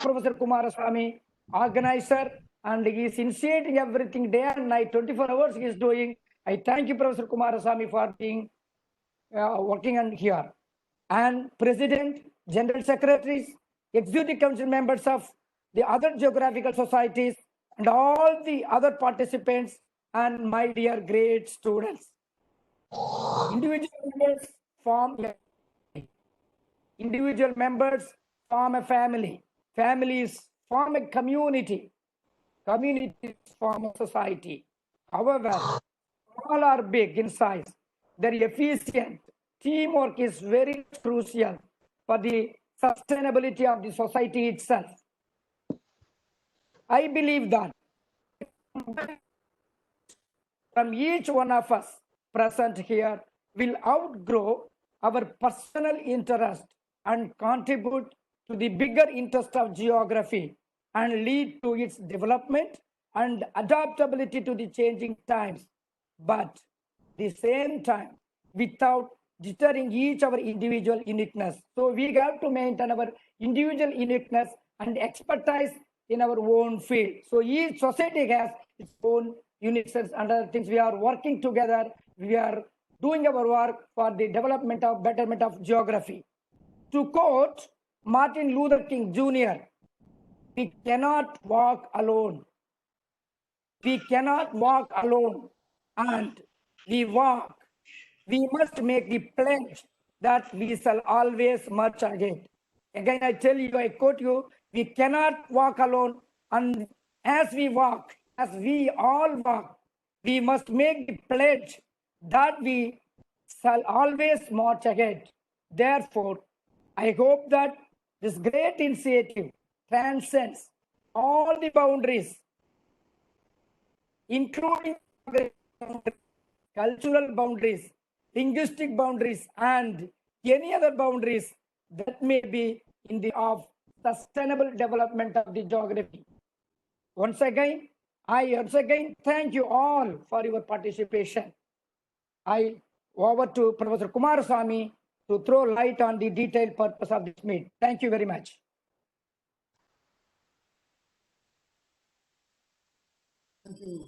Professor Kumaraswamy, organizer, and he is initiating everything day and night, 24 hours he is doing. I thank you, Professor Kumaraswamy, for being working on here. And President, General Secretaries, Executive Council members of the other geographical societies, and all the other participants, and my dear great students. Individual members form individual members form a family. Families form a community. Communities form a society. However, all are big in size. Their efficient teamwork is very crucial for the sustainability of the society itself. I believe that from each one of us present here will outgrow our personal interest and contribute to the bigger interest of geography and lead to its development and adaptability to the changing times. But the same time, without deterring each our individual uniqueness. So we have to maintain our individual uniqueness and expertise in our own field. So each society has its own uniqueness and other things. We are working together. We are doing our work for the development of betterment of geography. To quote Martin Luther King Jr., we cannot walk alone. We cannot walk alone, and we walk. We must make the pledge that we shall always march ahead. Again, I tell you, I quote you, we cannot walk alone, and as we walk, as we all walk, we must make the pledge that we shall always march ahead. Therefore, I hope that this great initiative transcends all the boundaries, including cultural boundaries, linguistic boundaries, and any other boundaries that may be in the of sustainable development of the geography. Once again, I thank you all for your participation. I over to Professor Kumaraswamy to throw light on the detailed purpose of this meet. Thank you very much. Thank you,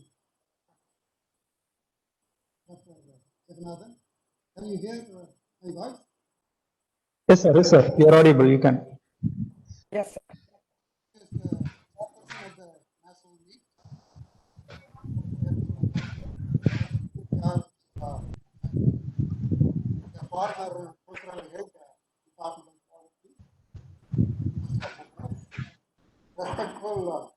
Dr. Jagannathan. Can you hear my voice? Yes, sir. Yes, sir. You are audible. You can. Yes, sir. As the chairperson of the national meet, the former cultural head, Department of Policy, respectful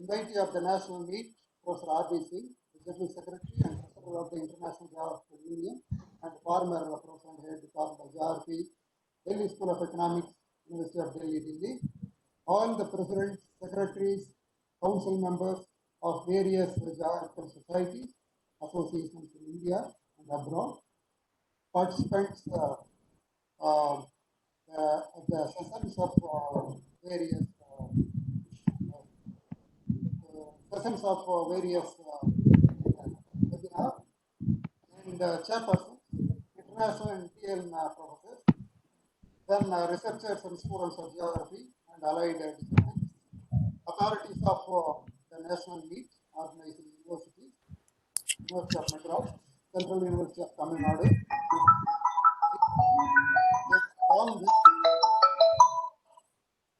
invitee of the national meet, Professor R.B. Singh, the General Secretary and President of the International Geographical Union, and former Professor and Head Department of Geography, Delhi School of Economics, University of Delhi, all the presidents, secretaries, council members of various geographical societies, associations in India and abroad, participants the sessions of various webinars, and chairpersons, international and TL professors, then researchers and students of geography and allied disciplines, authorities of the national meet organizing universities, University of Madras, Central University of Tamil Nadu, all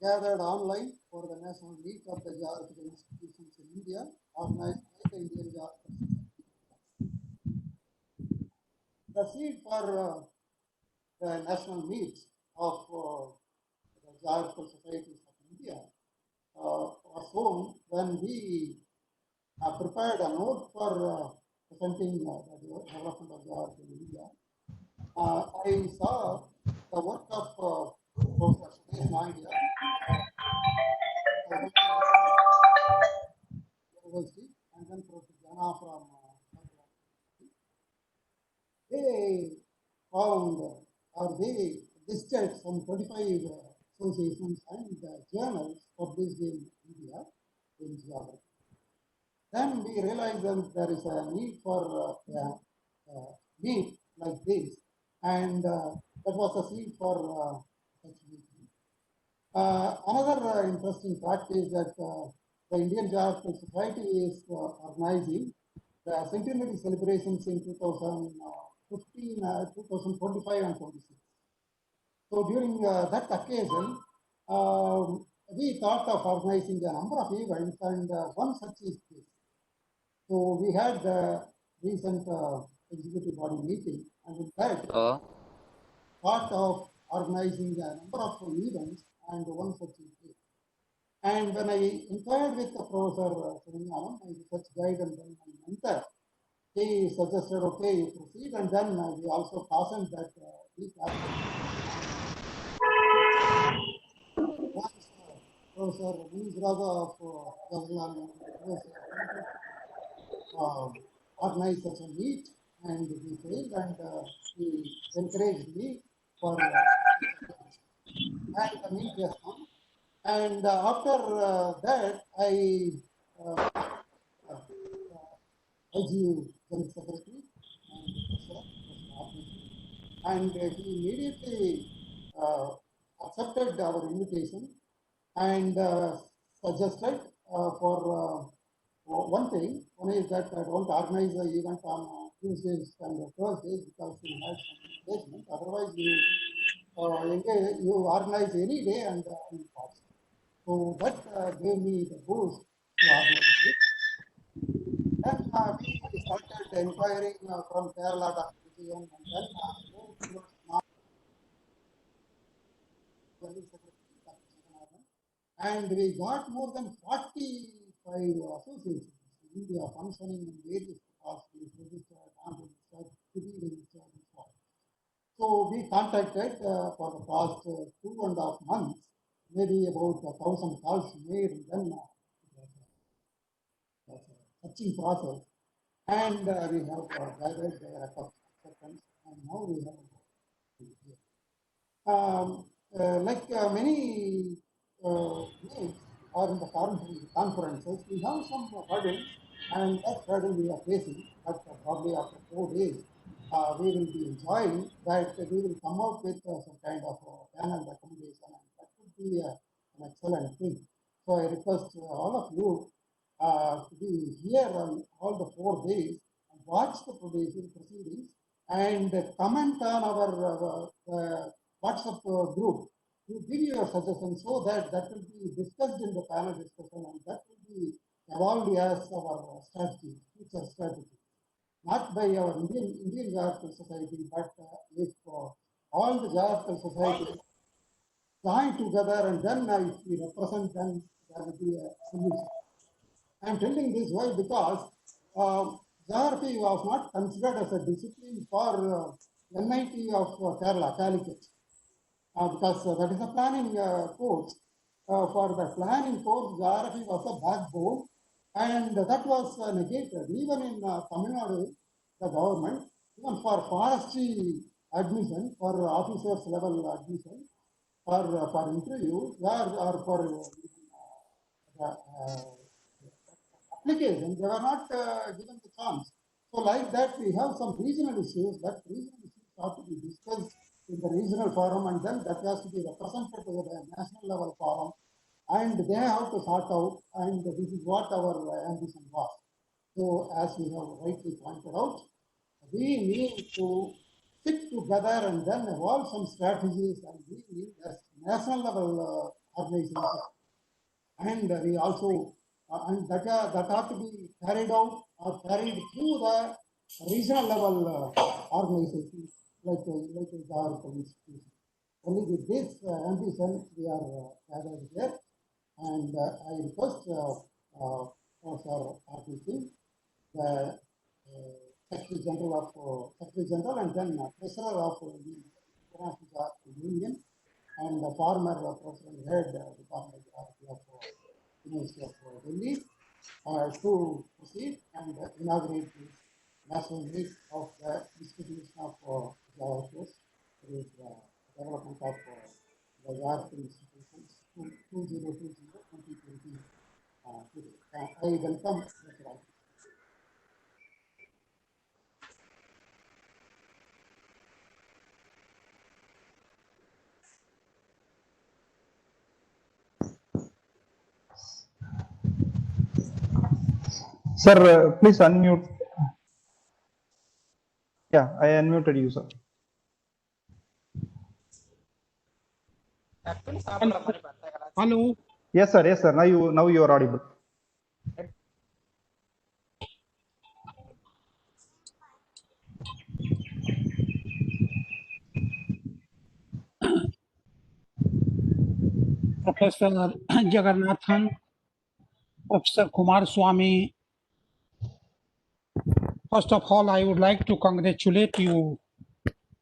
gathered online for the national meet of the geographical institutions in India, organized by the Indian Geographical Society. The seed for the national meet of the geographical societies of India was sown when we prepared a note for presenting the development of geography in India. I saw the work of Professor Suresh Naidu, University, and then Professor Jana from they found or they listed some 25 associations and journals published in India in geography. Then we realized that there is a need for a meet like this, and that was a seed for such meeting. Another interesting fact is that the Indian Geographical Society is organizing the centenary celebrations in 2015, 2025 and 26. So during that occasion, we thought of organizing a number of events, and one such is this. So we had the recent executive body meeting, and in that, thought of organizing a number of events, and one such is this. And when I inquired with the Professor Srinyaman, my research guide and then my mentor, he suggested, okay, you proceed, and then we also cautioned that these once Professor Muniz Raza of Jawaharlal University attempted organize such a meet, and we failed, and he encouraged me for and the meet has come. And after that, I IGU General Secretary and Treasurer, and he immediately accepted our invitation and suggested for one thing. One is that I don't organize the event on Tuesdays and Thursdays because we had some engagement. Otherwise, you organize any day and pass. So that gave me the boost to organize it. Then we started inquiring from Kerala to Vijayam, and then moved towards General Secretary, Dr. Jagannathan. And we got more than 45 associations in India functioning in various capacities, registered, unregistered, to be registered, and so on. So we contacted for the past 2.5 months, maybe about 1,000 calls made, and then it was a searching process. And we have gathered their acceptance, and now we have like many names or in the conferences, we have some hurdles, and that hurdle we are facing. But probably after 4 days, we will be enjoying that we will come out with some kind of panel recommendation, and that would be an excellent thing. So I request all of you to be here on all the 4 days and watch the proceedings and comment on our WhatsApp group to give your suggestions so that that will be discussed in the panel discussion, and that will be evolved as our strategy, future strategy, not by our Indian Geographical Society, but if all the Geographical Societies join together and then if we represent, then there will be a solution. I am telling this why, because geography was not considered as a discipline for NIT of Kerala, Calicut. Because that is a planning course. For the planning course, geography was a backbone, and that was negated. Even in Tamil Nadu, the government, even for forestry admission, for officers level admission, for interview, or for application, they were not given the chance. So like that, we have some regional issues. That regional issues have to be discussed in the regional forum, and then that has to be represented to the national level forum, and they have to sort out, and this is what our ambition was. So as we have rightly pointed out, we need to sit together and then evolve some strategies, and we need a national level organization. And we also, and that have to be carried out or carried through the regional level organizations like the geographical institution. Only with this ambition we are gathered here, and I request Professor RPC, the Secretary General and then Treasurer of the International Geographical Union, and the former President Head Department of University of Delhi, to proceed and inaugurate this national meet of the institution of geography, that is development of the geographical institutions 2020 today. I welcome Mr. Ravi. Sir, please unmute. Yeah, I unmuted you, sir. Hello. Yes, sir. Yes, sir. Now you are audible. Professor Jagannathan, Professor Kumar Swami. First of all, I would like to congratulate you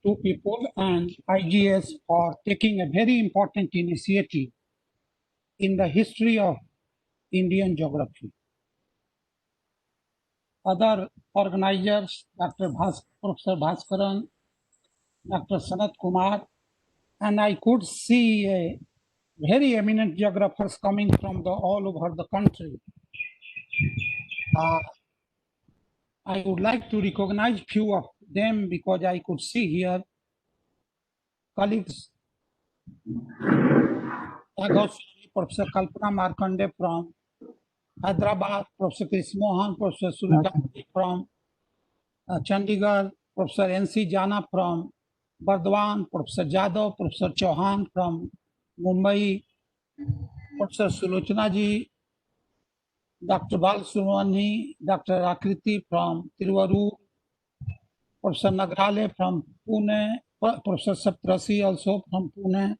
two people and IGS for taking a very important initiative in the history of Indian geography. Other organizers, Professor Bhaskaran, Dr. Sanat Kumar, and I could see very eminent geographers coming from all over the country. I would like to recognize few of them because I could see here colleagues, Professor Kalpana Markande from Hyderabad, Professor Chris Mohan, Professor Surita from Chandigarh, Professor N.C. Jana from Bardwan, Professor Jadhav, Professor Chauhan from Mumbai, Professor Sulochana ji, Dr. Bal Surwani, Dr. Akriti from Tiruvarur, Professor Nagrale from Pune, Professor Saptrasi also from Pune,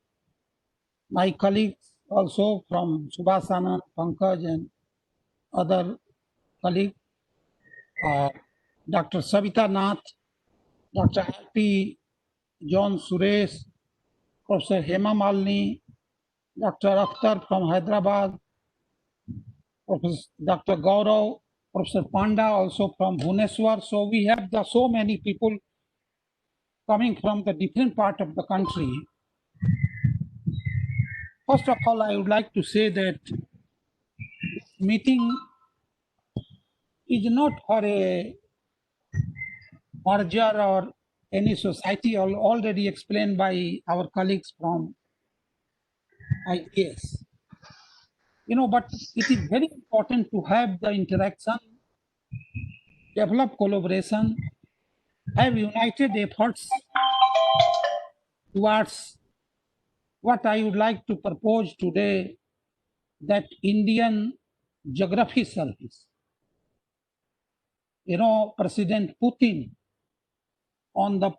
my colleagues also from Subhasana, Pankaj and other colleagues, Dr. Savita Nath, Dr. R.P. John Suresh, Professor Hema Malini, Dr. Akhtar from Hyderabad, Professor Dr. Gaurav, Professor Panda also from Bhubaneswar. So we have so many people coming from the different part of the country. First of all, I would like to say that this meeting is not for a merger or any society, already explained by our colleagues from IGS. But it is very important to have the interaction, develop collaboration, have united efforts towards what I would like to propose today, that Indian Geography Service. President Putin on the,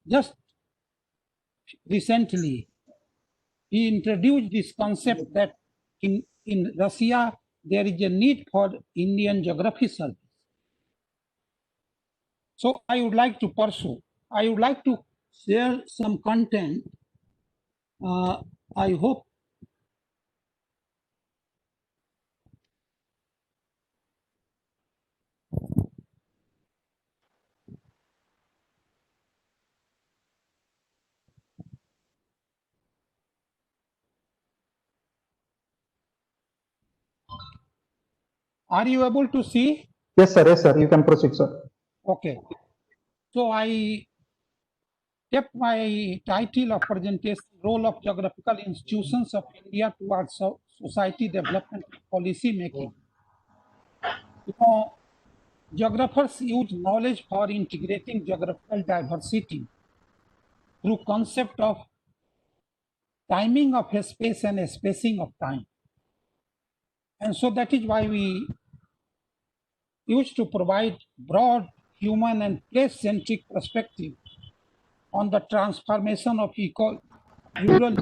just recently, he introduced this concept that in Russia, there is a need for Indian Geography Service. So I would like to pursue. I would like to share some content. I hope are you able to see? Yes, sir. Yes, sir. You can proceed, sir. Okay. So I kept my title of presentation, Role of Geographical Institutions of India towards Society Development and Policy Making. Geographers use knowledge for integrating geographical diversity through concept of timing of a space and a spacing of time. And so that is why we used to provide broad human and place-centric perspective on the transformation of rural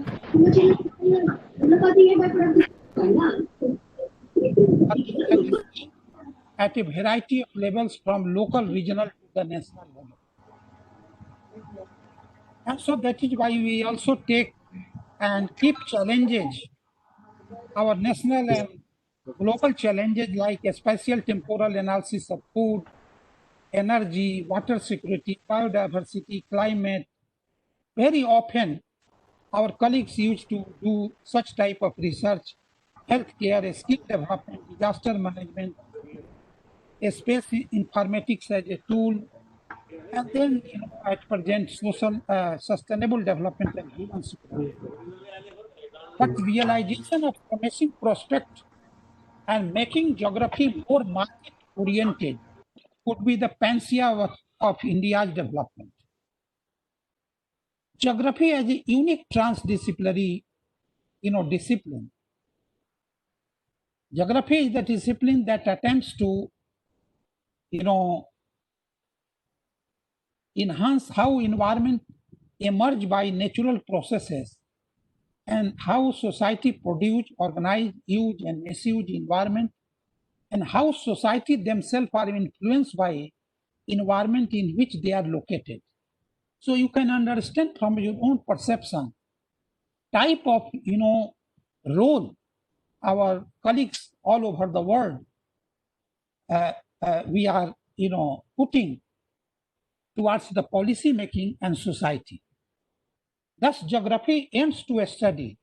at a variety of levels, from local, regional to the national level. And so that is why we also take and keep challenges, our national and global challenges like a spatial temporal analysis of food, energy, water security, biodiversity, climate. Very often, our colleagues used to do such type of research, healthcare, skill development, disaster management, space informatics as a tool, and then at present social sustainable development and human security. But realization of promising prospect and making geography more market oriented could be the panacea of India's development. Geography as a unique transdisciplinary, discipline. Geography is the discipline that attempts to, enhance how environment emerge by natural processes and how society produce, organize, use and misuse environment, and how society themselves are influenced by environment in which they are located. So you can understand from your own perception type of role our colleagues all over the world we are putting towards the policy making and society. Thus, geography aims to study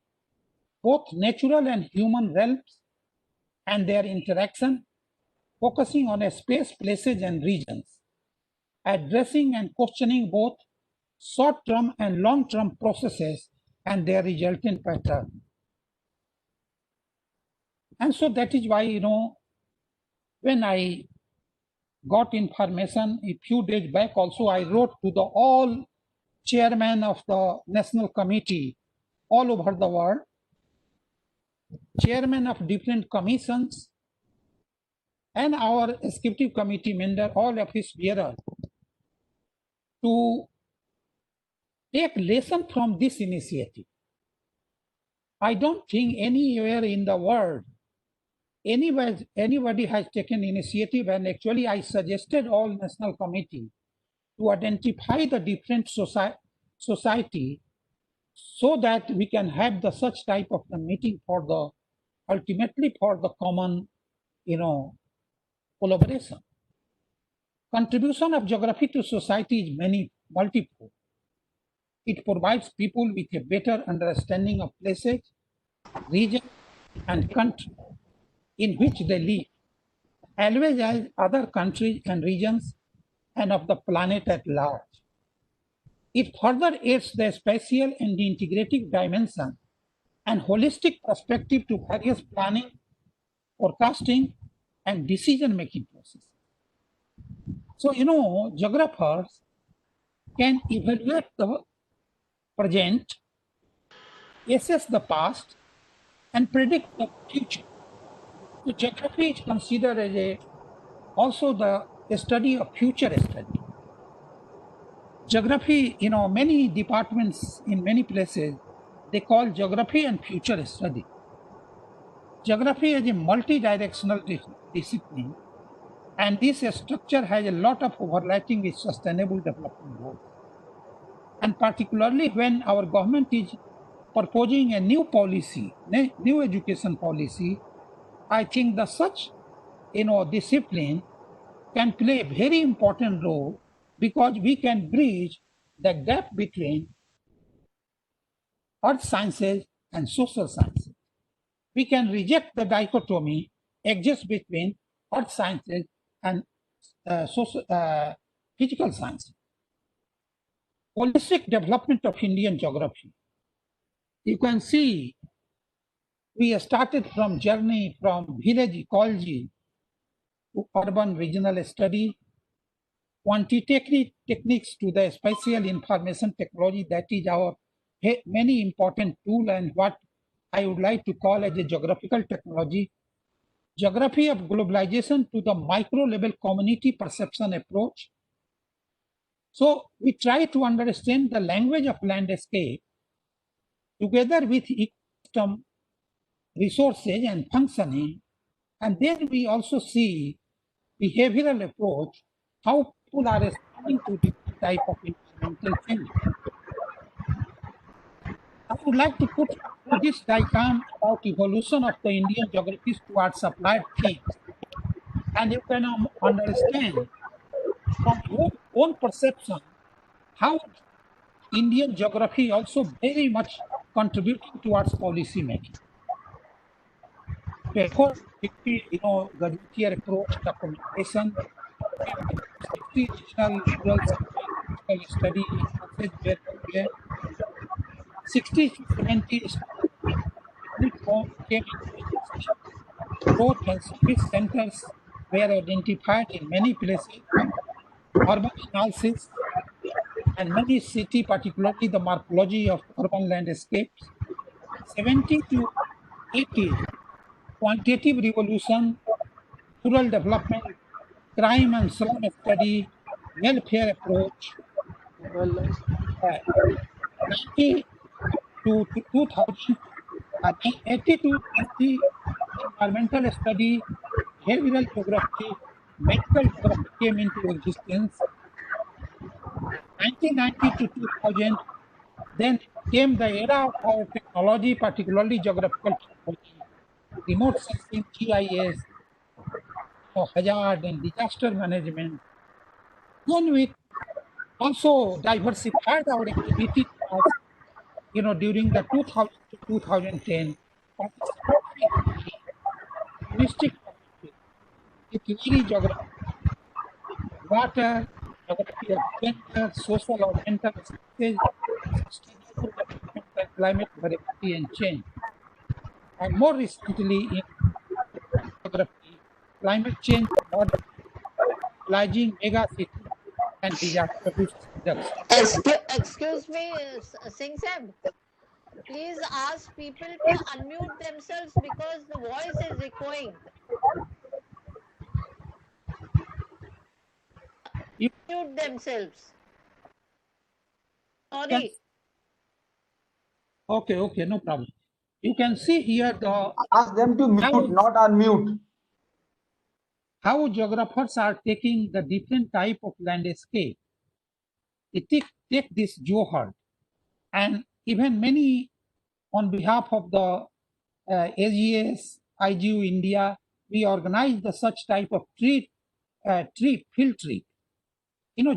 both natural and human realms and their interaction, focusing on a space, places, and regions, addressing and questioning both short-term and long-term processes and their resultant pattern. And so that is why, when I got information a few days back, also I wrote to the all chairman of the national committee all over the world, chairman of different commissions, and our executive committee member, all office bearers, to take lesson from this initiative. I don't think anywhere in the world anybody has taken initiative, and actually I suggested all national committee to identify the different society so that we can have the such type of the meeting for the ultimately for the common collaboration. Contribution of geography to society is multiple. It provides people with a better understanding of places, region, and country in which they live, as well as other countries and regions and of the planet at large. It further adds the spatial and the integrative dimension and holistic perspective to various planning, forecasting, and decision-making processes. So, geographers can evaluate the present, assess the past, and predict the future. So geography is considered as also the study of future study. Geography, many departments in many places, they call geography and future study. Geography is a multi-directional discipline, and this structure has a lot of overlapping with sustainable development goals. And particularly when our government is proposing a new policy, new education policy, I think the such discipline can play a very important role, because we can bridge the gap between earth sciences and social sciences. We can reject the dichotomy exists between earth sciences and physical sciences. Holistic development of Indian geography. You can see we started from journey from village ecology to urban regional study, quantitative techniques to the spatial information technology, that is our many important tool and what I would like to call as a geographical technology, geography of globalization to the micro level community perception approach. So we try to understand the language of landscape together with ecosystem resources and functioning, and then we also see behavioral approach, how people are responding to different type of environmental change. I would like to put this diagram about evolution of the Indian geographies towards applied themes, and you can understand from your own perception how Indian geography also very much contributing towards policy making. Therefore, Gajetier approach documentation, 60 regional rural survey study where 60 to 70 came into existence. growth and service centers were identified in many places, urban analysis, and many city, particularly the morphology of urban landscapes. 70 to 80, quantitative revolution, rural development, crime and slum study, welfare approach, 90 to 2000, 80 to 20, environmental study, behavioral geography, medical geography came into existence. 1990 to 2000, then came the era of our technology, particularly geographical technology, remote sensing, GIS, hazard and disaster management. Then we also diversified our activity tasks, during the 2000 to 2010, participating in linguistic geography, literary geography, water, geography of gender, social or mental sciences, sustainable development and climate variability and change. And more recently in geography, climate change modeling, analyzing mega cities and disaster risk reduction. Excuse me, Singh Sab. Please ask people to unmute themselves because the voice is echoing. Mute themselves. Sorry. Okay, no problem. You can see here Ask them to mute, not unmute. how geographers are taking the different type of landscape. They take this Johar, and even many on behalf of the IGS, IGU India, we organize the such type of field trip.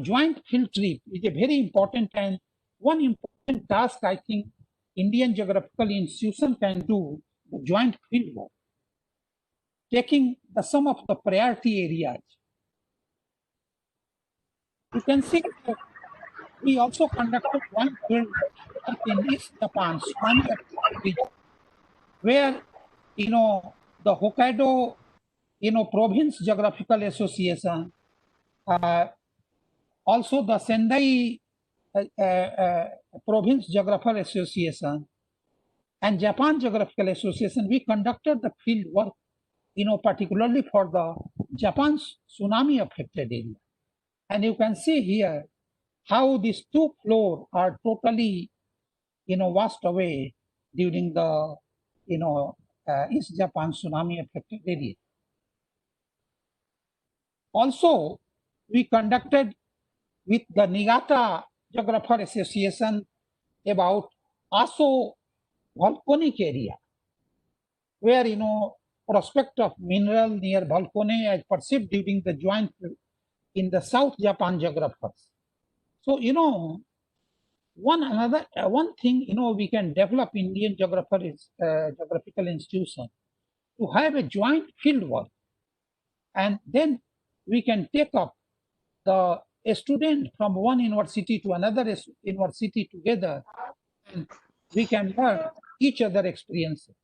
Joint field trip is a very important and one important task I think Indian Geographical Institution can do, the joint field work, taking some of the priority areas. You can see that we also conducted one field work in East Japan, Tsunami region, where the Hokkaido Province Geographical Association, also the Sendai Province Geographical Association and Japan Geographical Association, we conducted the field work, particularly for the Japan's tsunami affected area. And you can see here how these two floors are totally, washed away during the, East Japan tsunami affected area. Also, we conducted with the Niigata Geographer Association about Aso volcanic area, where prospect of mineral near volcano as perceived during the joint in the South Japan geographers. So one thing we can develop Indian geographical institution to have a joint field work, and then we can take up a student from one university to another university together, and we can learn each other experiences.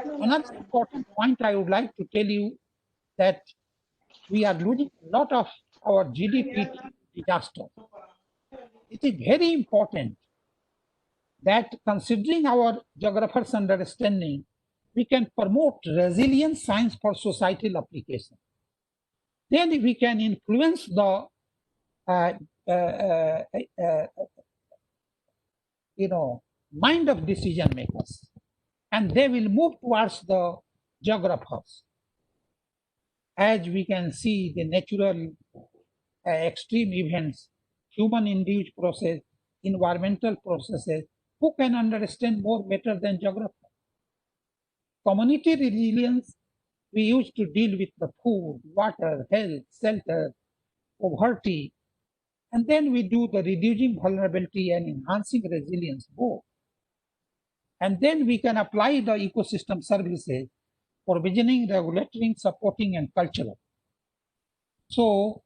Another important point I would like to tell you that we are losing a lot of our GDP to disaster. It is very important that considering our geographers' understanding, we can promote resilient science for societal application. Then we can influence the mind of decision makers, and they will move towards the geographers. As we can see, the natural extreme events, human-induced process, environmental processes, who can understand more better than geographers? Community resilience, we used to deal with the food, water, health, shelter, poverty, and then we do the reducing vulnerability and enhancing resilience both. And then we can apply the ecosystem services, provisioning, regulating, supporting, and cultural. So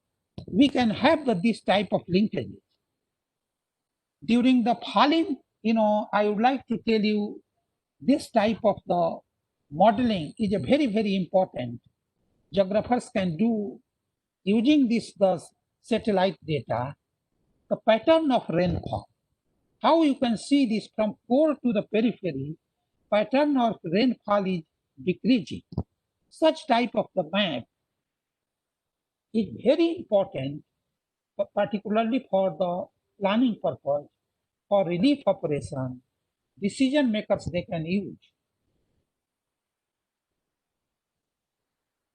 we can have this type of linkages. During the Phalim, I would like to tell you this type of the modeling is a very, very important. Geographers can do using the satellite data, the pattern of rainfall. How you can see this from core to the periphery, pattern of rainfall is decreasing. Such type of the map is very important, particularly for the planning purpose, for relief operation, decision makers they can use.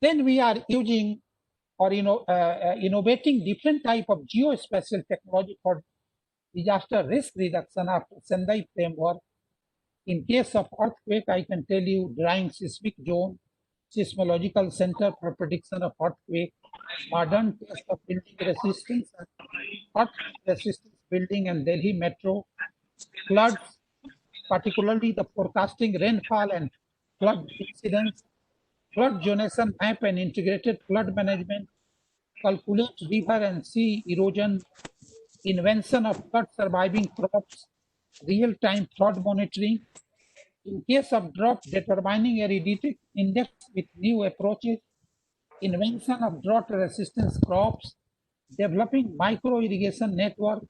Then we are using or innovating different type of geospatial technology for disaster risk reduction after Sendai framework. In case of earthquake, I can tell you drawing seismic zone, seismological center for prediction of earthquake, modern test of building resistance, earthquake resistance building and Delhi metro, floods, particularly the forecasting rainfall and flood incidents, flood zonation map and integrated flood management, calculate river and sea erosion, invention of flood surviving crops, real-time flood monitoring. In case of drought, determining aridity index with new approaches, invention of drought resistance crops, developing micro irrigation network,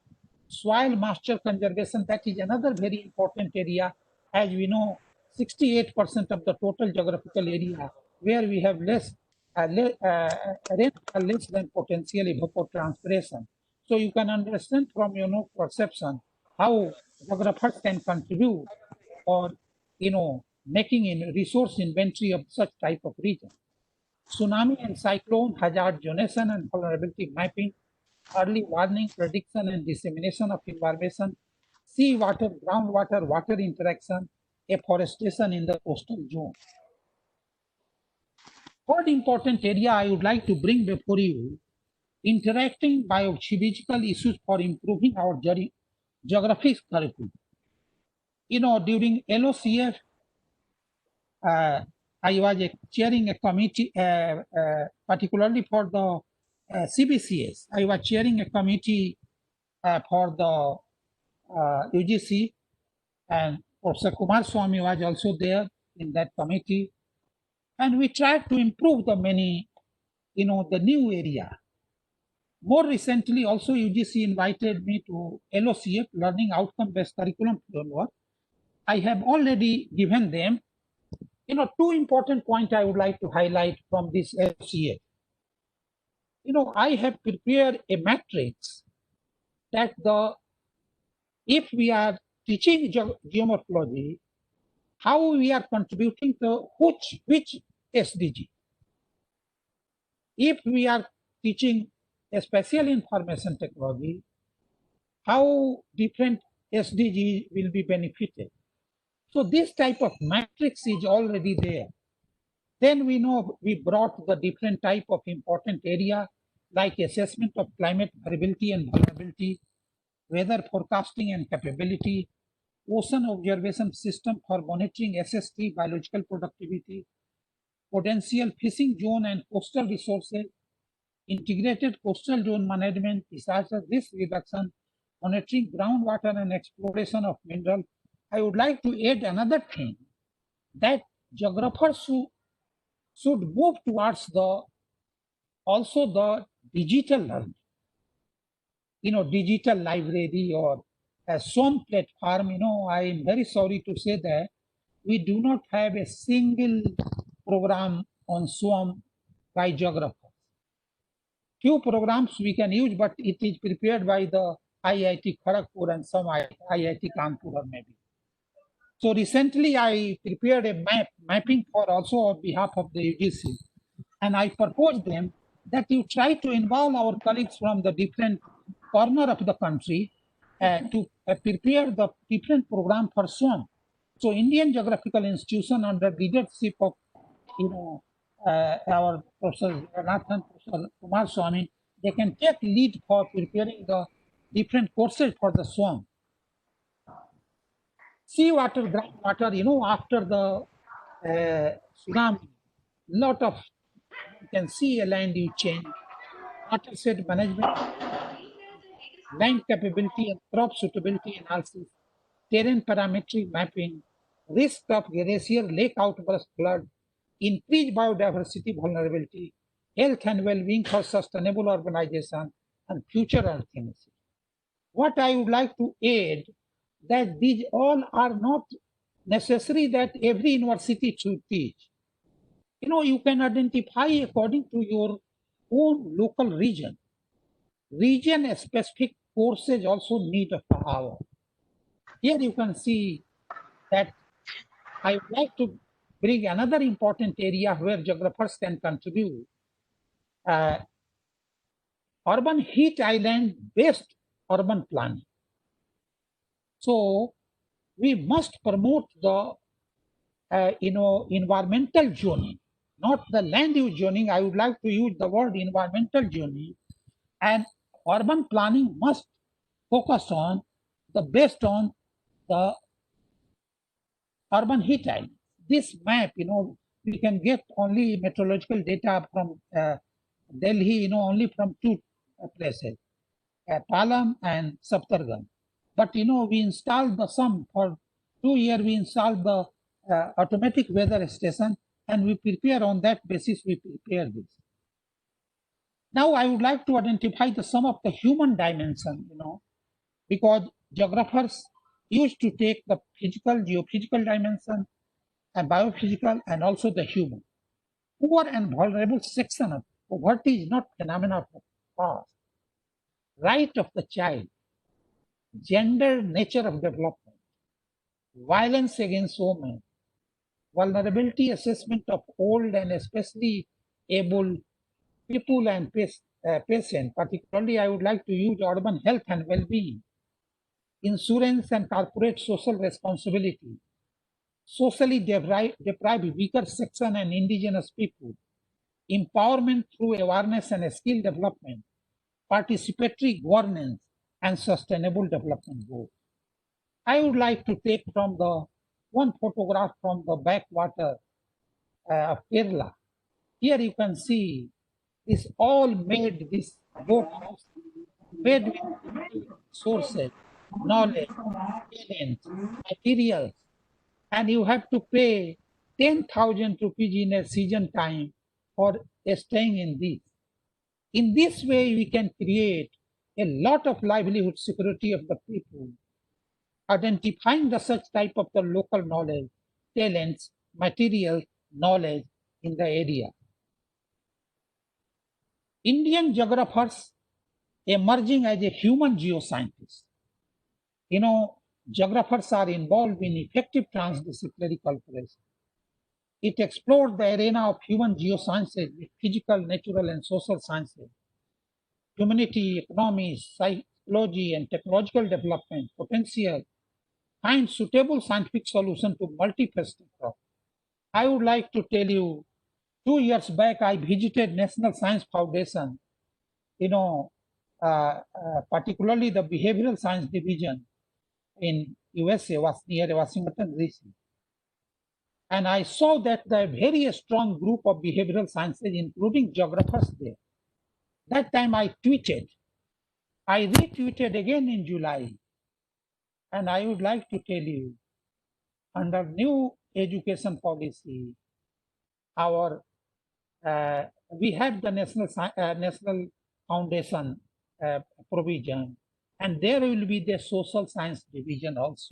soil moisture conservation. That is another very important area. As we know, 68% of the total geographical area where we have less rainfall less than potential evapotranspiration. So you can understand from perception how geographers can contribute or making in resource inventory of such type of region. Tsunami and cyclone hazard zonation and vulnerability mapping, early warning, prediction and dissemination of information, sea water, groundwater, water interaction, afforestation in the coastal zone. Third important area I would like to bring before you, interacting biophysical issues for improving our geography curriculum. During LOCF, I was chairing a committee, particularly for the CBCS. I was chairing a committee for the UGC, and Professor Kumar Swami was also there in that committee. And we tried to improve the many, the new area. More recently, also UGC invited me to LOCF, Learning Outcome-Based Curriculum Framework. I have already given them two important points I would like to highlight from this LCA. I have prepared a matrix that if we are teaching geomorphology, how we are contributing to which SDG. If we are teaching a spatial information technology, how different SDG will be benefited. So this type of matrix is already there. Then we brought the different type of important area like assessment of climate variability and vulnerability, weather forecasting and capability, ocean observation system for monitoring SST, biological productivity, potential fishing zone and coastal resources, integrated coastal zone management, disaster risk reduction, monitoring groundwater and exploration of mineral. I would like to add another thing, that geographers should move towards also the digital learning, digital library or a SWAM platform. I am very sorry to say that we do not have a single program on SWAM by geographers. Few programs we can use, but it is prepared by the IIT Kharagpur and some IIT Kanpur or maybe. So recently I prepared a mapping for also on behalf of the UGC, and I proposed them that you try to involve our colleagues from the different corner of the country to prepare the different program for SWAM. So Indian Geographical Institution under leadership of our Professor Nathan, Professor Kumar Swami, they can take lead for preparing the different courses for the SWAM. Seawater, groundwater, after the tsunami, lot of, you can see a land use change, watershed management, land capability and crop suitability analysis, terrain parametric mapping, risk of glacier lake outburst flood, increased biodiversity vulnerability, health and well-being for sustainable urbanization, and future earthiness. What I would like to add that these all are not necessary that every university should teach. You can identify according to your own local region. Region-specific courses also need a power. Here you can see that I would like to bring another important area where geographers can contribute. Urban heat island based urban planning. So we must promote the environmental zoning, not the land use zoning. I would like to use the word environmental zoning, and urban planning must focus on based on the urban heat island. This map, we can get only meteorological data from Delhi, only from two places, Palam and Saptargan. But we installed the sum for 2 years. We installed the automatic weather station, and we prepare on that basis. We prepare this. Now I would like to identify some of the human dimension, because geographers used to take the physical, geophysical dimension, and biophysical, and also the human. Poor and vulnerable section of poverty is not phenomena of the past. Right of the child, gender nature of development, violence against women, vulnerability assessment of old and especially able people and patients. Particularly, I would like to use urban health and well-being, insurance and corporate social responsibility, socially deprived weaker section and indigenous people, empowerment through awareness and skill development, participatory governance, and sustainable development goals. I would like to take from one photograph from the backwater of Kerala. Here you can see this all made this boat house made with sources, knowledge, talent, materials, and you have to pay 10,000 rupees in a season time for staying in this. In this way, we can create a lot of livelihood security of the people, identifying the such type of the local knowledge, talents, material, knowledge in the area. Indian geographers emerging as a human geoscientist. Geographers are involved in effective transdisciplinary cooperation. It explored the arena of human geosciences with physical, natural, and social sciences, humanity, economy, psychology, and technological development potential, find suitable scientific solution to multifaceted problems. I would like to tell you, 2 years back, I visited National Science Foundation, particularly the Behavioral Science Division in USA, was near Washington, D.C. And I saw that the very strong group of behavioral sciences, including geographers there. That time I tweeted. I retweeted again in July. And I would like to tell you, under new education policy, we have the National Foundation provision, and there will be the Social Science Division also.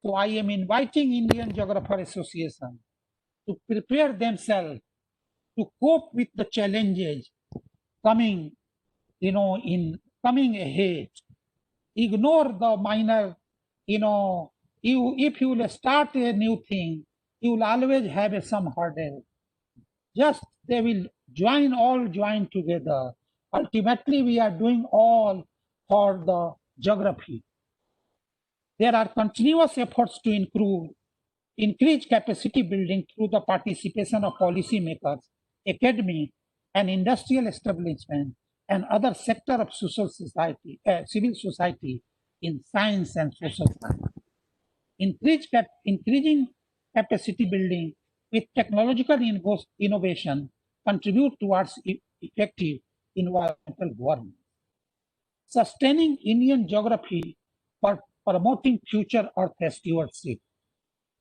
So I am inviting Indian Geographer Association to prepare themselves to cope with the challenges coming, coming ahead. Ignore the minor, if you will start a new thing, you will always have some hurdle. Just they will all join together. Ultimately, we are doing all for the geography. There are continuous efforts to increase capacity building through the participation of policymakers, academy, and industrial establishment, and other sector of civil society in science and social science. Increasing capacity building with technological innovation contribute towards effective environmental governance. Sustaining Indian geography for promoting future Earth stewardship.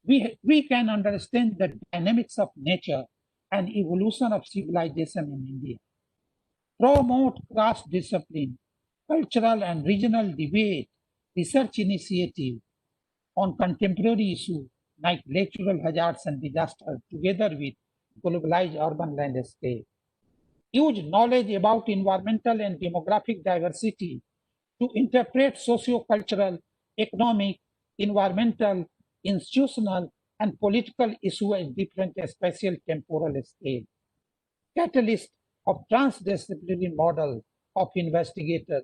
we can understand the dynamics of nature and evolution of civilization in India. Promote cross-discipline, cultural and regional debate, research initiative on contemporary issues like natural hazards and disasters together with globalized urban landscape. Use knowledge about environmental and demographic diversity to interpret socio-cultural, economic, environmental, institutional, and political issues at different spatial temporal scales. Catalyst of transdisciplinary model of investigation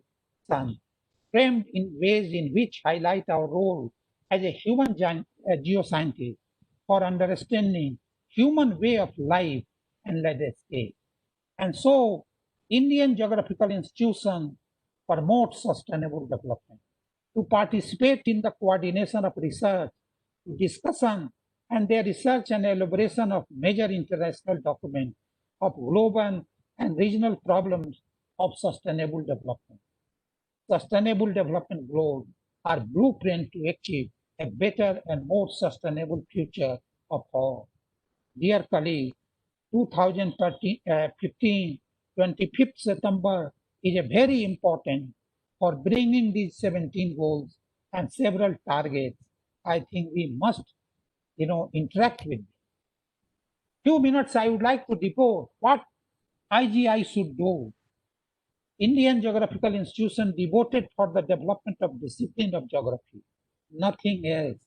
framed in ways in which highlight our role as a human geoscientist for understanding human way of life and landscape. And so Indian Geographical Institution promotes sustainable development to participate in the coordination of research, discussion, and their research and elaboration of major international documents of global and regional problems of sustainable development. Sustainable development goals are blueprint to achieve a better and more sustainable future of all. Dear colleagues, 2015, 25th September is a very important for bringing these 17 goals and several targets. I think we must, interact with them. Few minutes I would like to depot what IGI should do. Indian Geographical Institution devoted for the development of discipline of geography, nothing else.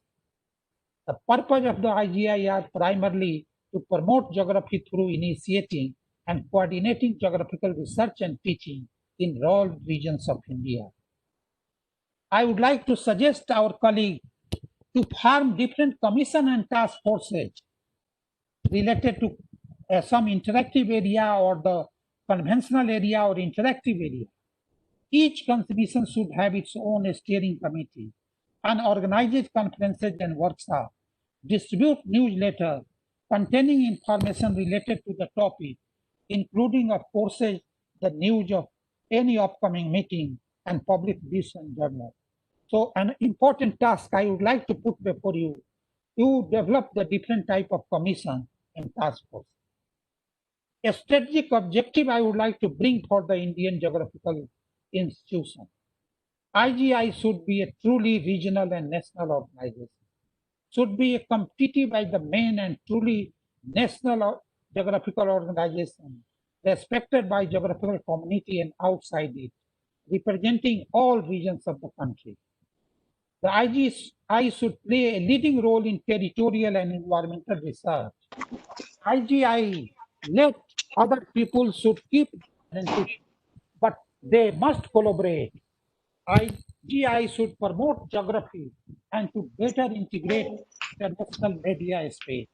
The purpose of the IGI are primarily to promote geography through initiating and coordinating geographical research and teaching in rural regions of India. I would like to suggest our colleague to form different commission and task forces related to some interactive area or the conventional area or interactive area. Each commission should have its own steering committee and organize conferences and workshops, distribute newsletters containing information related to the topic, including, of course, the news of any upcoming meeting and public this and journal. So an important task I would like to put before you, you develop the different type of commission and task force. A strategic objective I would like to bring for the Indian Geographical Institution. IGI should be a truly regional and national organization, should be competitive by the main and truly national geographical organization, respected by geographical community and outside it, representing all regions of the country. The IGI should play a leading role in territorial and environmental research. IGI let other people should keep but they must collaborate. IGI should promote geography and to better integrate international media space,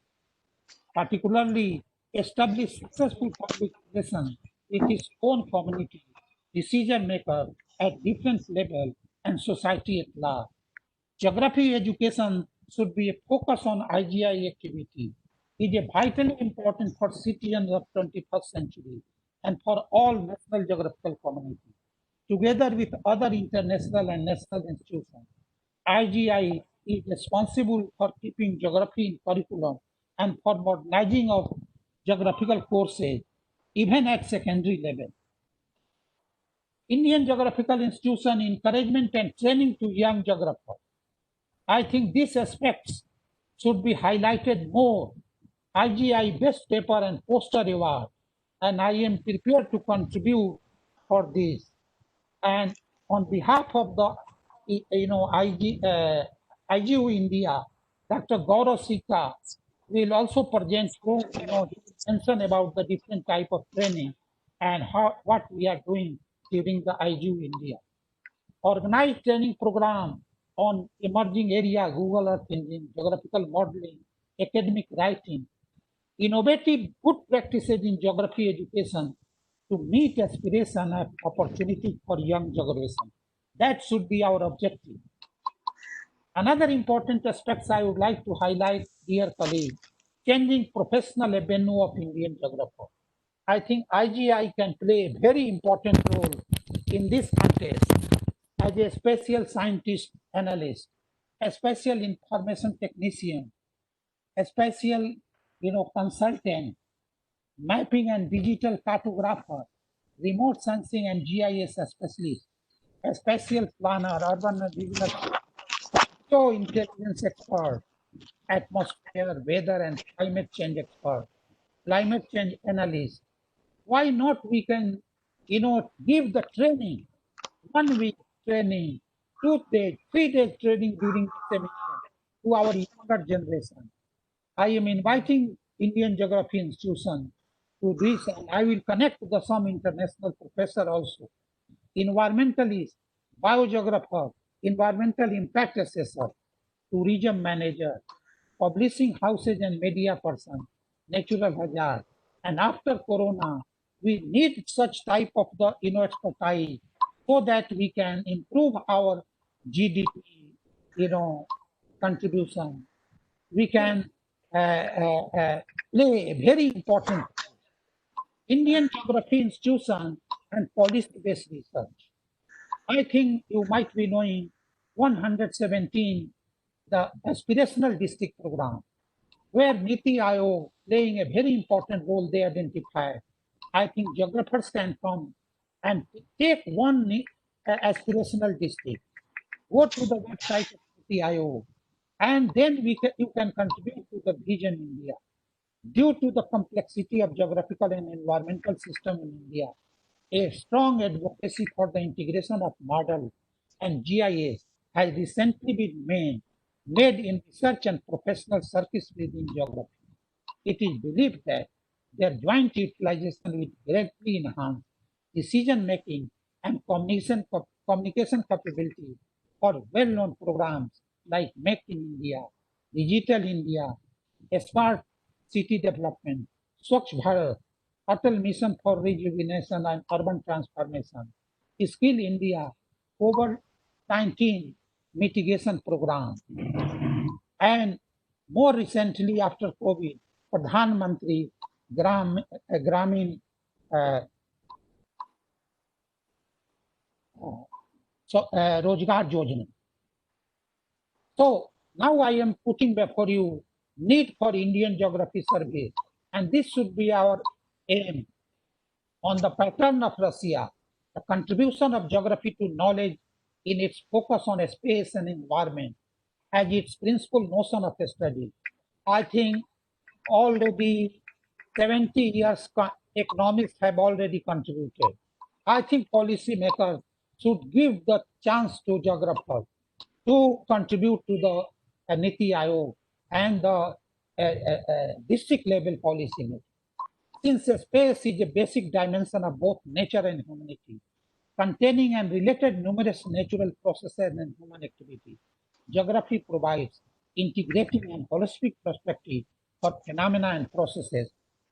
particularly establish successful public relations with its own community, decision maker at different levels, and society at large. Geography education should be a focus on IGI activity. It is vitally important for citizens of 21st century and for all national geographical communities. Together with other international and national institutions, IGI is responsible for keeping geography in curriculum and for modernizing of geographical courses, even at secondary level. Indian Geographical Institution encouragement and training to young geographers. I think these aspects should be highlighted more. IGI Best Paper and Poster Award, and I am prepared to contribute for this. And on behalf of the IGU India, Dr. Gaurav Sikka will also present mention about the different type of training and what we are doing during the IGU India. Organized training program on emerging area, Google Earth Engine, geographical modeling, academic writing, innovative good practices in geography education to meet aspiration and opportunity for young geographers. That should be our objective. Another important aspects I would like to highlight, dear colleagues, changing professional avenue of Indian geographer. I think IGI can play a very important role in this context as a spatial scientist analyst, a spatial information technician, a spatial, consultant, mapping and digital cartographer, remote sensing and GIS specialist, a spatial planner, urban and regional intelligence expert, atmosphere, weather, and climate change expert, climate change analyst. Why not we can, give the training, 1 week training, 2 days, 3 days training during the seminar to our younger generation. I am inviting Indian Geography Institution to this, and I will connect with some international professor also, environmentalist, biogeographer, environmental impact assessor, tourism manager, publishing houses and media person, natural hazard. And after Corona, we need such type of the expertise so that we can improve our GDP, contribution. We can play a very important Indian Geography Institution and policy-based research. I think you might be knowing 117, the aspirational district program, where Niti Aayog playing a very important role they identified. I think geographers can come and take one aspirational district, go to the website of Niti Aayog, and then you can contribute to the Vision India. Due to the complexity of geographical and environmental system in India, a strong advocacy for the integration of model and GIS has recently been made in research and professional circles within geography. It is believed that their joint utilization will greatly enhance decision making and communication capability for well-known programs like Make in India, Digital India, Smart City Development, Swachh Bharat, Atal Mission for Rejuvenation and Urban Transformation, Skill India, COVID-19 mitigation program, and more recently after COVID, Pradhan Mantri Gramin Rozgar Yojana. So now I am putting before you need for Indian Geography Survey, and this should be our aim. On the pattern of Russia, the contribution of geography to knowledge in its focus on space and environment as its principal notion of study. I think already 70 years economics have already contributed. I think policymakers should give the chance to geographers to contribute to the Niti Aayog and the district level policy making. Since space is a basic dimension of both nature and humanity, containing and related numerous natural processes and human activity, geography provides integrating and holistic perspective for phenomena and processes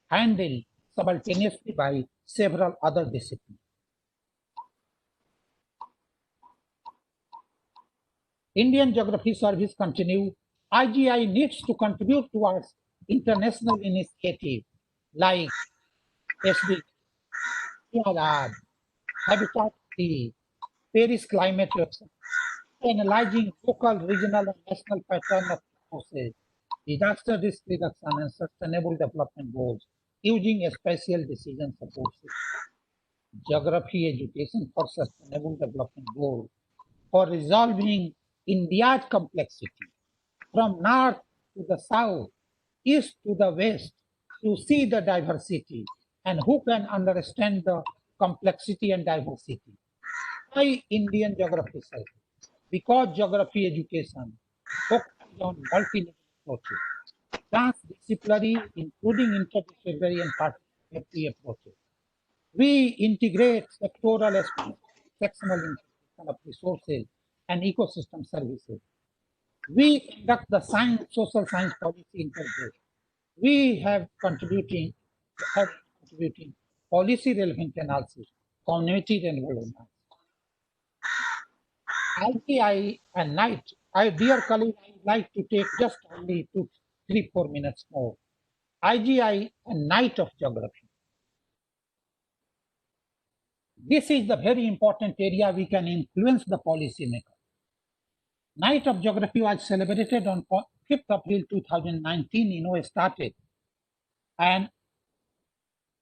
handled simultaneously by several other disciplines. Indian Geography Service continue. IGI needs to contribute towards international initiatives like SDG, Habitat 3, Paris Climate Action, analyzing local, regional, and national pattern of forces, disaster risk reduction, and sustainable development goals using a spatial decision support system. Geography education for sustainable development goals for resolving India's complexity from north to the south, east to the west, to see the diversity and who can understand the complexity and diversity. Why Indian Geography Service? Because geography education focuses on multi-level approaches, transdisciplinary, including interdisciplinary and participatory approaches. We integrate sectoral aspects, sectional integration of resources and ecosystem services. We conduct the science, social science policy interface. We have contributing policy relevant analysis, community relevant analysis. IGI and night, dear colleague, I would like to take just only 2, 3, 4 minutes more. IGI and night of geography. This is the very important area we can influence the policymaker. Night of Geography was celebrated on 5th April 2019, started. And,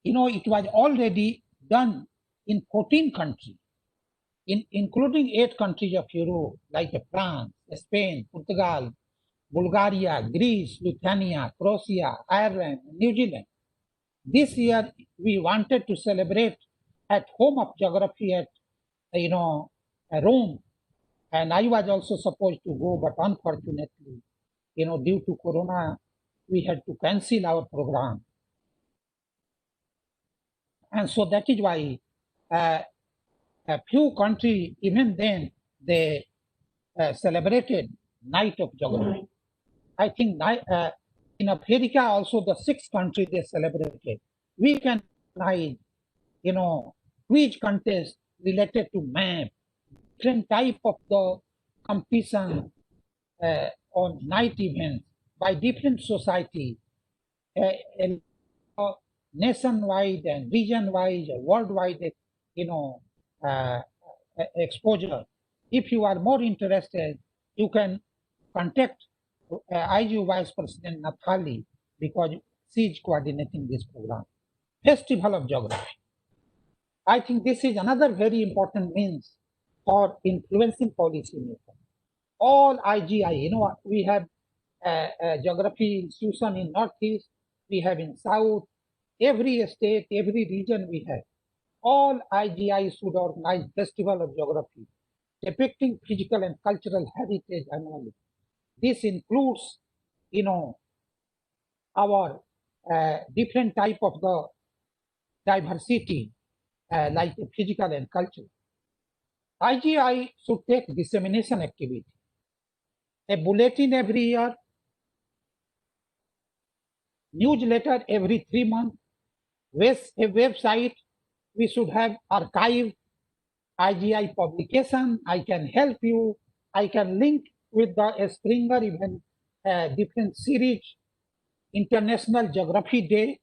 it was already done in 14 countries, including 8 countries of Europe, like France, Spain, Portugal, Bulgaria, Greece, Lithuania, Croatia, Ireland, New Zealand. This year, we wanted to celebrate at Home of Geography at, Rome. And I was also supposed to go, but unfortunately, due to Corona, we had to cancel our program. And so that is why a few countries, even then, they celebrated Night of Geography. I think in Africa also the 6 countries they celebrated. We can organize, quiz contest related to map, different type of the competition on night events by different society, nationwide and region-wide, worldwide, exposure. If you are more interested, you can contact IGU Vice President Nathali because she is coordinating this program. Festival of Geography. I think this is another very important means for influencing policymakers. All IGI, we have a geography institution in Northeast, we have in South, every state, every region we have. All IGI should organize Festival of Geography, depicting physical and cultural heritage annually. This includes, our different type of the diversity, like physical and cultural. IGI should take dissemination activity, a bulletin every year, newsletter every 3 months, a website. We should have archive IGI publication. I can help you. I can link with the Springer even different series, International Geography Day.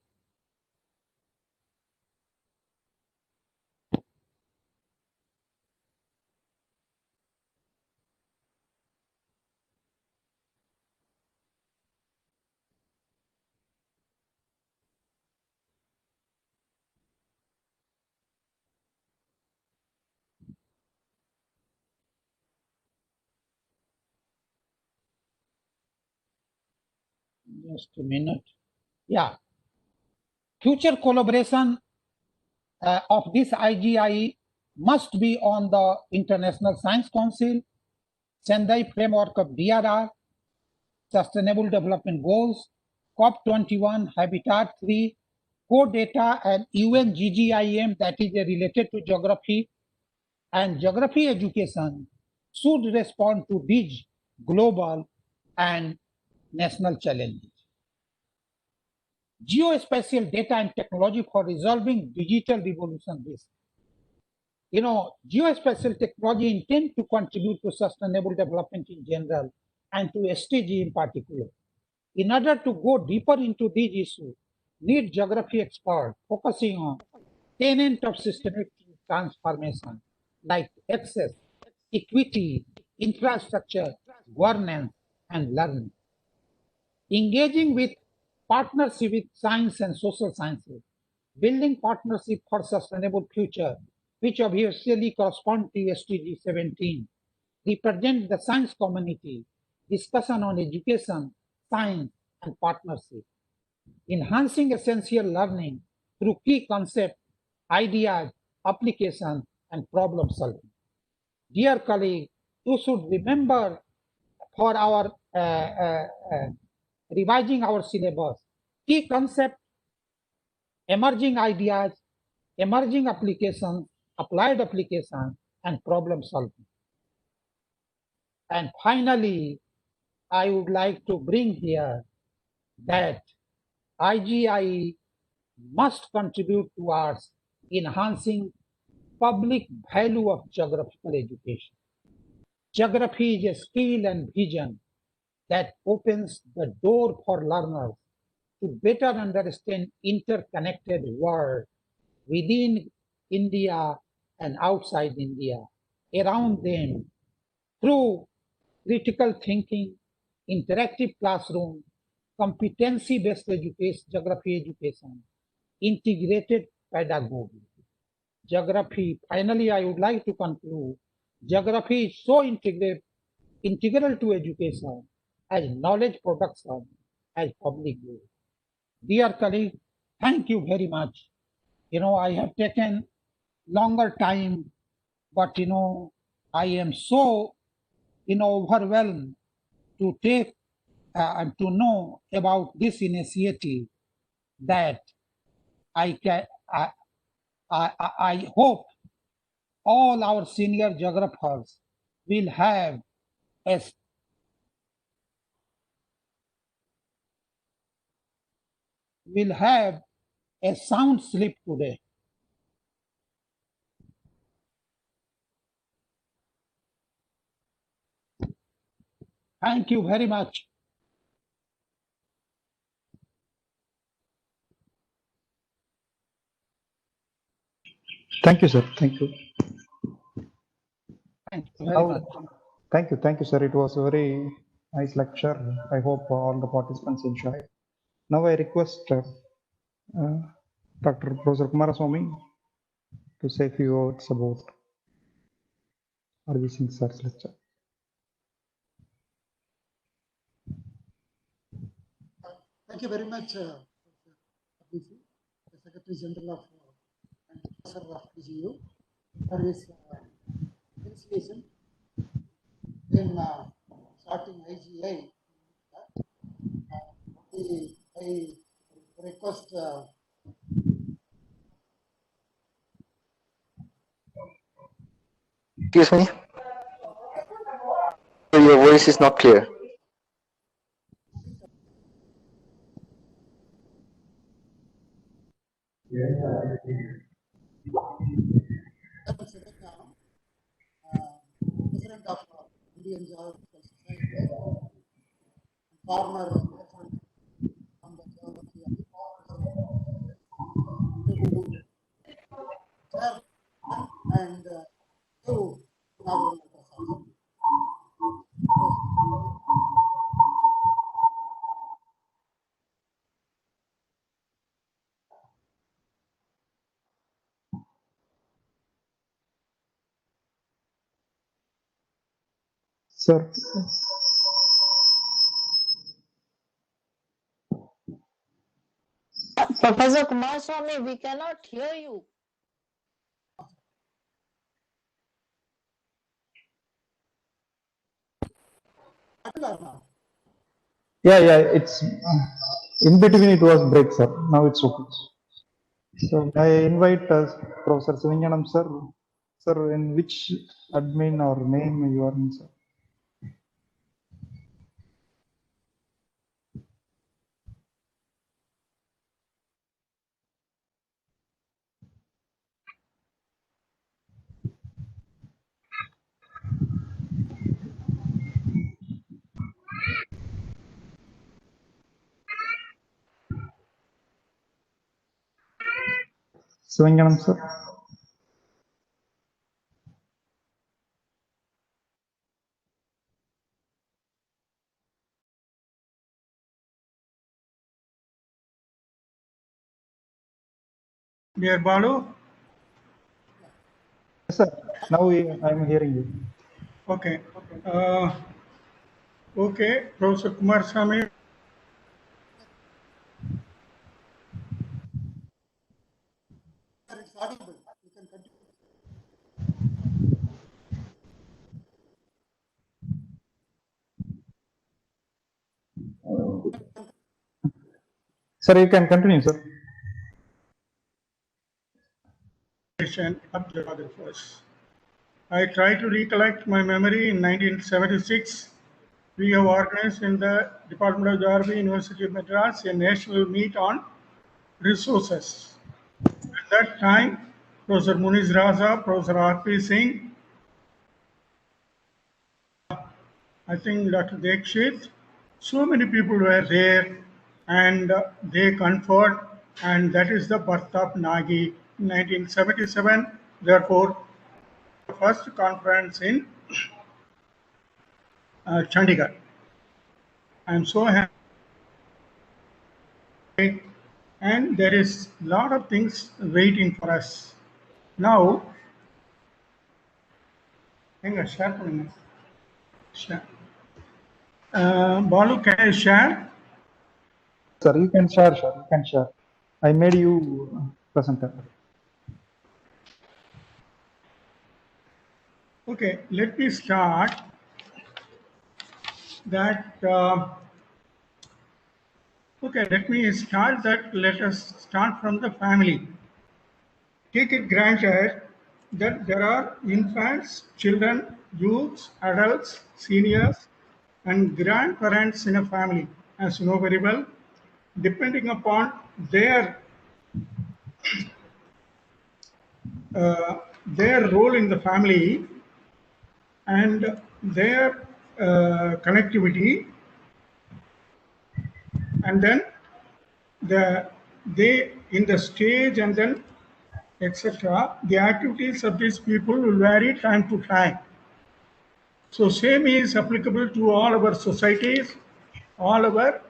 Just a minute. Yeah. Future collaboration of this IGI must be on the International Science Council, Sendai framework of DRR, Sustainable Development Goals, COP21, Habitat 3, CODATA, and UNGGIM, that is related to geography, and geography education should respond to these global and national challenges. Geospatial data and technology for resolving digital revolution risk. Geospatial technology intend to contribute to sustainable development in general and to SDG in particular. In order to go deeper into these issues, need geography experts focusing on tenets of systemic transformation like access, equity, infrastructure, governance, and learning. Engaging with partnership with science and social sciences, building partnership for sustainable future, which obviously correspond to SDG 17, represent the science community, discussion on education, science, and partnership. Enhancing essential learning through key concepts, ideas, applications, and problem solving. Dear colleague, you should remember for our revising our syllabus, key concept, emerging ideas, emerging applications, applied applications, and problem solving. And finally, I would like to bring here that IGI must contribute towards enhancing public value of geographical education. Geography is a skill and vision that opens the door for learners to better understand interconnected world within India and outside India, around them, through critical thinking, interactive classroom, competency-based education, geography education, integrated pedagogy. Geography, finally, I would like to conclude, geography is so integral to education as knowledge production, as public good. Dear colleague, thank you very much. I have taken longer time, but I am so overwhelmed to take and to know about this initiative that I can I hope all our senior geographers will have a sound sleep today. Thank you very much. Thank you, sir. Thank you. Thank you very much. Thank you, sir. It was a very nice lecture. I hope all the participants enjoyed. Now I request Dr. Professor Kumaraswamy to say a few words about RV Singh sir's lecture. Thank you very much, the Secretary General of and Professor of PGU, for his initiation in starting IGI. I request Excuse me? Your voice is not clear. President of Indian Geographical Society, former president of the Geography and two inaugural professors. Sir, Professor Kumaraswamy, we cannot hear you. yeah, it's in between it was break, sir. Now it's okay. So I invite Professor Sivanyanam, sir. Sir, in which admin or name you are in, sir? Sivanyanam, sir. Dear Balu, Yes, sir. Now I'm hearing you. okay. Okay, Professor Kumaraswamy. It's audible. You can continue. Sir, you can continue, sir. Of geographers. I try to recollect my memory in 1976. We have organized in the Department of Geography, University of Madras, a national meet on resources. At that time, Professor Muniz Raza, Professor R.P. Singh, I think Dr. Dekshit, so many people were there and they conferred, and that is the birth of Nagi in 1977. Therefore, the first conference in Chandigarh. I'm so happy, and there is a lot of things waiting for us. Now, share பண்ணுங்க. Share. Balu, can I share? Sir, you can share, sir. You can share. I made you presenter. Okay, let me start that. Okay, let me start that. Let us start from the family. Take it granted that there are infants, children, youths, adults, seniors, and grandparents in a family, as you know very well, depending upon their role in the family and their connectivity, and then they in the stage, and then etc. The activities of these people will vary time to time. So same is applicable to all our societies, all our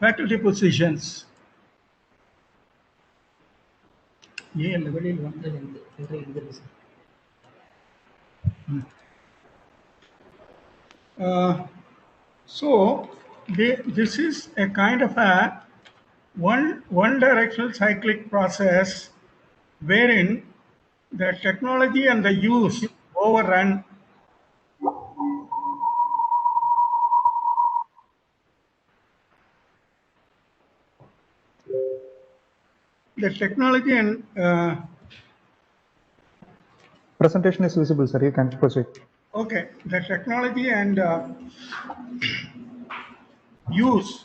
faculty positions. So this is a kind of a one directional cyclic process wherein the technology and the use overrun the technology and Presentation is visible, sir. You can proceed. okay, the technology and use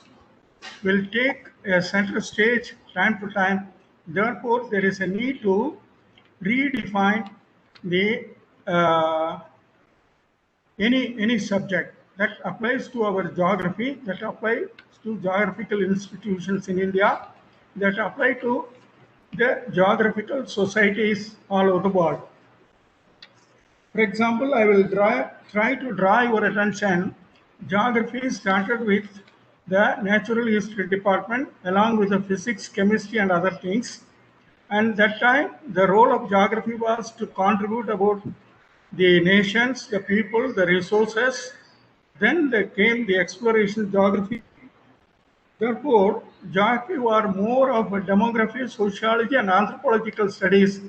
will take a center stage time to time. Therefore, there is a need to redefine the any subject that applies to our geography, that applies to geographical institutions in India, that apply to the geographical societies all over the world. For example, I will try to draw your attention. Geography started with the natural history department along with the physics, chemistry and other things. And that time, the role of geography was to contribute about the nations, the people, the resources. Then there came the exploration geography. Therefore, geography were more of a demography, sociology and anthropological studies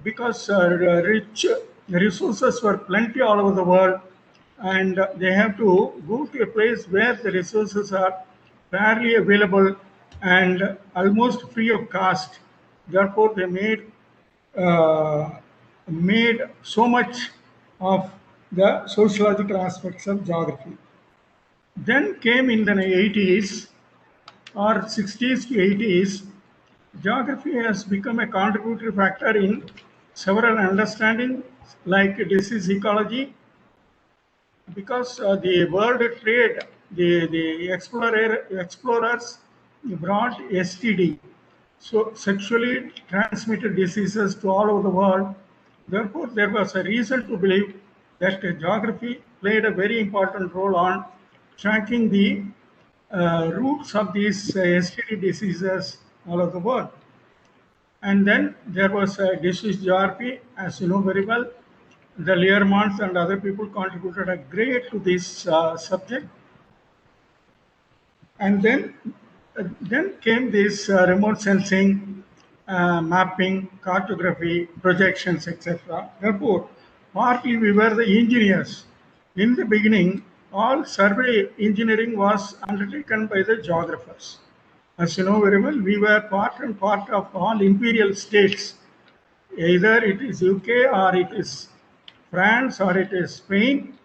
because rich resources were plenty all over the world, and they have to go to a place where the resources are fairly available and almost free of cost. Therefore, they made so much of the sociological aspects of geography. Then came in the 80s or 60s to 80s, geography has become a contributory factor in several understandings like disease ecology, because the world trade, the explorers brought STD, so sexually transmitted diseases to all over the world. Therefore, there was a reason to believe that geography played a very important role on tracking the roots of these STD diseases all over the world. And then there was a disease geography, as you know very well. The Learmonts and other people contributed a great to this subject. And then came this remote sensing, mapping, cartography, projections, etc. Therefore, partly we were the engineers. In the beginning, all survey engineering was undertaken by the geographers. As you know very well, we were part and part of all imperial states. Either it is UK or it is France or it is Spain.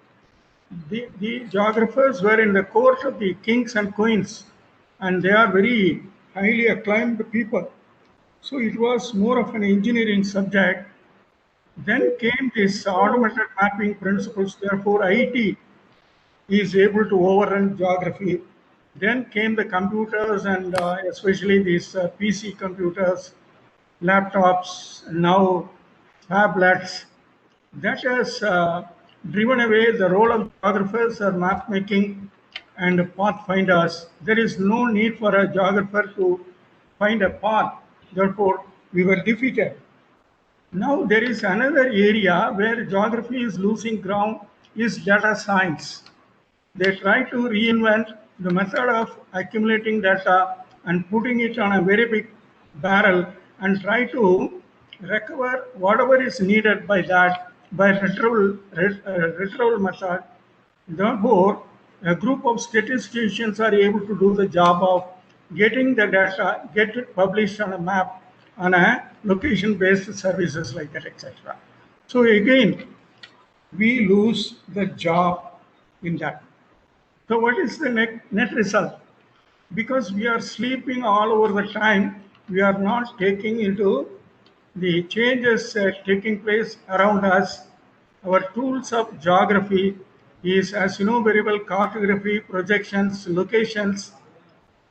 The geographers were in the court of the kings and queens, and they are very highly acclaimed people. So it was more of an engineering subject. Then came this automated mapping principles, therefore IT is able to overrun geography. Then came the computers and especially these PC computers, laptops, now tablets. That has driven away the role of geographers or map making and pathfinders. There is no need for a geographer to find a path. Therefore, we were defeated. Now there is another area where geography is losing ground is data science. They try to reinvent the method of accumulating data and putting it on a very big barrel and try to recover whatever is needed by that by retrieval method. Therefore, a group of statisticians are able to do the job of getting the data, get it published on a map, on a location-based services like that, etc. So again, we lose the job in that. So what is the net result? Because we are sleeping all over the time, we are not taking into the changes taking place around us. Our tools of geography is, as you know very well, cartography, projections, locations.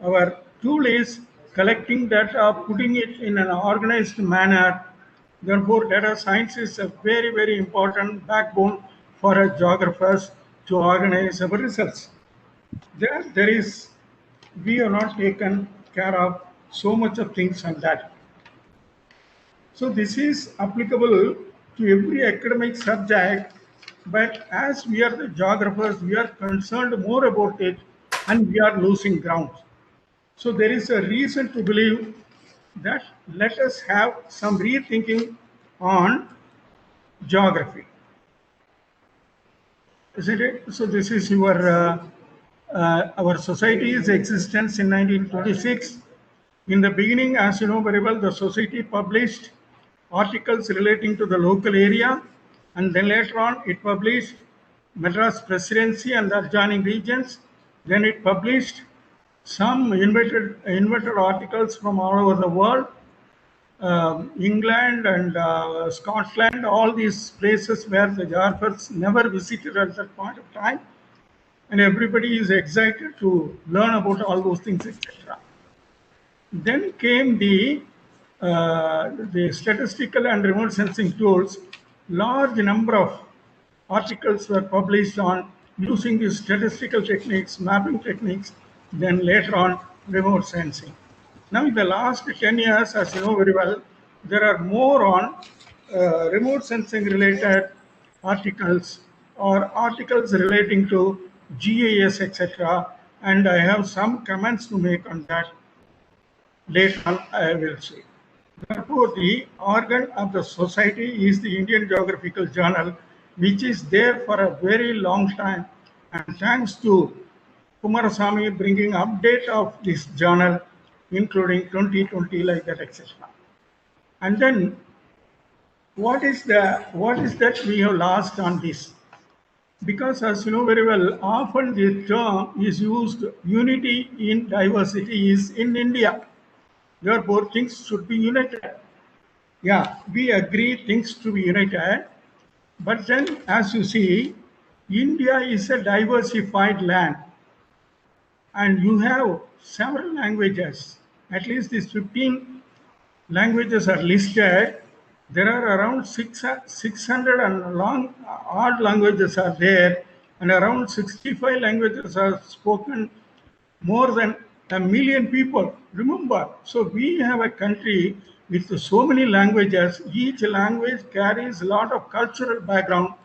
Our tool is collecting data, putting it in an organized manner. Therefore, data science is a very, very important backbone for our geographers to organize our results. There is, we have not taken care of so much of things on that. So this is applicable to every academic subject, but as we are the geographers, we are concerned more about it and we are losing ground. So there is a reason to believe that let us have some rethinking on geography. Isn't it? So this is our society's existence in 1926. In the beginning, as you know very well, the society published articles relating to the local area, and then later on it published Madras Presidency and the adjoining regions. Then it published some invited articles from all over the world, England and Scotland, all these places where the geographers never visited at that point of time, and everybody is excited to learn about all those things, etc. Then came the statistical and remote sensing tools. Large number of articles were published on using these statistical techniques, mapping techniques, then later on remote sensing. Now in the last 10 years, as you know very well, there are more on remote sensing related articles or articles relating to GIS, etc. And I have some comments to make on that. Later on, I will say. Therefore, the organ of the society is the Indian Geographical Journal, which is there for a very long time. And thanks to Kumarasamy bringing update of this journal, including 2020, like that, etc. And then, what is that we have lost on this? Because as you know very well, often the term is used, unity in diversity is in India. Therefore, things should be united. Yeah, we agree things to be united. But then, as you see, India is a diversified land. And you have several languages. At least these 15 languages are listed. There are around 600 and odd languages are there. And around 65 languages are spoken more than 1 million people. Remember, so we have a country with so many languages. Each language carries a lot of cultural background.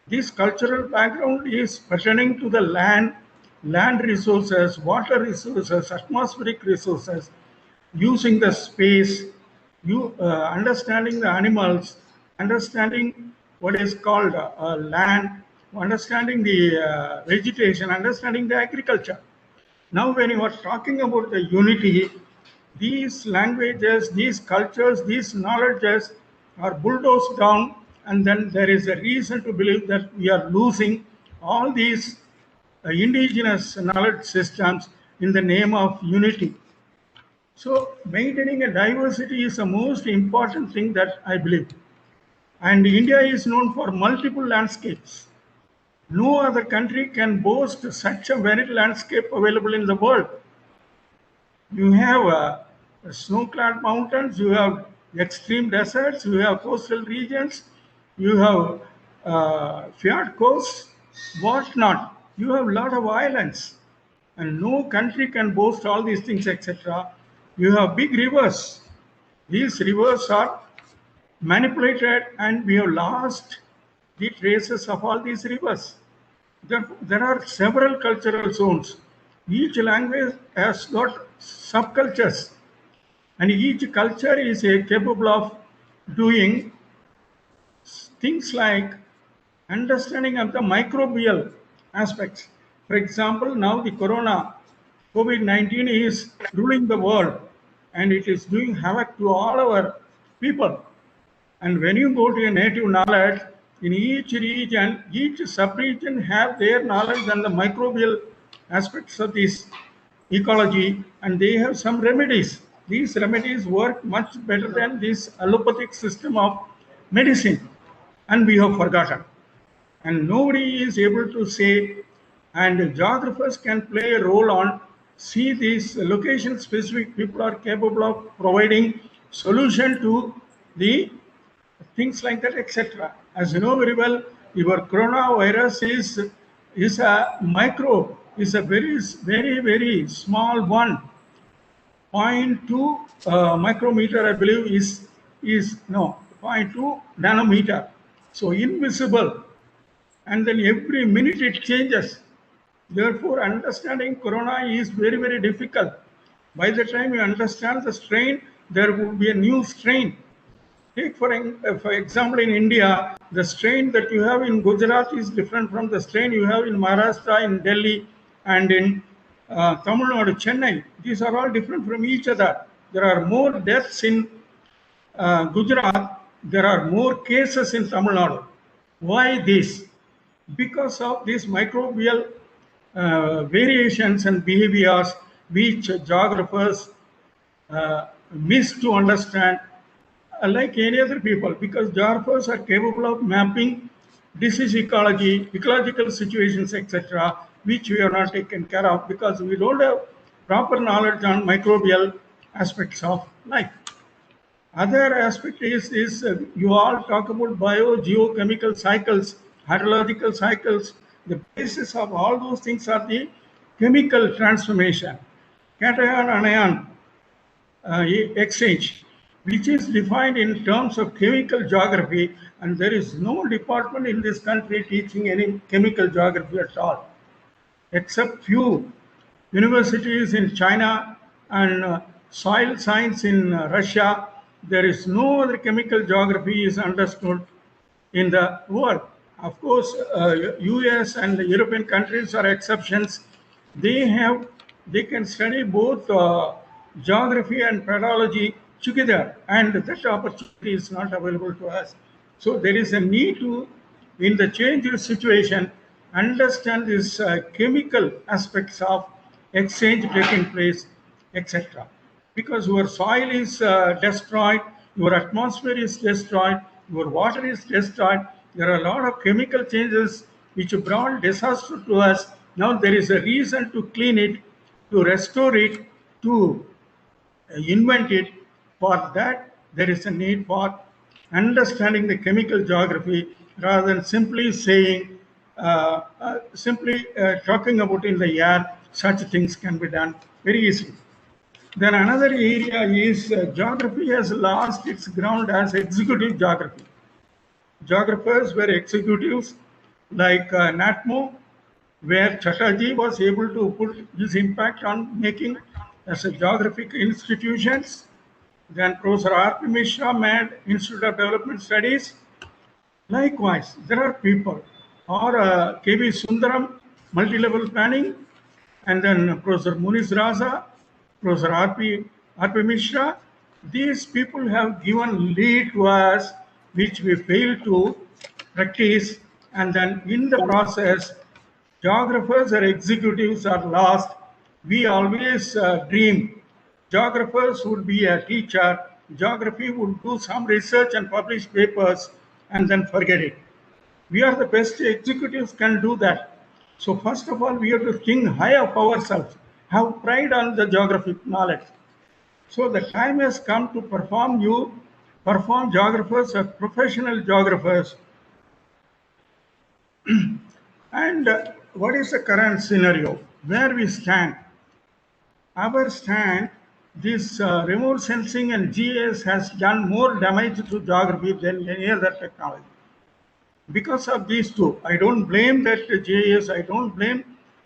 This cultural background is pertaining to the land resources, water resources, atmospheric resources, using the space, understanding the animals, understanding what is called land, understanding the vegetation, understanding the agriculture. Now, when you are talking about the unity, these languages, these cultures, these knowledges are bulldozed down, and then there is a reason to believe that we are losing all these indigenous knowledge systems in the name of unity. So, maintaining a diversity is the most important thing that I believe. And India is known for multiple landscapes. No other country can boast such a varied landscape available in the world. You have snow-clad mountains, you have extreme deserts, you have coastal regions, you have fjord coasts, what not. You have a lot of islands. and no country can boast all these things, etc. You have big rivers. These rivers are manipulated, and we have lost the traces of all these rivers. There are several cultural zones. Each language has got subcultures, and each culture is capable of doing things like understanding of the microbial aspects. For example, now the corona, COVID-19 is ruling the world, and it is doing havoc to all our people. And when you go to a native knowledge, in each region, each sub-region have their knowledge on the microbial aspects of this ecology, and they have some remedies. These remedies work much better than this allopathic system of medicine, and we have forgotten. And nobody is able to say, and geographers can play a role on see these location specific people are capable of providing solution to the things like that, etc. As you know very well, your coronavirus is a microbe, is a very small one. 0.2 micrometer, I believe, is no 0.2 nanometer. So invisible, and then every minute it changes. Therefore, understanding corona is very difficult. By the time you understand the strain, there will be a new strain. Take for example, in India, the strain that you have in Gujarat is different from the strain you have in Maharashtra, in Delhi, and in Tamil Nadu, Chennai. These are all different from each other. There are more deaths in Gujarat. There are more cases in Tamil Nadu. Why this? Because of these microbial variations and behaviors which geographers miss to understand, like any other people, because geographers are capable of mapping disease ecology, ecological situations, etc., which we are not taken care of because we don't have proper knowledge on microbial aspects of life. Other aspect is you all talk about biogeochemical cycles, hydrological cycles. The basis of all those things are the chemical transformation, cation anion exchange, which is defined in terms of chemical geography, and there is no department in this country teaching any chemical geography at all, except few universities in China and soil science in Russia. There is no other chemical geography is understood in the world. Of course, US and the European countries are exceptions. They can study both geography and pedology together, and that opportunity is not available to us. So there is a need to, in the changed situation, understand these chemical aspects of exchange taking place, etc. Because your soil is destroyed, your atmosphere is destroyed, your water is destroyed. There are a lot of chemical changes which brought disaster to us. Now there is a reason to clean it, to restore it, to invent it. For that, there is a need for understanding the chemical geography rather than simply saying, talking about in the air, such things can be done very easily. Then another area is geography has lost its ground as executive geography. Geographers were executives like NATMO, where Chatterjee was able to put his impact on making as a geographic institutions. Then Professor R.P. Mishra made Institute of Development Studies. Likewise, there are people, or K.V. Sundaram, multi-level planning, and then Professor Muniz Raza, Professor R.P. Mishra. These people have given lead to us, which we fail to practice, and then in the process, geographers or executives are lost. We always dream geographers would be a teacher, geography would do some research and publish papers, and then forget it. We are the best executives can do that. So first of all, we have to think high of ourselves, have pride on the geographic knowledge. So the time has come to perform geographers as professional geographers. And what is the current scenario? where we stand. Our stand, this remote sensing and GIS has done more damage to geography than any other technology. Because of these two, I don't blame that GIS, I don't blame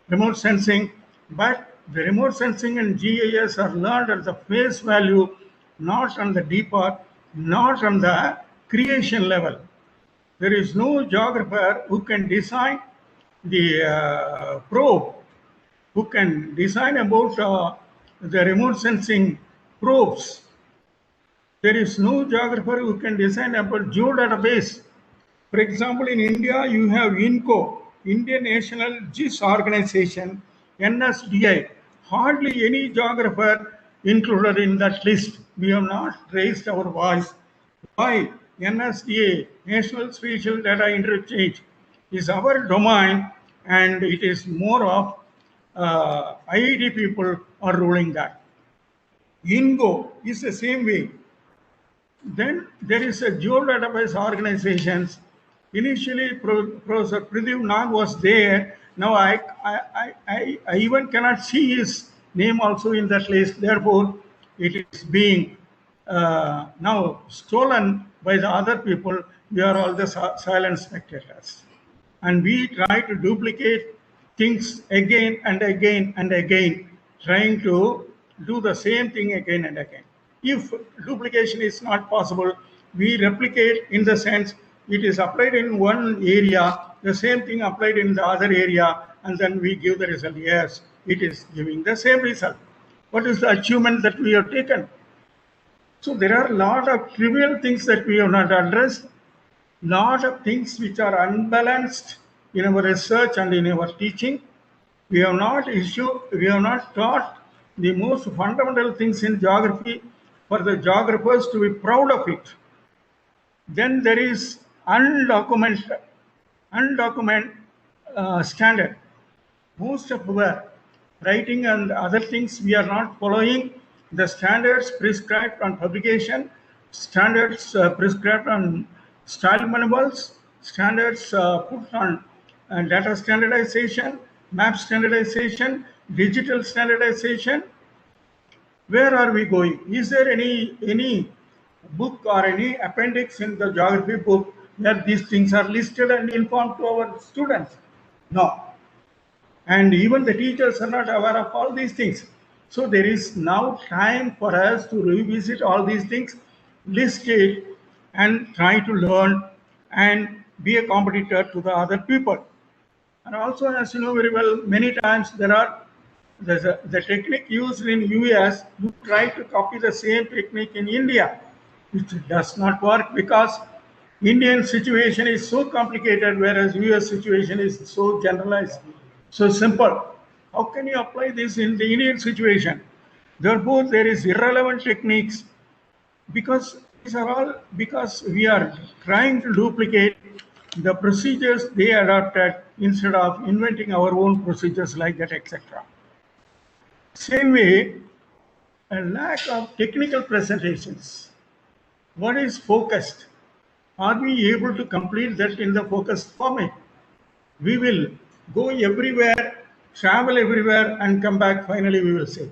remote sensing, but the remote sensing and GIS are learned at the face value, not on the deeper, not on the creation level. There is no geographer who can design the probe, who can design about the remote sensing probes. There is no geographer who can design about geodatabase. For example, in India, you have INCO, Indian National GIS Organization, NSDI. Hardly any geographer included in that list. We have not raised our voice. Why? NSDA, National Spatial Data Interchange, is our domain, and it is more of IIT people are ruling that. INGO is the same way. Then there is a geodatabase organizations. Initially, Professor Pradeep Nag was there. Now I even cannot see his name also in that list. Therefore, it is being now stolen by the other people. We are all the silent spectators. And we try to duplicate things again and again and again, trying to do the same thing again and again. If duplication is not possible, we replicate in the sense it is applied in one area, the same thing applied in the other area, and then we give the result. Yes, it is giving the same result. What is the achievement that we have taken? So there are a lot of trivial things that we have not addressed, lot of things which are unbalanced in our research and in our teaching. We have not taught the most fundamental things in geography for the geographers to be proud of it. Then there is undocumented standard. Most of our writing and other things, we are not following the standards prescribed on publication, standards prescribed on style manuals, standards put on data standardization, map standardization, digital standardization. Where are we going? Is there any book or any appendix in the geography book where these things are listed and informed to our students? No. And even the teachers are not aware of all these things. So there is now time for us to revisit all these things, list it, and try to learn and be a competitor to the other people. And also, as you know very well, many times the technique used in US, you try to copy the same technique in India, which does not work because Indian situation is so complicated, whereas US situation is so generalized, so simple. How can you apply this in the Indian situation? Therefore, there is irrelevant techniques because these are all because we are trying to duplicate the procedures they adopted instead of inventing our own procedures like that, etc. Same way, a lack of technical presentations. What is focused? Are we able to complete that in the focused format? We will go everywhere, travel everywhere, and come back. Finally, we will say.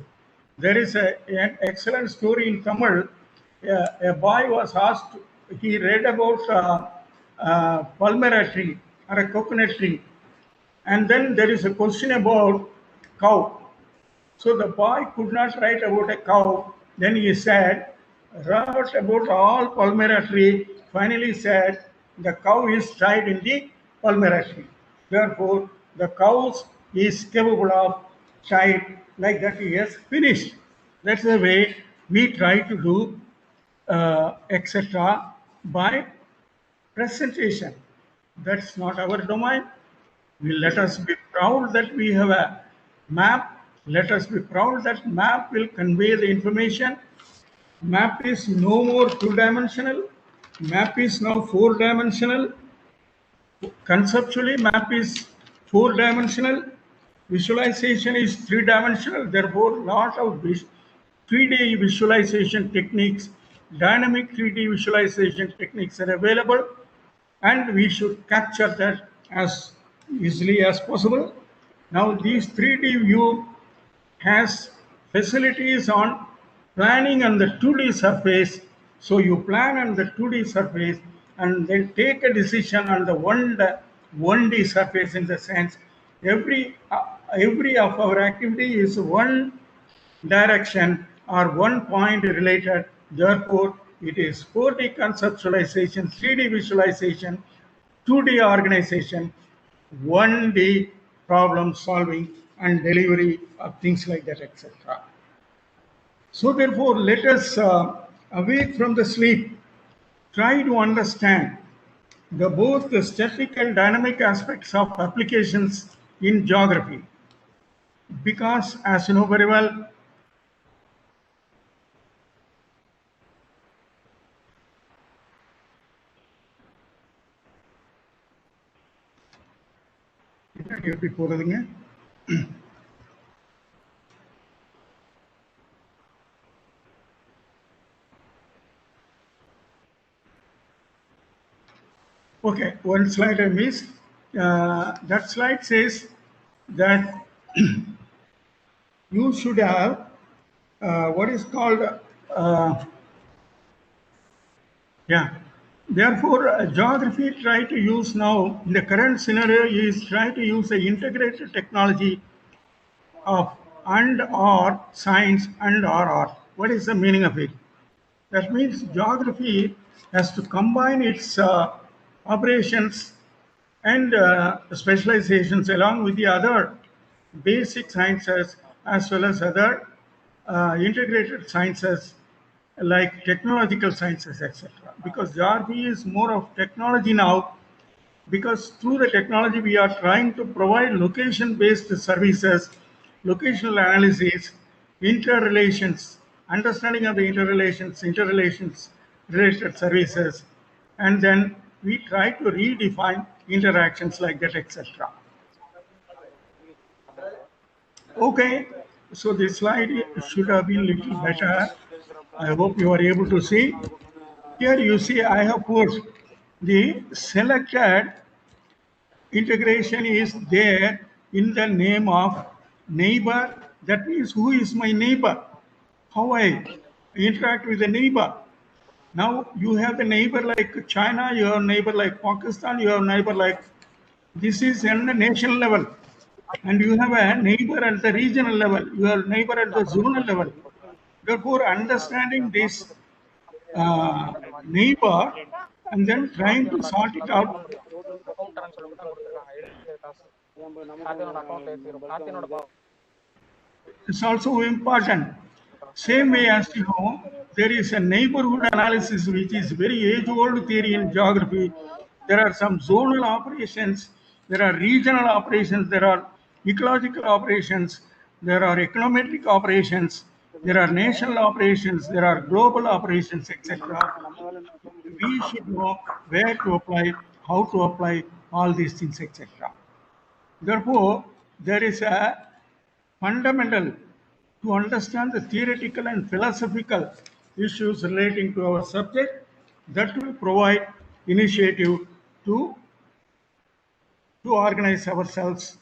There is an excellent story in Tamil. A boy was asked, he read about palmera tree or a coconut tree. And then there is a question about cow. So the boy could not write about a cow. Then he said, wrote about all palmera tree. Finally said, the cow is tied in the palmera tree. Therefore, the cow is capable of tied like that. He has finished. That's the way we try to do, etc. by presentation. That's not our domain. Let us be proud that we have a map. Let us be proud that map will convey the information. Map is no more two-dimensional. Map is now four-dimensional. Conceptually, map is four-dimensional. Visualization is three-dimensional. Therefore, lot of 3D visualization techniques, dynamic 3D visualization techniques are available, and we should capture that as easily as possible. Now this 3D view has facilities on planning on the 2D surface. So you plan on the 2D surface and then take a decision on the 1D surface, in the sense every of our activity is one direction or one point related. Therefore, it is 4D conceptualization, 3D visualization, 2D organization, 1D problem solving and delivery of things like that, etc. So therefore, let us awake from the sleep, try to understand both the static and dynamic aspects of applications in geography. Because as you know very well, எப்படி போறதுங்க? Okay, one slide I missed. That slide says that you should have what is called Therefore, geography try to use now in the current scenario is try to use the integrated technology of and or science and or art. What is the meaning of it? That means geography has to combine its operations and specializations along with the other basic sciences as well as other integrated sciences like technological sciences, etc. Because geography is more of technology now, because through the technology we are trying to provide location-based services, locational analysis, interrelations, understanding of the interrelations related services, and then we try to redefine interactions like that, etc. Okay, so this slide should have been little better. I hope you are able to see. Here you see I have put the selected integration is there in the name of neighbor. That means who is my neighbor, how I interact with the neighbor. Now you have a neighbor like China, you have a neighbor like Pakistan, you have a neighbor like, this is on the national level, and you have a neighbor at the regional level, you have a neighbor at the zonal level. Therefore, understanding this neighbor and then trying to sort it out is also important. Same way as you know, there is a neighborhood analysis which is very age-old theory in geography. There are some zonal operations, there are regional operations, there are ecological operations, there are econometric operations, there are national operations, there are global operations, etc. We should know where to apply, how to apply all these things, etc. Therefore, there is a fundamental to understand the theoretical and philosophical issues relating to our subject that will provide initiative to organize ourselves.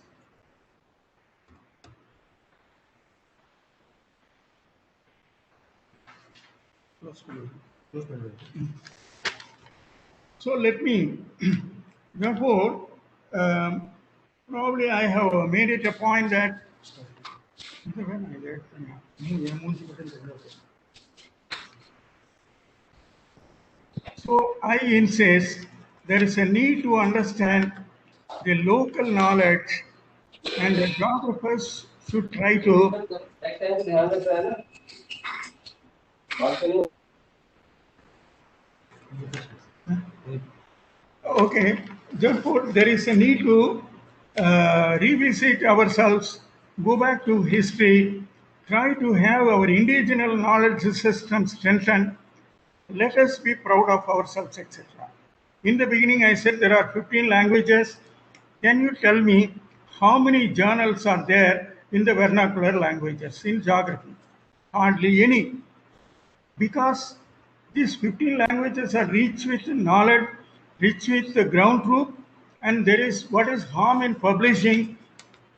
So let me, therefore, probably I have made it a point that so I insist there is a need to understand the local knowledge, and the geographers should try to okay. Therefore, there is a need to revisit ourselves, go back to history, try to have our indigenous knowledge system strengthened. Let us be proud of ourselves, etc. In the beginning, I said there are 15 languages. Can you tell me how many journals are there in the vernacular languages in geography? Hardly any. Because these 15 languages are rich with knowledge, rich with the ground truth, and there is what is harm in publishing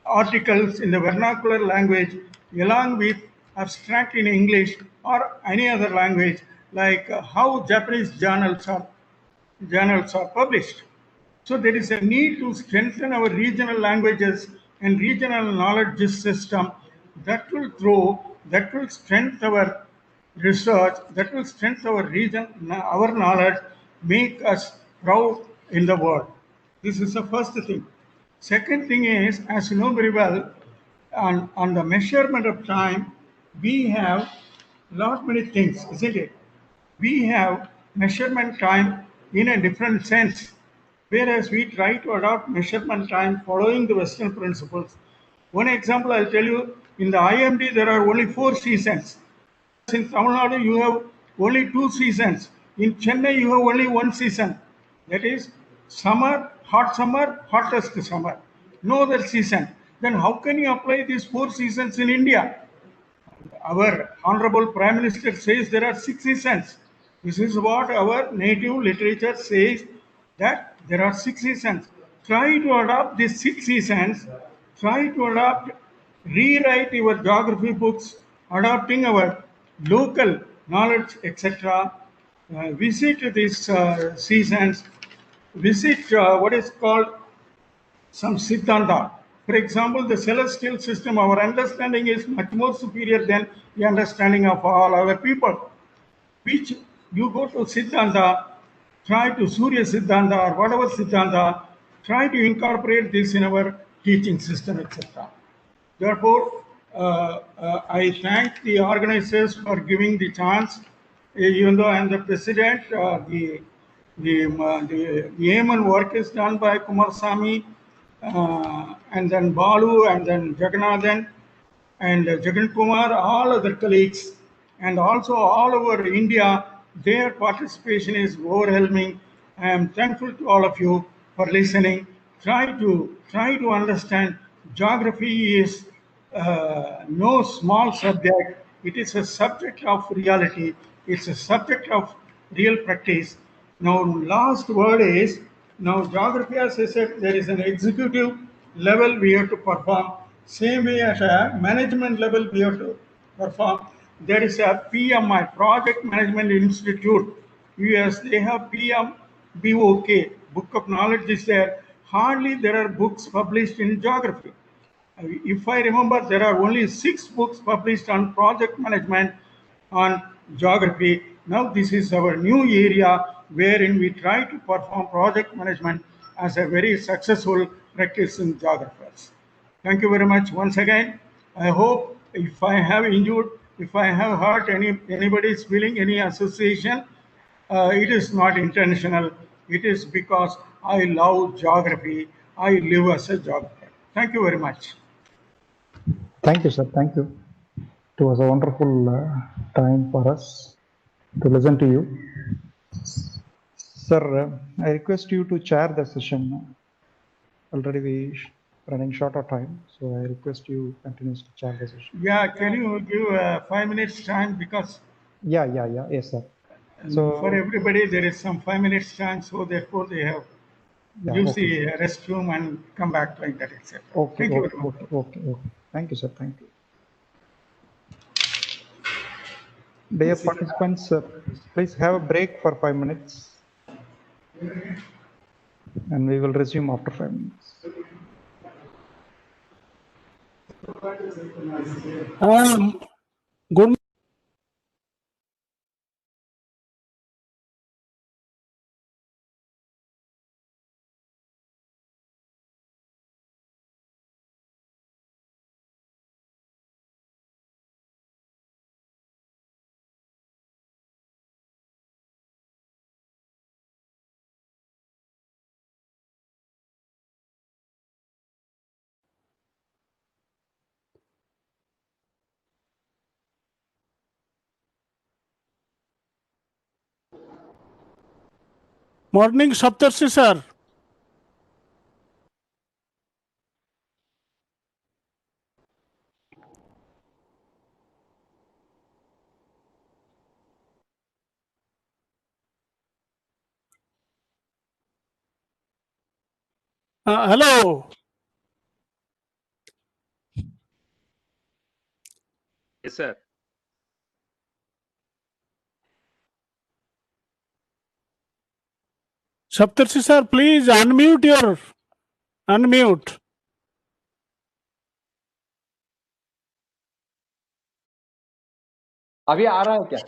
articles in the vernacular language along with abstract in English or any other language, like how Japanese journals are published. So there is a need to strengthen our regional languages and regional knowledge system that will grow, that will strengthen our research, that will strengthen our region, our knowledge, make us proud in the world. This is the first thing. Second thing is, as you know very well, on the measurement of time, we have lot many things, isn't it? We have measurement time in a different sense, whereas we try to adopt measurement time following the Western principles. One example I'll tell you, in the IMD there are only 4 seasons. In Tamil Nadu you have only 2 seasons. In Chennai you have only 1 season. That is summer, hottest summer. No other season. Then how can you apply these 4 seasons in India? Our Honorable Prime Minister says there are 6 seasons. This is what our native literature says, that there are 6 seasons. Try to adopt these 6 seasons. Try to adopt, rewrite your geography books, adopting our local knowledge, etc. Visit these seasons. Visit what is called some Siddhanta. For example, the celestial system, our understanding is much more superior than the understanding of all other people. Which you go to Siddhanta, try to Surya Siddhanta or whatever Siddhanta, try to incorporate this in our teaching system, etc. Therefore, I thank the organizers for giving the chance. Even though I am the president, the aim and work is done by Kumarasamy, and then Balu, and then Jagannathan, and Jagan Kumar, all other colleagues, and also all over India. Their participation is overwhelming. I am thankful to all of you for listening. Try to understand. Geography is no small subject. It is a subject of reality. It's a subject of real practice. Now, last word is, now geography, as I said, there is an executive level we have to perform. Same way at a management level we have to perform. There is a PMI, Project Management Institute. US, they have PMBOK, Book of Knowledge is there. Hardly there are books published in geography. If I remember, there are only 6 books published on project management on geography. Now this is our new area wherein we try to perform project management as a very successful practice in geographers. Thank you very much once again. I hope if I have injured, if I have hurt anybody's feeling, any association, it is not intentional. It is because I love geography. I live as a geographer. Thank you very much. Thank you, sir. Thank you. It was a wonderful time for us to listen to you. Sir, I request you to chair the session. Already we running short of time, so I request you continues to chair the session. Yeah, can you give 5 minutes time, because Yeah, yes, sir. So for everybody there is some 5 minutes time, so therefore they have use the restroom and come back like that, etc. Okay, Thank you very much. okay. Thank you, sir. Thank you. Dear participants, please have a break for 5 minutes, and we will resume after 5 minutes. Good. Morning, Saptarshi sir. Hello. Yes, sir. Saptarshi sir, please unmute. अभी आ रहा है क्या?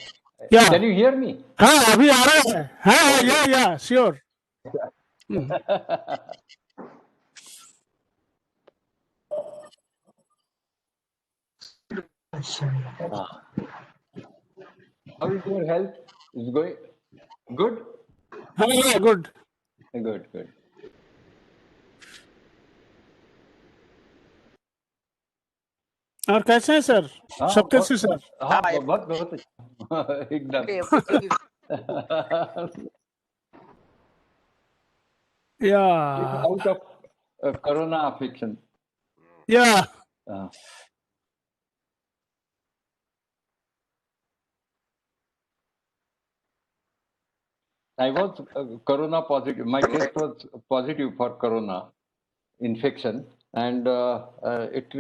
Yeah. Can you hear me? हाँ अभी आ रहा है. हाँ yeah sure. How is your health? Is going good? Yeah, good. Good. और कैसे हैं सर? हाँ सप्तर्षि सर. हाँ बहुत अच्छा. एकदम. Everything is Yeah. Out of corona affliction. Yeah. I was corona positive. My test was positive for corona infection, and it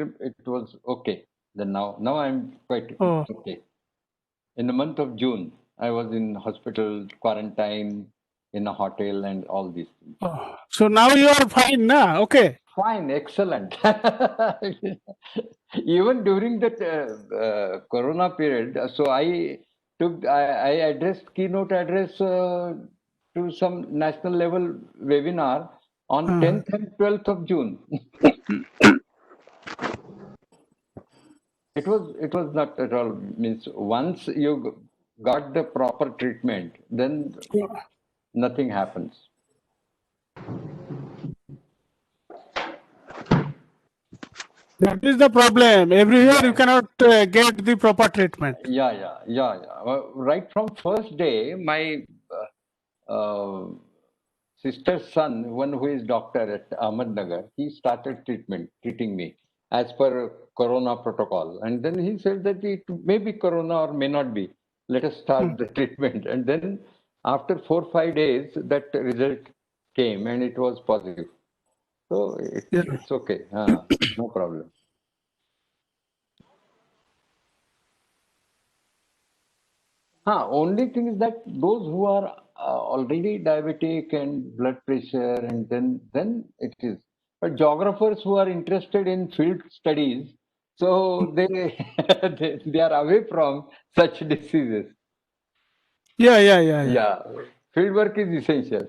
was okay. Then now I'm quite Oh. okay. In the month of June, I was in hospital, quarantine, in a hotel, and all these things. Oh. So now you are fine, na? Okay. Fine, excellent. Even during that corona period, so I addressed keynote address to some national level webinar on 10th and 12th of June. It was not at all, means once you got the proper treatment, then nothing happens. That is the problem. Everywhere you cannot get the proper treatment. Yeah. Right from first day, my sister's son, one who is doctor at Ahmednagar, he started treating me as per corona protocol. And then he said that it may be corona or may not be. Let us start the treatment. And then after 4-5 days, that result came and it was positive. So it's okay. No problem. Only thing is that those who are already diabetic and blood pressure, and then it is. But geographers who are interested in field studies, so they they are away from such diseases. Yeah. Field work is essential,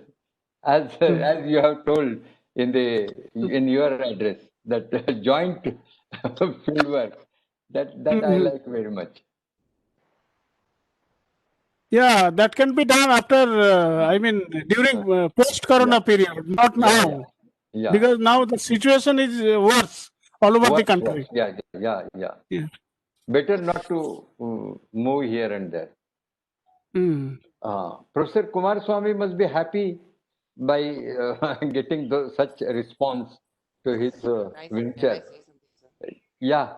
as you have told in your address, that joint field work, that I like very much. Yeah, that can be done after, during post-corona period, not now. Yeah. Because now the situation is worse all over the country. Worse. Yeah. Better not to move here and there. Professor Kumar Swami must be happy by getting such a response to his venture. Yeah.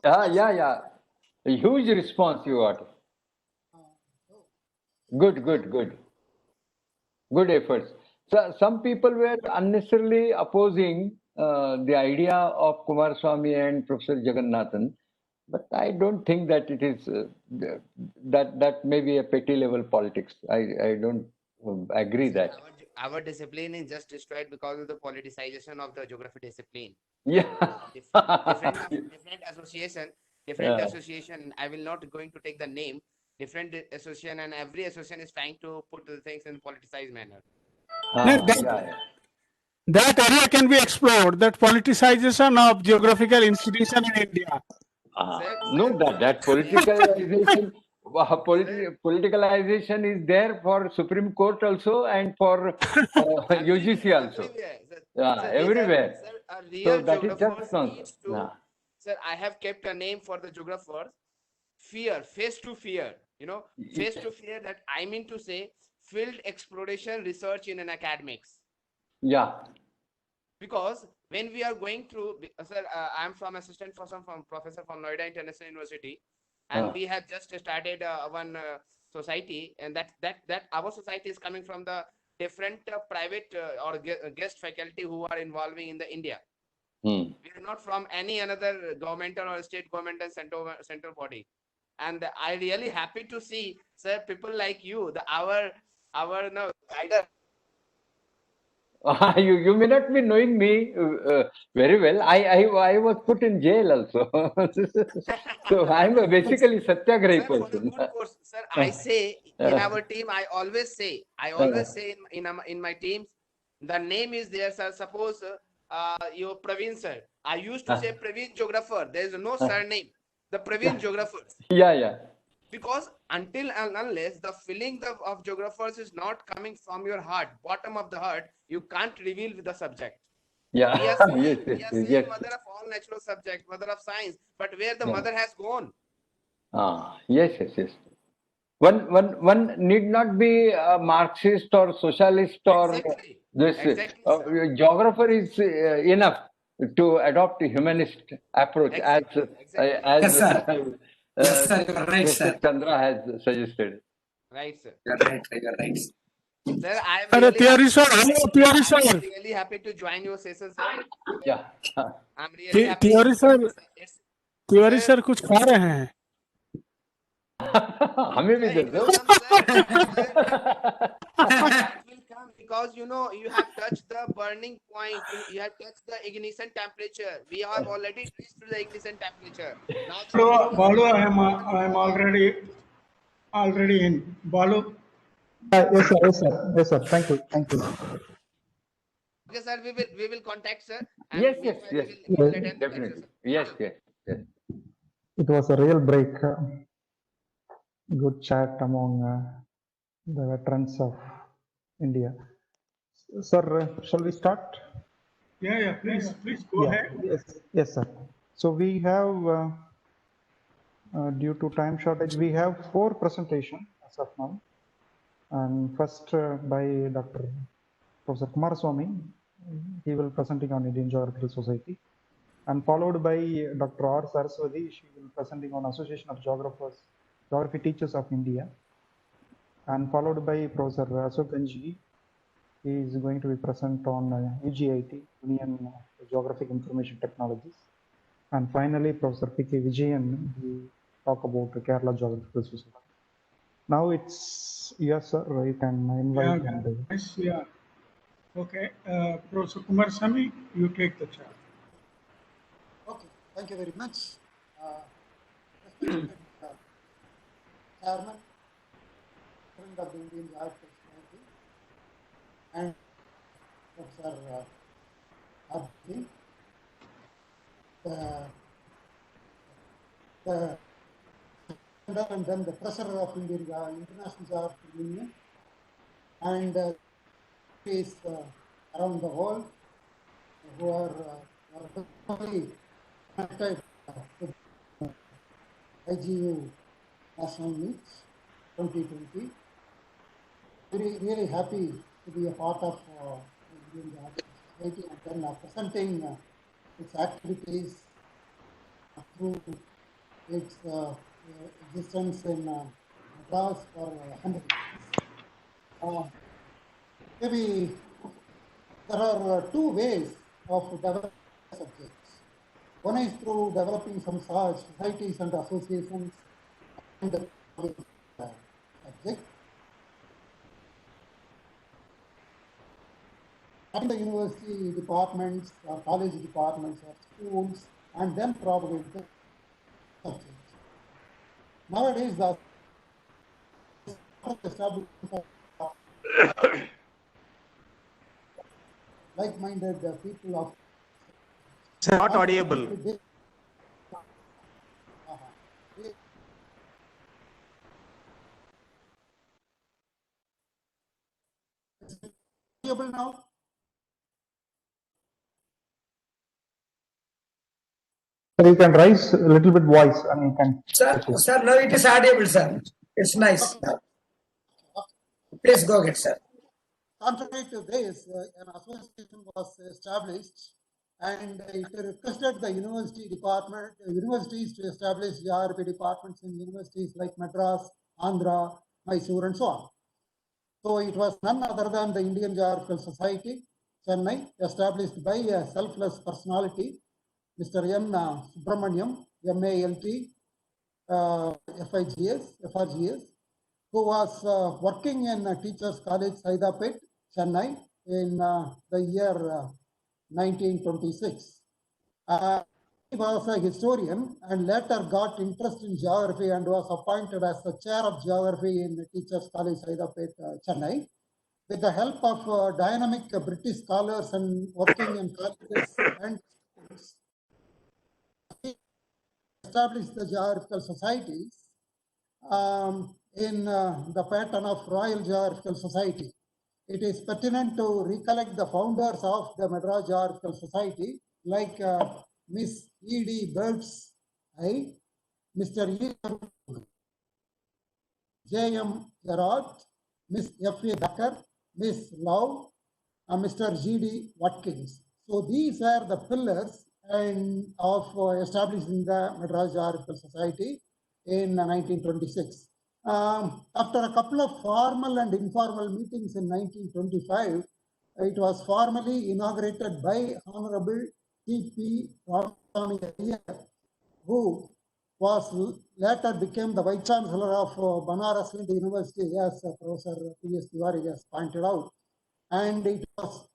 Yeah. A huge response you got. Good efforts. So some people were unnecessarily opposing the idea of Kumar Swami and Professor Jagannathan, but I don't think that it is that may be a petty level politics. I don't agree that. our discipline is just destroyed because of the politicization of the geography discipline. Yeah. Different association. I will not going to take the name. Different association, and every association is trying to put the things in politicized manner. That area can be explored. That politicization of geographical institution in India. That politicalization is there for Supreme Court also and for UGC also. Everywhere. A real geographer needs to. Yeah. Sir, I have kept a name for the geographers. Fear, face to fear. Face to fear. That I mean to say, field exploration research in an academics. Yeah. Because when we are going through, sir, I am from assistant from professor from Noida International University, and we have just started one society, and that our society is coming from the different private or guest faculty who are involving in the India. Hmm. We are not from any another governmental or state government and central body. And I really happy to see, sir, people like you, our no guider. You may not be knowing me very well. I was put in jail also. So I'm a basically satyagrahi Sir, for the person. good course, sir, I say in our team, I always say in my teams, the name is there, sir. Suppose you Praveen sir, I used to say Praveen geographer. There is no surname, the Praveen geographers, Yeah. because until and unless the feeling of geographers is not coming from your heart, bottom of the heart, you can't reveal with the subject. Yeah. We are Yes, saying yes. mother of all natural subjects, mother of science, but where the Yeah. mother has gone. Yes. One need not be a Marxist or socialist or Exactly. this. Exactly, sir. Geographer is enough to adopt a humanist approach, Exactly. as Yes, sir. Yes, sir. You are right, Professor sir. Chandra has suggested. Right, sir. You are right. You are right. Sir, I am Sir, really happy. sir, sir. Really happy to join your session, sir. Yeah. I'm really happy. Tiwari sir कुछ खा रहे हैं हमें भी दे It दो. will come, sir. It will come because you have touched the burning point. You have touched the ignition temperature. We have already reached to the ignition temperature. Now, Balu, I am already in. Balu. Yes, sir. Thank you. okay, sir, we will contact, sir. And Yes. we will attend the lecture, Definitely. sir. Yes. It was a real break. Good chat among the veterans of India. Sir, shall we start? Yeah. Please go ahead. Yes, sir. So we have, due to time shortage, we have 4 presentations as of now. And first by Dr. Professor Kumaraswamy, he will presenting on Indian Geographical Society, and followed by Dr. R. Saraswati, she will presenting on Association of Geography Teachers of India, and followed by Professor Ashok Ganji. He is going to be present on UGIT, Union Geographic Information Technologies, and finally Professor P.K. Vijayan, who talk about the Kerala Geographical Society. Now it's yes, sir. You can invite. Yeah. Okay. Professor Kumaraswamy, you take the chair. Okay, thank you very much. Respected Chairman, President of the Indian Geographical Society, and Professor Abdi, and then the Treasurer of International Geographical Union, and is around the world who are very connected to IGU National Meets 2020. Really happy to be a part of the Indian Geographical Society, and then presenting its activities through its existence in Madras for 100 years. Maybe there are 2 ways of developing subjects. One is through developing some societies and associations and the subject. And the university departments or college departments or schools, and then probably the subject. Nowadays, the establishment of like-minded people of not audible. Audible now? You can raise a little bit voice and you can. Sir, now it is audible, sir. It's nice. Please go ahead, sir. Contrary to this, an association was established, and it requested the universities to establish geography departments in universities like Madras, Andhra, Mysore, and so on. So it was none other than the Indian Geographical Society. Chennai, established by a selfless personality, Mr. N. Subramaniam, MALT, FRGS, who was working in Teachers College, Saidapet, Chennai, in the year 1926. He was a historian and later got interest in geography and was appointed as the chair of geography in Teachers College, Saidapet, Chennai. With the help of dynamic British scholars and working in colleges and schools, he established the geographical societies in the pattern of Royal Geographical Society. It is pertinent to recollect the founders of the Madras Geographical Society, like Miss E.D. Birds, Mr. E. J.M. Gerard, Miss F.A. Becker, Miss Love, Mr. G.D. Watkins. So these are the pillars of establishing the Madras Geographical Society in 1926. After a couple of formal and informal meetings in 1925, it was formally inaugurated by Honorable T.P. Ramaswamy Iyer, who was later became the Vice Chancellor of Banaras Hind University, as Professor P.S. Tiwari has pointed out. And it was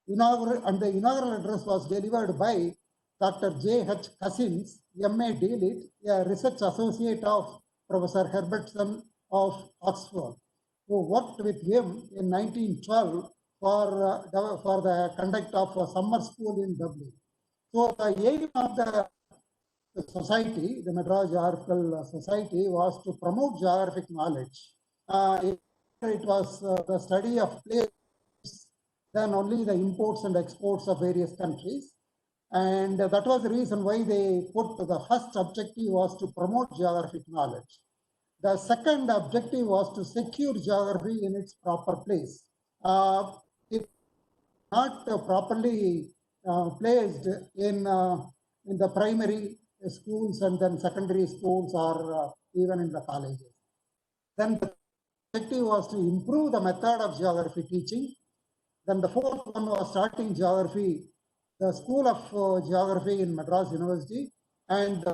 the inaugural address was delivered by Dr. J.H. Cousins, M.A. D.Litt, a research associate of Professor Herbertson of Oxford, who worked with him in 1912 for the conduct of a summer school in Dublin. So the aim of the society, the Madras Geographical Society, was to promote geographic knowledge. It was the study of places, then only the imports and exports of various countries. And that was the reason why they put the first objective was to promote geographic knowledge. The second objective was to secure geography in its proper place. It not properly placed in the primary schools and then secondary schools or even in the colleges. Then the objective was to improve the method of geography teaching. Then the fourth one was starting geography, the School of Geography in Madras University, and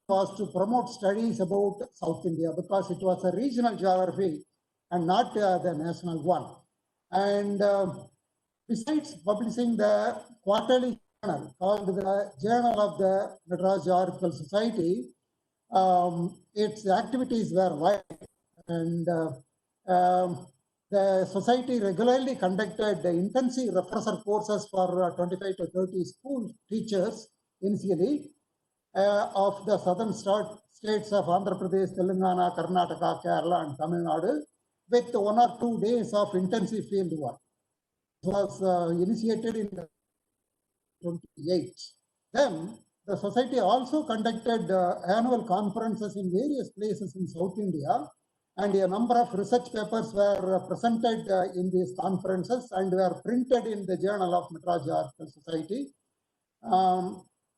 was to promote studies about South India because it was a regional geography and not the national one. And besides publishing the quarterly journal called the Journal of the Madras Geographical Society, its activities were wide, and the society regularly conducted intensive refresher courses for 25 to 30 school teachers initially of the southern states of Andhra Pradesh, Telangana, Karnataka, Kerala, and Tamil Nadu, with 1 or 2 days of intensive field work. It was initiated in 1928. Then the society also conducted annual conferences in various places in South India, and a number of research papers were presented in these conferences and were printed in the Journal of Madras Geographical Society.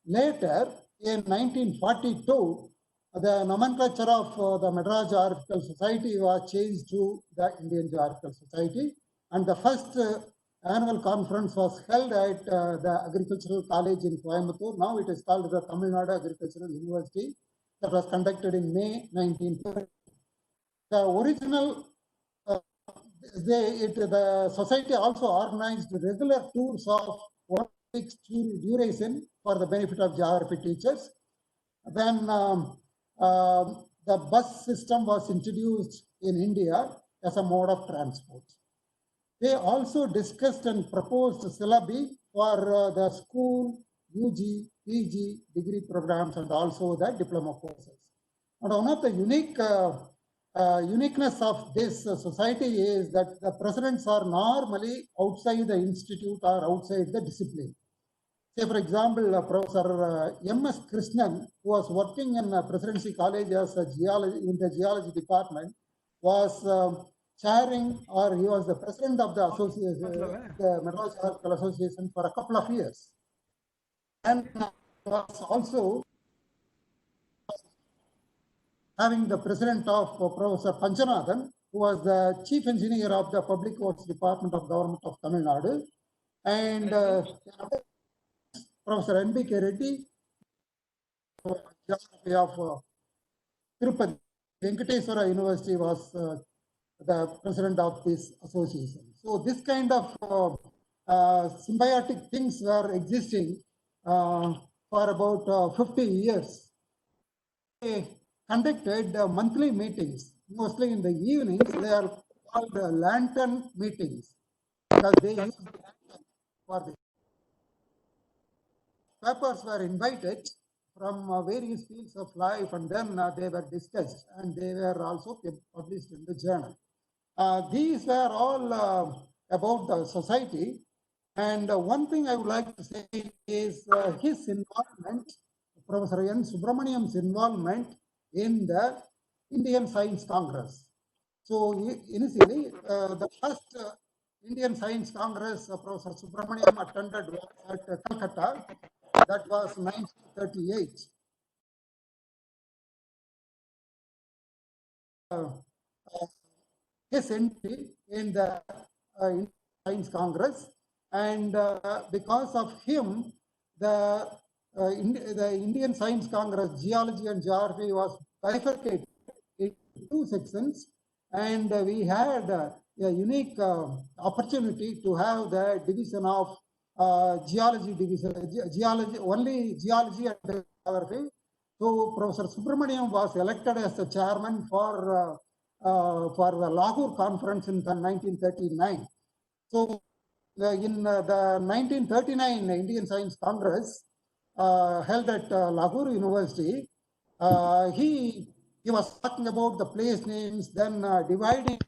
Later, in 1942, the nomenclature of the Madras Geographical Society was changed to the Indian Geographical Society, and the first annual conference was held at the Agricultural College in Coimbatore. Now it is called the Tamil Nadu Agricultural University. That was conducted in May 1940. The original, the society also organized regular tours of 1 week's duration for the benefit of geography teachers. Then the bus system was introduced in India as a mode of transport. They also discussed and proposed syllabi for the school, UG, PG, degree programs, and also the diploma courses. And one of the uniqueness of this society is that the presidents are normally outside the institute or outside the discipline. Say, for example, Professor M.S. Krishnan, who was working in Presidency College as a in the geology department, was chairing, or he was the president of the association, the Madras Geographical Association, for a couple of years. And was also having the president of Professor Panchanathan, who was the chief engineer of the Public Works Department of Government of Tamil Nadu. And Professor N.B.K. Reddy, geography of Tirupati, Venkateswara University, was the president of this association. So this kind of symbiotic things were existing for about 50 years. They conducted monthly meetings, mostly in the evenings. They are called lantern meetings because they use the lantern for the papers were invited from various fields of life, and then they were discussed and they were also published in the journal. These were all about the society. And one thing I would like to say is his involvement, Professor N. Subramaniam's involvement in the Indian Science Congress. So initially, the first Indian Science Congress Professor Subramaniam attended was at Calcutta. That was 1938. His entry in the Science Congress, and because of him, the Indian Science Congress Geology and Geography was bifurcated into two sections, and we had a unique opportunity to have the division of geology division, only geology and geography. So Professor Subramaniam was elected as the chairman for the Lahore conference in 1939. So in the 1939 Indian Science Congress held at Lahore University, he was talking about the place names, then dividing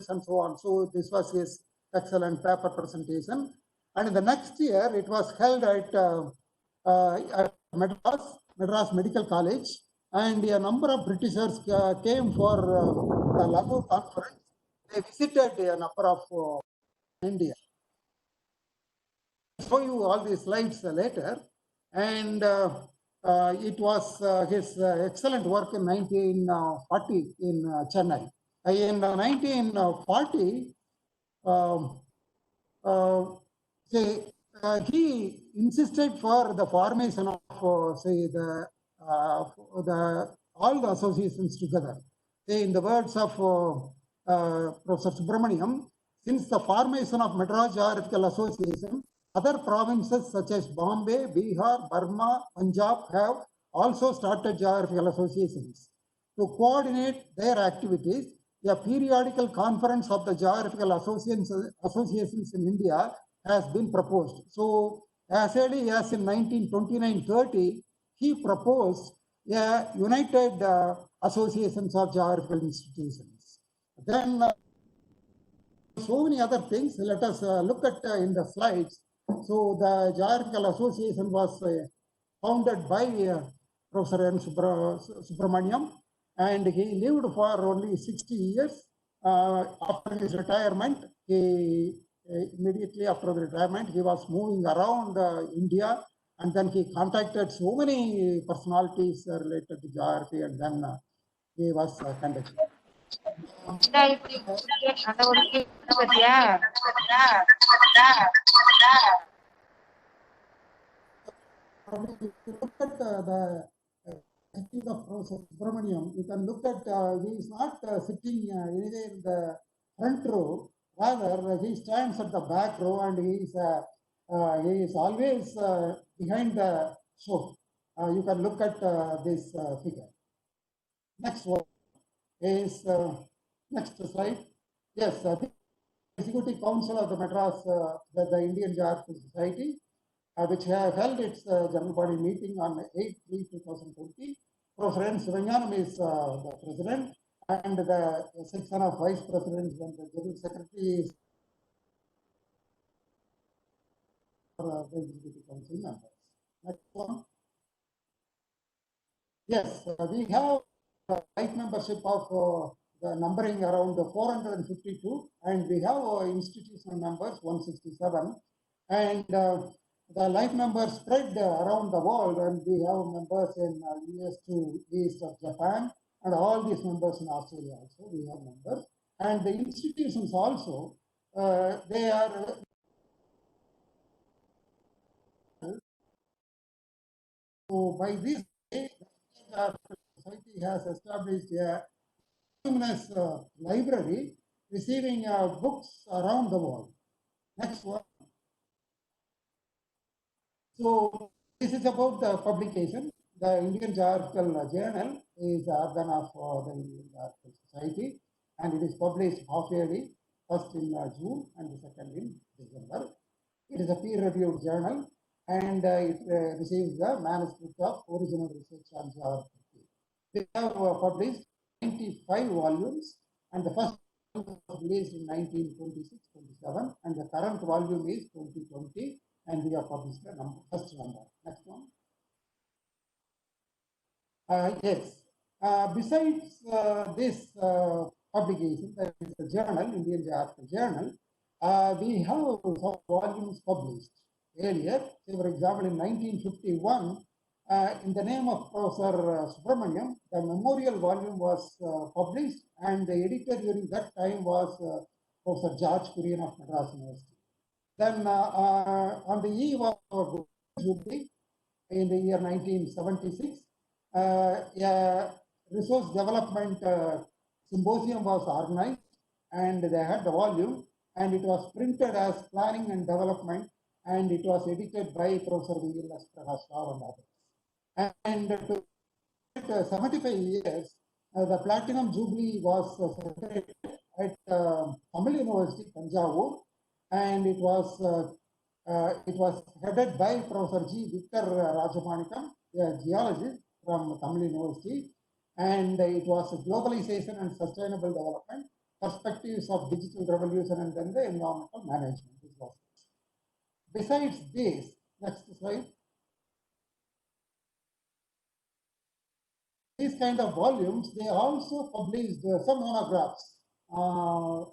and so on. So this was his excellent paper presentation. And in the next year, it was held at Madras Medical College, and a number of Britishers came for the Lahore conference. They visited a number of India. I'll show you all these slides later. And it was his excellent work in 1940 in Chennai. In 1940, he insisted for the formation of, all the associations together. In the words of Professor Subramaniam, since the formation of Madras Geographical Association, other provinces such as Bombay, Bihar, Burma, Punjab have also started geographical associations. To coordinate their activities, a periodical conference of the geographical associations in India has been proposed. So as early as in 1929-30, he proposed a united associations of geographical institutions. Then so many other things. Let us look at in the slides. So the Geographical Association was founded by Professor N. Subramaniam, and he lived for only 60 years. After his retirement, immediately after the retirement, he was moving around India, and then he contacted so many personalities related to geography, and then he was conducted. Look at the attitude of Professor Subramaniam, you can look at, he is not sitting anywhere in the front row, rather he stands at the back row, and he is always behind the show. You can look at this figure. Next one is, next slide. Yes, the Executive Council of the Madras, the Indian Geographical Society, which have held its general body meeting on 8/3/2020. Professor N. Sivanyanam is the president, and the section of vice presidents and the general secretary is the executive council members. Next one. Yes, we have the right membership of the numbering around 452, and we have institutional members 167, and the life members spread around the world, and we have members in US to east of Japan, and all these members in Australia also we have members, and the institutions also they are so by this way, the society has established a voluminous library receiving books around the world. Next one. So this is about the publication. The Indian Geographical Journal is the organ of the Indian Geographical Society, and it is published half yearly, first in June and the second in December. It is a peer-reviewed journal, and it receives the manuscript of original research on geography. They have published 95 volumes, and the first volume was released in 1926-27, and the current volume is 2020, and we have published the first number. Next one. Yes. Besides this publication, that is the journal, Indian Geographical Journal, we have some volumes published earlier. Say, for example, in 1951, in the name of Professor Subramaniam, the memorial volume was published, and the editor during that time was Professor George Kurian of Madras University. Then on the eve of our jubilee in the year 1976, a resource development symposium was organized, and they had the volume, and it was printed as Planning and Development, and it was edited by Professor V.L.S. Prakash Rao and others. And to 75 years, the Platinum Jubilee was celebrated at Tamil University, Tanjavur, and it was headed by Professor G. Victor Rajamanikam, a geologist from Tamil University, and it was globalization and sustainable development, perspectives of digital revolution, and then the environmental management. Besides this, next slide. These kind of volumes, they also published some monographs,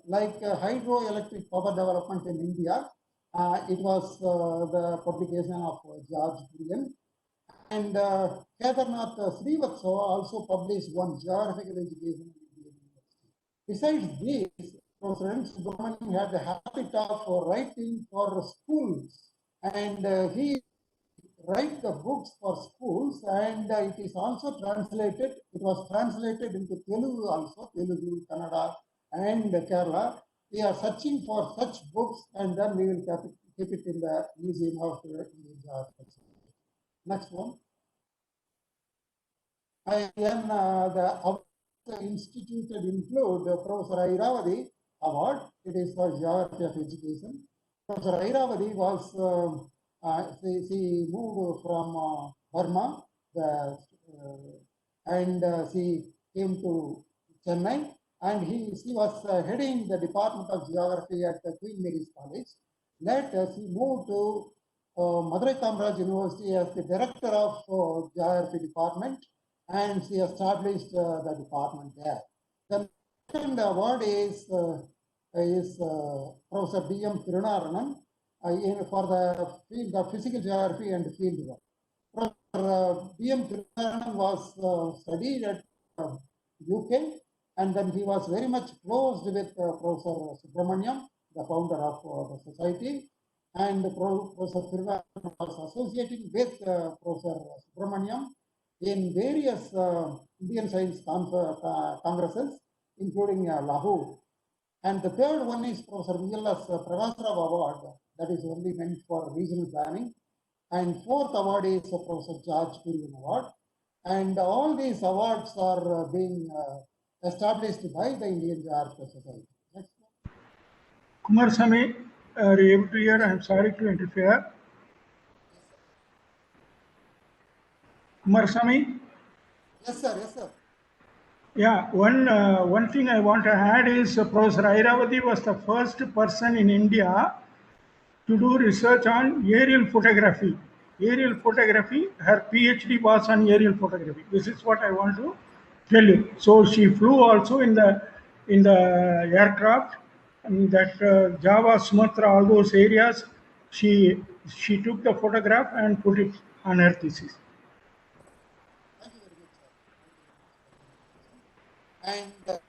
like hydroelectric power development in India. It was the publication of George Kurian. And Kedarnath Srivatsa also published one geographical education in Indian University. Besides this, Professor N. Subramanian had the habit of writing for schools, and he write the books for schools, and it is also translated. It was translated into Telugu also, Telugu, Kannada, and Kerala. We are searching for such books, and then we will keep it in the Museum of Indian Geography. Next one. And then the awards instituted include the Professor Airavadi Award. It is for Geography of Education. Professor Airavadi was she moved from Burma, and she came to Chennai, and she was heading the Department of Geography at the Queen Mary's College. Later, she moved to Madurai Kamaraj University as the Director of Geography Department, and she established the department there. The second award is Professor B.M. Kirunaranam for the field of physical geography and field work. Professor B.M. Kirunaranam was studied at UK, and then he was very much close with Professor Subramaniam, the founder of the society, and Professor Kirunaranam was associating with Professor Subramaniam in various Indian science congresses, including Lahore. And the third one is Professor V.L.S. Prakash Rao Award, that is only meant for regional planning. And fourth award is Professor George Kurian Award. And all these awards are being established by the Indian Geographical Society. Next one. Kumar Sami, are you able to hear? I am sorry to interfere. Kumar Sami? Yes, sir. Yes, sir. Yeah, one thing I want to add is Professor Airavati was the first person in India to do research on aerial photography. Aerial photography, her PhD was on aerial photography. This is what I want to tell you. So she flew also in the aircraft, and that Java, Sumatra, all those areas. She took the photograph and put it on her thesis. Thank you very much, sir. And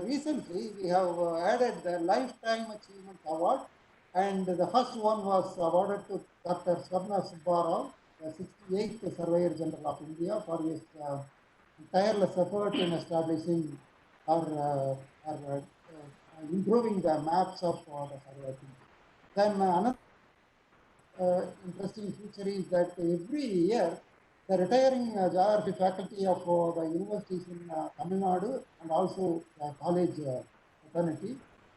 recently we have added the Lifetime Achievement Award, and the first one was awarded to Dr. Swarna Subbarao, the 68th Surveyor General of India, for his tireless effort in establishing or improving the maps of the survey. Then another interesting feature is that every year the retiring geography faculty of the universities in Tamil Nadu and also the college fraternity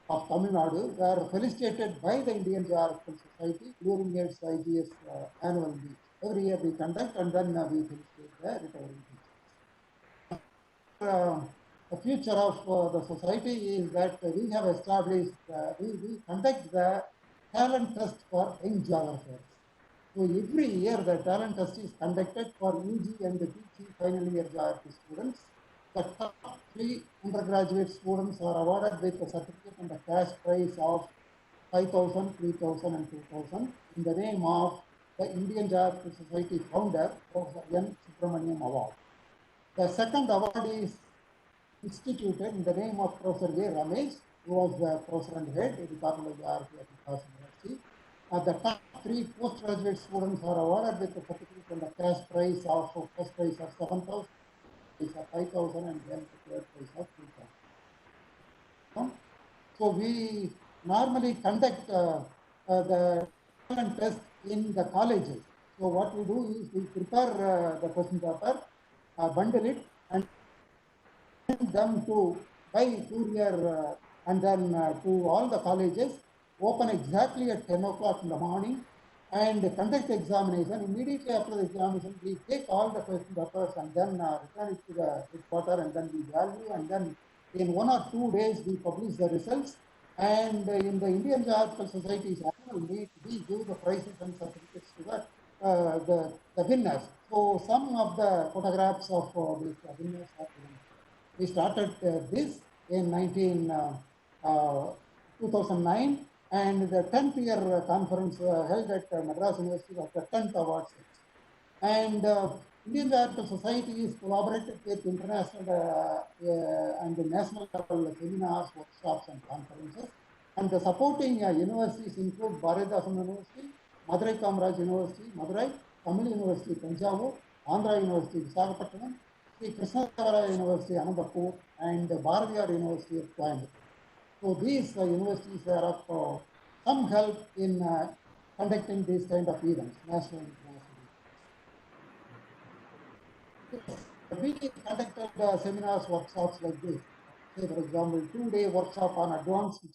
of Tamil Nadu were felicitated by the Indian Geographical Society during its IGS annual meet. Every year we conduct and then we felicitate the retiring teachers. The future of the society is that we have established, we conduct the talent test for young geographers. So every year the talent test is conducted for UG and PG final year geography students. The top 3 undergraduate students are awarded with a certificate and a cash prize of 5,000, 3,000 and 2,000 in the name of the Indian Geographical Society founder, Professor N. Subramaniam Award. The second award is instituted in the name of Professor A. Ramesh, who was the professor and head of the Department of Geography at Madras University. The top 3 postgraduate students are awarded with a certificate and a cash prize of first prize of 7,000, prize of 5,000, and then the third prize of 3,000. So we normally conduct the talent test in the colleges. So what we do is we prepare the question paper, bundle it, and send them to by courier and then to all the colleges, open exactly at 10 o'clock in the morning and conduct the examination. Immediately after the examination, we take all the question papers and then return it to the headquarters, and then we value, and then in 1 or 2 days we publish the results. And in the Indian Geographical Society's annual meet, we give the prizes and certificates to the winners. So some of the photographs of these winners are given. We started this in 2009, and the 10th year conference held at Madras University was the 10th award series. And Indian Geographical Society is collaborated with international and national level seminars, workshops, and conferences. And the supporting universities include Bharatdasan University, Madurai Kamaraj University, Madurai, Tamil University, Tanjavur, Andhra University, Visakhapatnam, Sri Krishnadevara University, Anandapur, and Bharatiyar University of Coimbatore. So these universities are of some help in conducting these kind of events, national and international events. Yes, we conducted seminars, workshops like this. Say, for example, 2-day workshop on advanced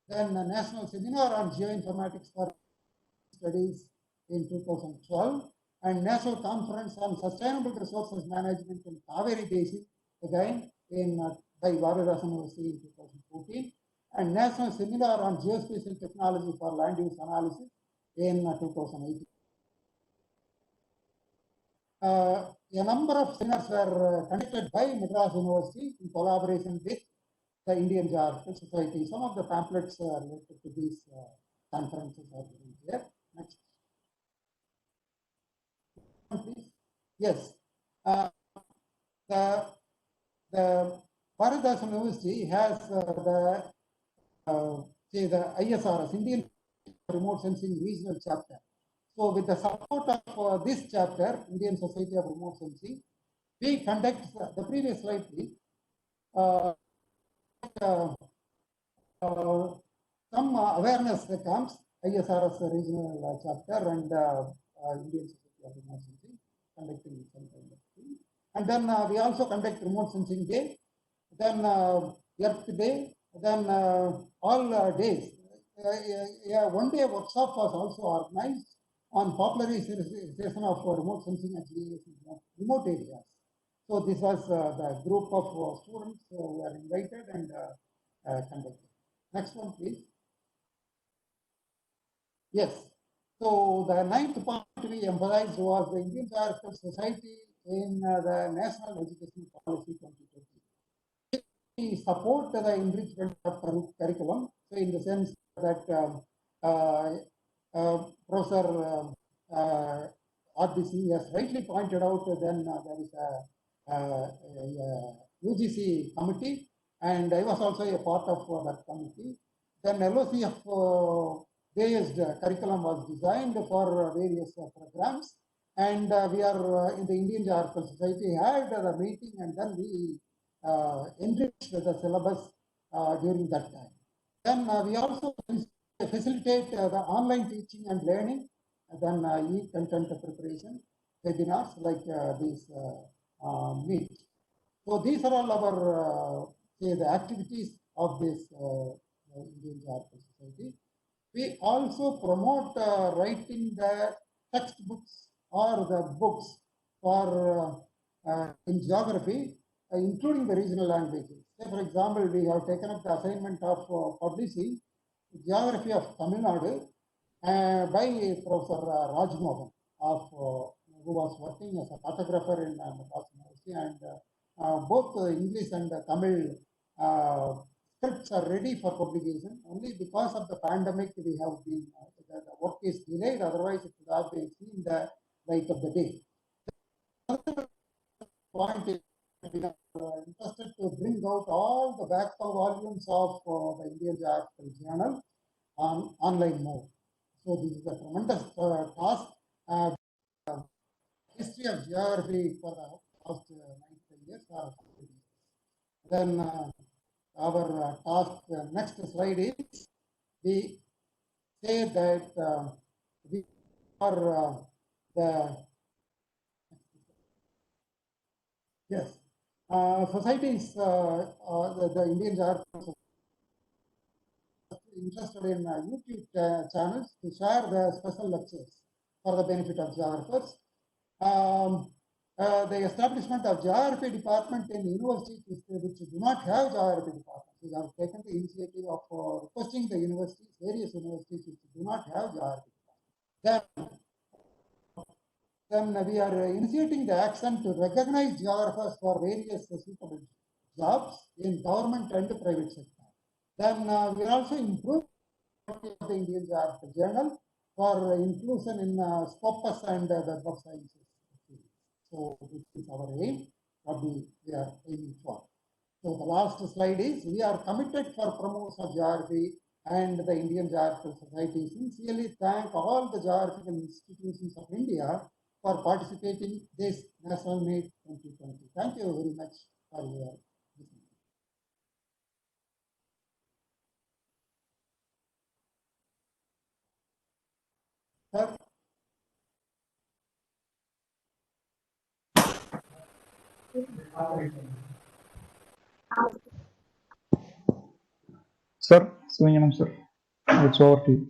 then a national seminar on geoinformatics for studies in 2012, and national conference on sustainable resources management in Kaveri Basin, again in by Bharatdasan University in 2014, and national seminar on geospatial technology for land use analysis in 2018. A number of seminars were conducted by Madras University in collaboration with the Indian Geographical Society. Some of the pamphlets related to these conferences are given here. Next. Please. Yes. The Bharatdasan University has the ISRS, Indian Remote Sensing Regional Chapter. So with the support of this chapter, Indian Society of Remote Sensing, we conduct the previous slide, please. Some awareness camps, ISRS regional chapter and Indian Society of Remote Sensing conducting some kind of thing. And then we also conduct Remote Sensing Day, then Earth Day, then all days. Yeah, 1-day workshop was also organized on popularization of remote sensing and GIS in remote areas. So this was the group of students who were invited and conducted. Next one, please. Yes. So the 9th point we emphasized was the Indian Geographical Society in the National Education Policy 2020. We support the enrichment of curriculum. So in the sense that Professor RBC has rightly pointed out, then there is UGC committee, and I was also a part of that committee. Then LOCF based curriculum was designed for various programs, and we are in the Indian Geographical Society had the meeting, and then we enriched the syllabus during that time. Then we also facilitate the online teaching and learning, and then e-content preparation, webinars like these meet. So these are all our say the activities of this Indian Geographical Society. We also promote writing the textbooks or the books for in geography, including the regional languages. Say, for example, we have taken up the assignment of publishing Geography of Tamil Nadu by Professor Rajmohan, who was working as a cartographer in Madras University, and both English and Tamil scripts are ready for publication. Only because of the pandemic, we have been the work is delayed. Otherwise, it would have been seen the light of the day. Another point is we are interested to bring out all the back volumes of the Indian Geographical Journal on online mode. So this is a tremendous task. History of geography for the past 95 years. Then our task, next slide is, we say that we are yes, societies, the Indian Geographical interested in YouTube channels to share the special lectures for the benefit of geographers. The establishment of geography department in universities which do not have geography departments. We have taken the initiative of requesting the universities, various universities which do not have geography departments. Then we are initiating the action to recognize geographers for various suitable jobs in government and private sector. Then we are also improving the Indian Geographical Journal for inclusion in Scopus and the Web of Sciences. So this is our aim, what we are aiming for. So the last slide is, we are committed for promotion of geography, and the Indian Geographical Society sincerely thank all the geographical institutions of India for participating in this National Meet 2020. Thank you very much for your listening. Sir? Sir, Sivanyanam sir, it's over to you.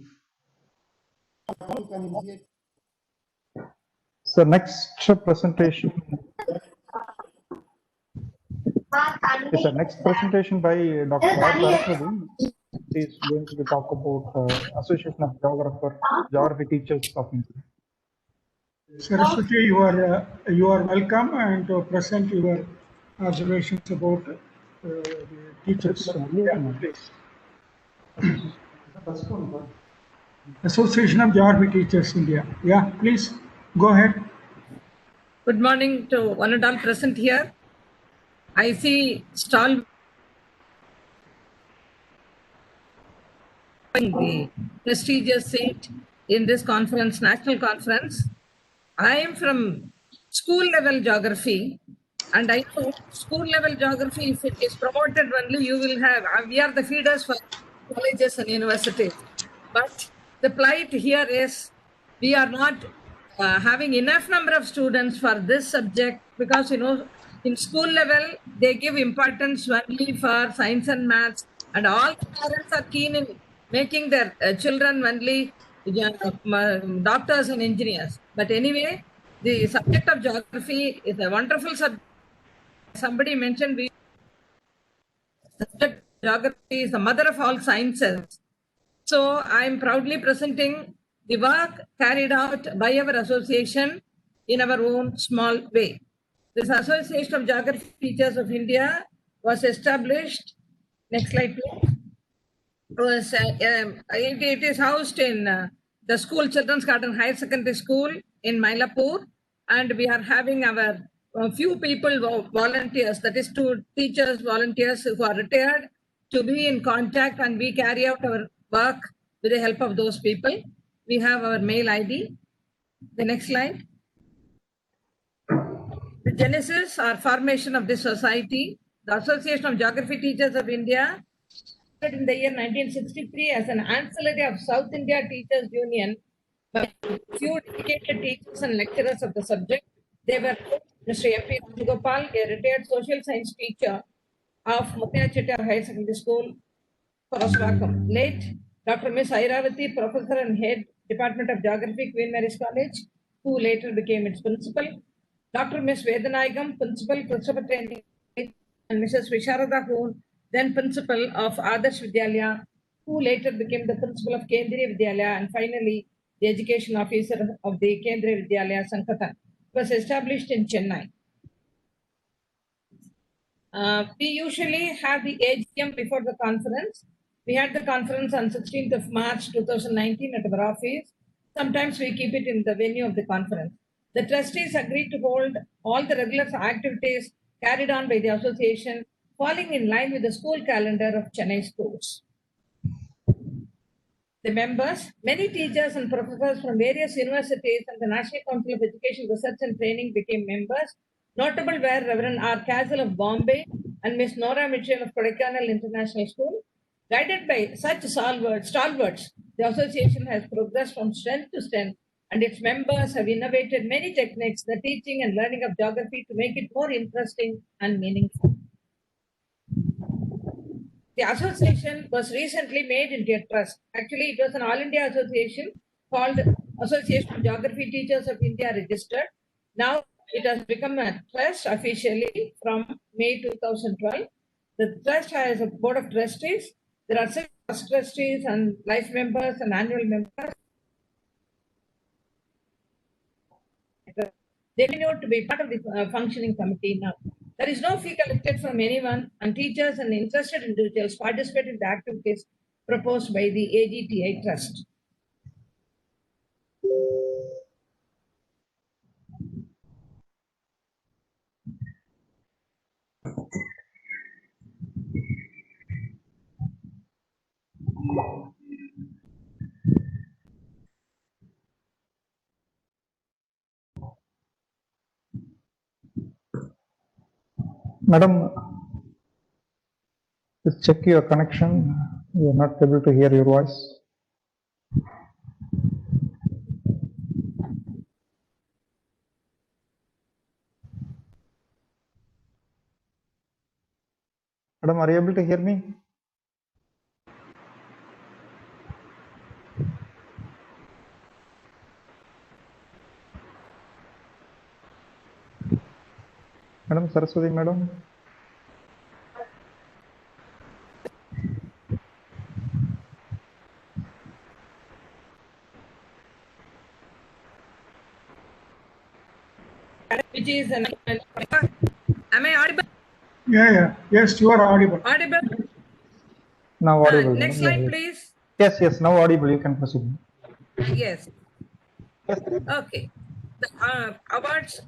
You can initiate. So next presentation. Yes, sir. Next presentation by Dr. R. Saraswati. He is going to talk about Association of Geography Teachers of India. Saraswati, you are welcome and to present your observations about the teachers. Yeah, please. Association of Geography Teachers India. Yeah, please go ahead. Good morning to one and all present here. I see stall the prestigious seat in this conference, national conference. I am from school level geography, and I know school level geography, if it is promoted only, you will have, we are the feeders for colleges and universities. But the plight here is, we are not having enough number of students for this subject, because in school level they give importance only for science and maths, and all the parents are keen in making their children only doctors and engineers. But anyway, the subject of geography is a wonderful subject. Somebody mentioned subject geography is the mother of all sciences. So I am proudly presenting the work carried out by our association in our own small way. This Association of Geography Teachers of India was established. Next slide, please. It is housed in the school Children's Garden Higher Secondary School in Mylapore, and we are having our few people, volunteers, that is two teachers, volunteers who are retired, to be in contact, and we carry out our work with the help of those people. We have our mail ID. The next slide. The genesis or formation of this society, the Association of Geography Teachers of India, started in the year 1963 as an ancillary of South India Teachers Union by few dedicated teachers and lecturers of the subject. They were Mr. M.P. Gopal, a retired social science teacher of Mutyachittar High Secondary School, Paraswakam. Late Dr. Ms. Airavati, Professor and Head, Department of Geography, Queen Mary's College, who later became its principal. Dr. Ms. Vedanayagam, Principal, Christopher Training, and Mrs. Visharada Hoon, then Principal of Adarsh Vidyalaya, who later became the Principal of Kendriya Vidyalaya, and finally the Education Officer of the Kendriya Vidyalaya Sankatan, was established in Chennai. We usually have the AGM before the conference. We had the conference on 16th of March 2019 at our office. Sometimes we keep it in the venue of the conference. The trustees agreed to hold all the regular activities carried on by the association, falling in line with the school calendar of Chennai schools. The members, many teachers and professors from various universities and the National Council of Education Research and Training became members. Notable were Reverend R. Castle of Bombay and Miss Nora Mitchell of Kodaikanal International School. Guided by such stalwarts, the association has progressed from strength to strength, and its members have innovated many techniques, the teaching and learning of geography, to make it more interesting and meaningful. The association was recently made into a trust. Actually, it was an All India association called Association of Geography Teachers of India registered. Now it has become a trust officially from May 2012. The trust has a board of trustees. There are 6 trustees and life members and annual members. They continue to be part of the functioning committee now. There is no fee collected from anyone, and teachers and interested individuals participate in the activities proposed by the AGTI Trust. Madam, just check your connection. We are not able to hear your voice. Madam, are you able to hear me? Madam Saraswati, madam. Which is am I audible? Yeah. Yes, you are audible. Audible. Now audible. Next madam. slide, please. Yes, now audible. You can proceed. Yes. Okay. The awards.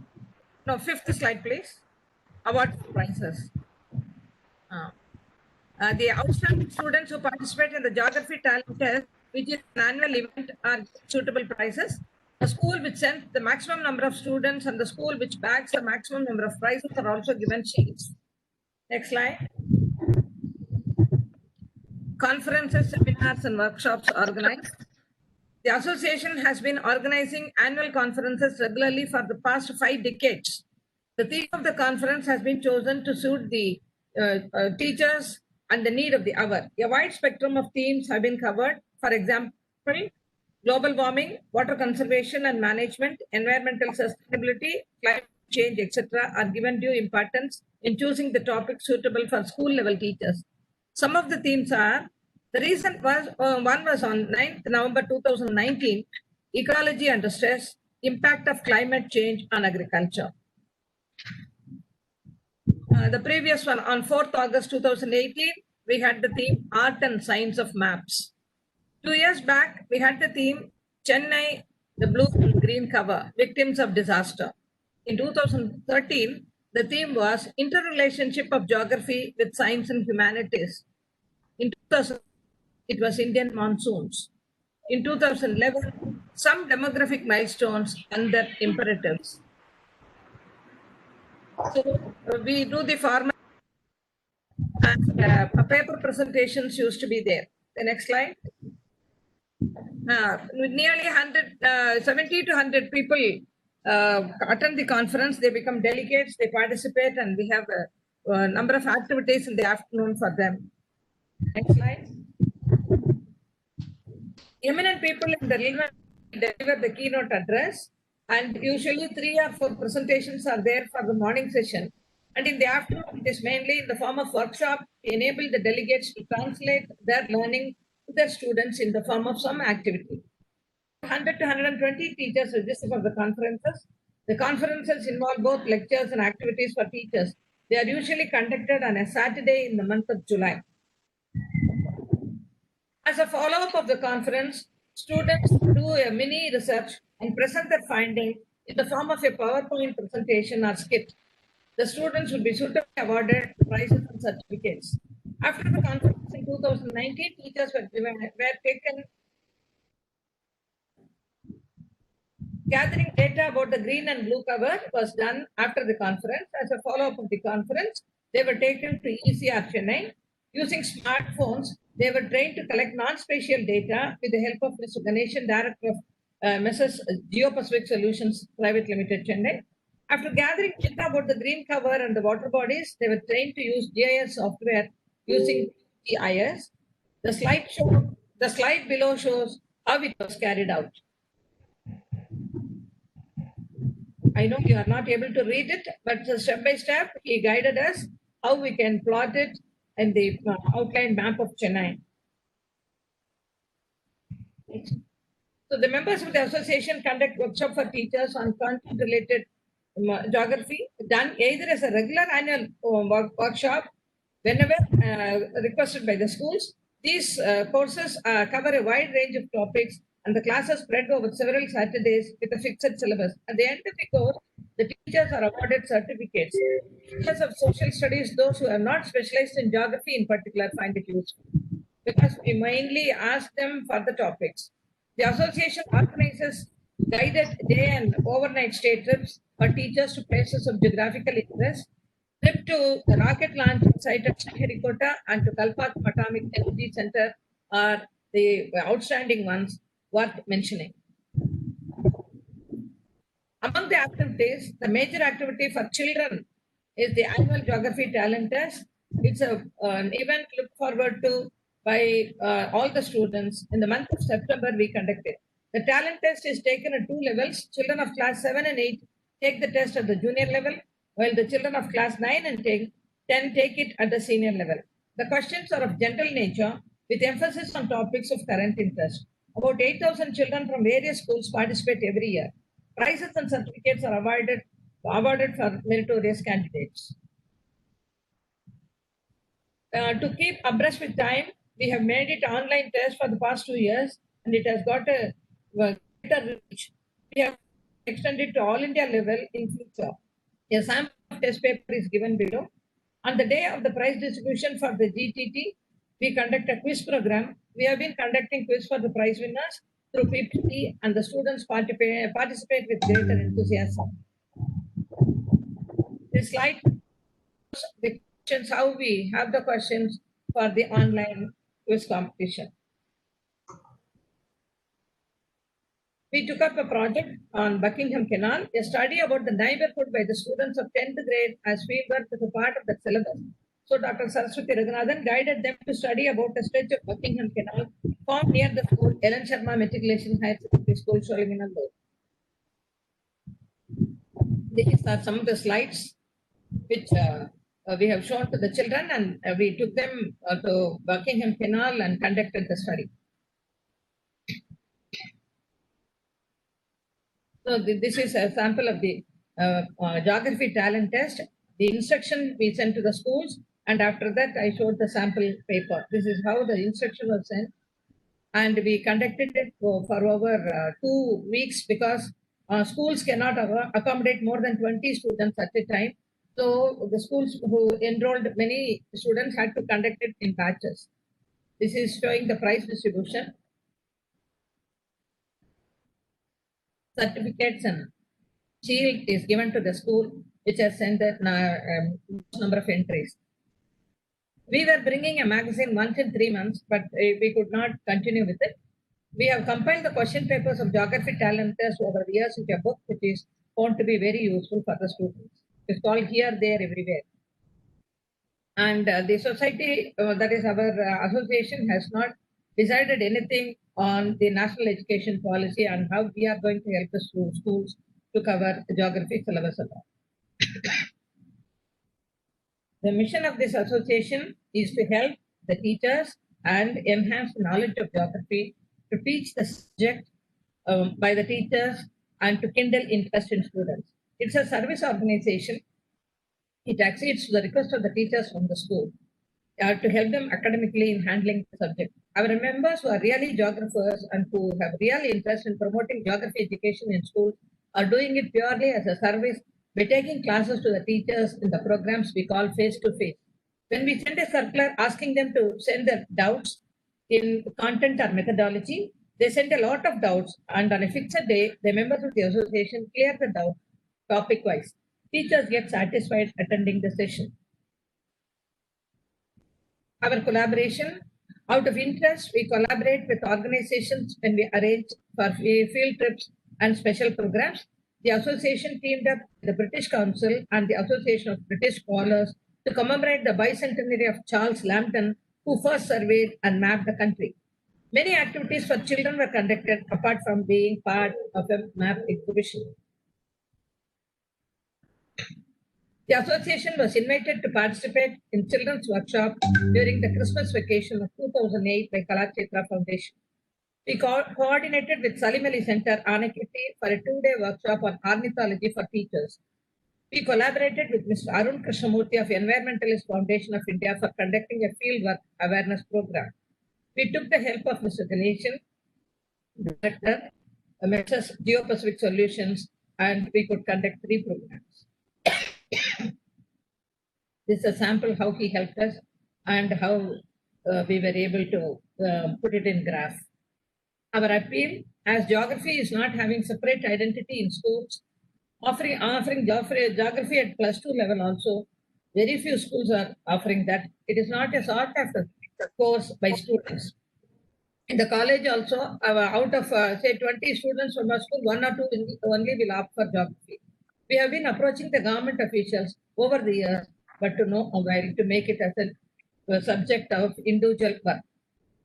No, 5th slide, please. Award prizes. The outstanding students who participate in the geography talent test, which is an annual event, are suitable prizes. The school which sent the maximum number of students and the school which bags the maximum number of prizes are also given sheets. Next slide. Conferences, seminars, and workshops organized. The association has been organizing annual conferences regularly for the past 5 decades. The theme of the conference has been chosen to suit the teachers and the need of the hour. A wide spectrum of themes have been covered. For example, global warming, water conservation and management, environmental sustainability, climate change, etc. are given due importance in choosing the topic suitable for school level teachers. Some of the themes are, the recent one was on 9th November 2019, ecology under stress, impact of climate change on agriculture. The previous one on 4th August 2018, we had the theme art and science of maps. 2 years back, we had the theme Chennai, the blue and green cover, victims of disaster. In 2013, the theme was interrelationship of geography with science and humanities. In 2000, it was Indian monsoons. In 2011, some demographic milestones and their imperatives. So we do the format and paper presentations used to be there. The next slide. Nearly 70 to 100 people attend the conference. They become delegates, they participate, and we have a number of activities in the afternoon for them. Next slide. Eminent people in the relevant deliver the keynote address, and usually 3 or 4 presentations are there for the morning session. And in the afternoon, it is mainly in the form of workshop to enable the delegates to translate their learning to their students in the form of some activity. 100 to 120 teachers register for the conferences. The conferences involve both lectures and activities for teachers. They are usually conducted on a Saturday in the month of July. As a follow-up of the conference, students do a mini research and present their finding in the form of a PowerPoint presentation or skit. The students will be suitably awarded prizes and certificates. After the conference in 2019, teachers were taken gathering data about the green and blue cover was done after the conference. As a follow-up of the conference, they were taken to ECR Chennai. Using smartphones, they were trained to collect non-spatial data with the help of Mr. Ganeshan, Director of Mrs. Geo-Pacific Solutions Private Limited, Chennai. After gathering data about the green cover and the water bodies, they were trained to use GIS software using IGS. The slide below shows how it was carried out. I know you are not able to read it, but step by step, he guided us how we can plot it in the outline map of Chennai. So the members of the association conduct workshop for teachers on content-related geography, done either as a regular annual workshop, whenever requested by the schools. These courses cover a wide range of topics, and the classes spread over several Saturdays with a fixed syllabus. At the end of the course, the teachers are awarded certificates. Teachers of social studies, those who are not specialized in geography in particular, find it useful because we mainly ask them for the topics. The association organizes guided day and overnight stay trips for teachers to places of geographical interest. Trip to the rocket launch site at Sriharikota and to Kalpath Atomic Energy Center are the outstanding ones worth mentioning. Among the activities, the major activity for children is the annual geography talent test. It's an event looked forward to by all the students. In the month of September, we conducted. The talent test is taken at 2 levels. Children of class 7 and 8 take the test at the junior level, while the children of class 9 and 10 take it at the senior level. The questions are of general nature with emphasis on topics of current interest. About 8,000 children from various schools participate every year. Prizes and certificates are awarded for meritorious candidates. To keep abreast with time, we have made it online test for the past 2 years, and it has got a greater reach. We have extended to all India level in future. A sample of test paper is given below. On the day of the prize distribution for the GTT, we conduct a quiz program. We have been conducting quiz for the prize winners through PPT, and the students participate with greater enthusiasm. This slide shows the questions, how we have the questions for the online quiz competition. We took up a project on Buckingham Canal, a study about the neighborhood by the students of 10th grade as fieldwork as a part of the syllabus. So Dr. Saraswati Raghunathan guided them to study about a stretch of Buckingham Canal formed near the school, Ellen Sharma Matriculation Higher Secondary School, Sholinganallur. These are some of the slides which we have shown to the children, and we took them to Buckingham Canal and conducted the study. So this is a sample of the geography talent test. The instruction we sent to the schools, and after that I showed the sample paper. This is how the instruction was sent, and we conducted it for over 2 weeks because schools cannot accommodate more than 20 students at a time. So the schools who enrolled many students had to conduct it in batches. This is showing the price distribution. Certificates and shield is given to the school, which has sent the number of entries. We were bringing a magazine once in 3 months, but we could not continue with it. We have compiled the question papers of geography talent test over the years into a book, which is found to be very useful for the students. It's called Here, There, Everywhere. And the society, that is our association, has not decided anything on the national education policy and how we are going to help the schools to cover the geography syllabus alone. The mission of this association is to help the teachers and enhance the knowledge of geography, to teach the subject by the teachers and to kindle interest in students. It's a service organization. It accedes to the request of the teachers from the school to help them academically in handling the subject. Our members who are really geographers and who have real interest in promoting geography education in schools are doing it purely as a service by taking classes to the teachers in the programs we call face-to-face. When we send a circular asking them to send their doubts in content or methodology, they send a lot of doubts, and on a fixed day, the members of the association clear the doubt topic-wise. Teachers get satisfied attending the session. Our collaboration, out of interest, we collaborate with organizations when we arrange for field trips and special programs. The association teamed up with the British Council and the Association of British Scholars to commemorate the bicentenary of Charles Lambton, who first surveyed and mapped the country. Many activities for children were conducted apart from being part of a map exhibition. The association was invited to participate in children's workshop during the Christmas vacation of 2008 by Kalakshetra Foundation. We coordinated with Salim Ali Center, Anakiti, for a 2-day workshop on ornithology for teachers. We collaborated with Mr. Arun Krishnamurthy of Environmentalist Foundation of India for conducting a fieldwork awareness program. We took the help of Mr. Ganeshan, Director, Mrs. Geo-Pacific Solutions, and we could conduct 3 programs. This is a sample how he helped us and how we were able to put it in graph. Our appeal, as geography is not having separate identity in schools, offering geography at +2 level also, very few schools are offering that. It is not a sort of a course by students. In the college also, out of say 20 students from our school, 1 or 2 only will opt for geography. We have been approaching the government officials over the years, but to no avail to make it as a subject of individual work.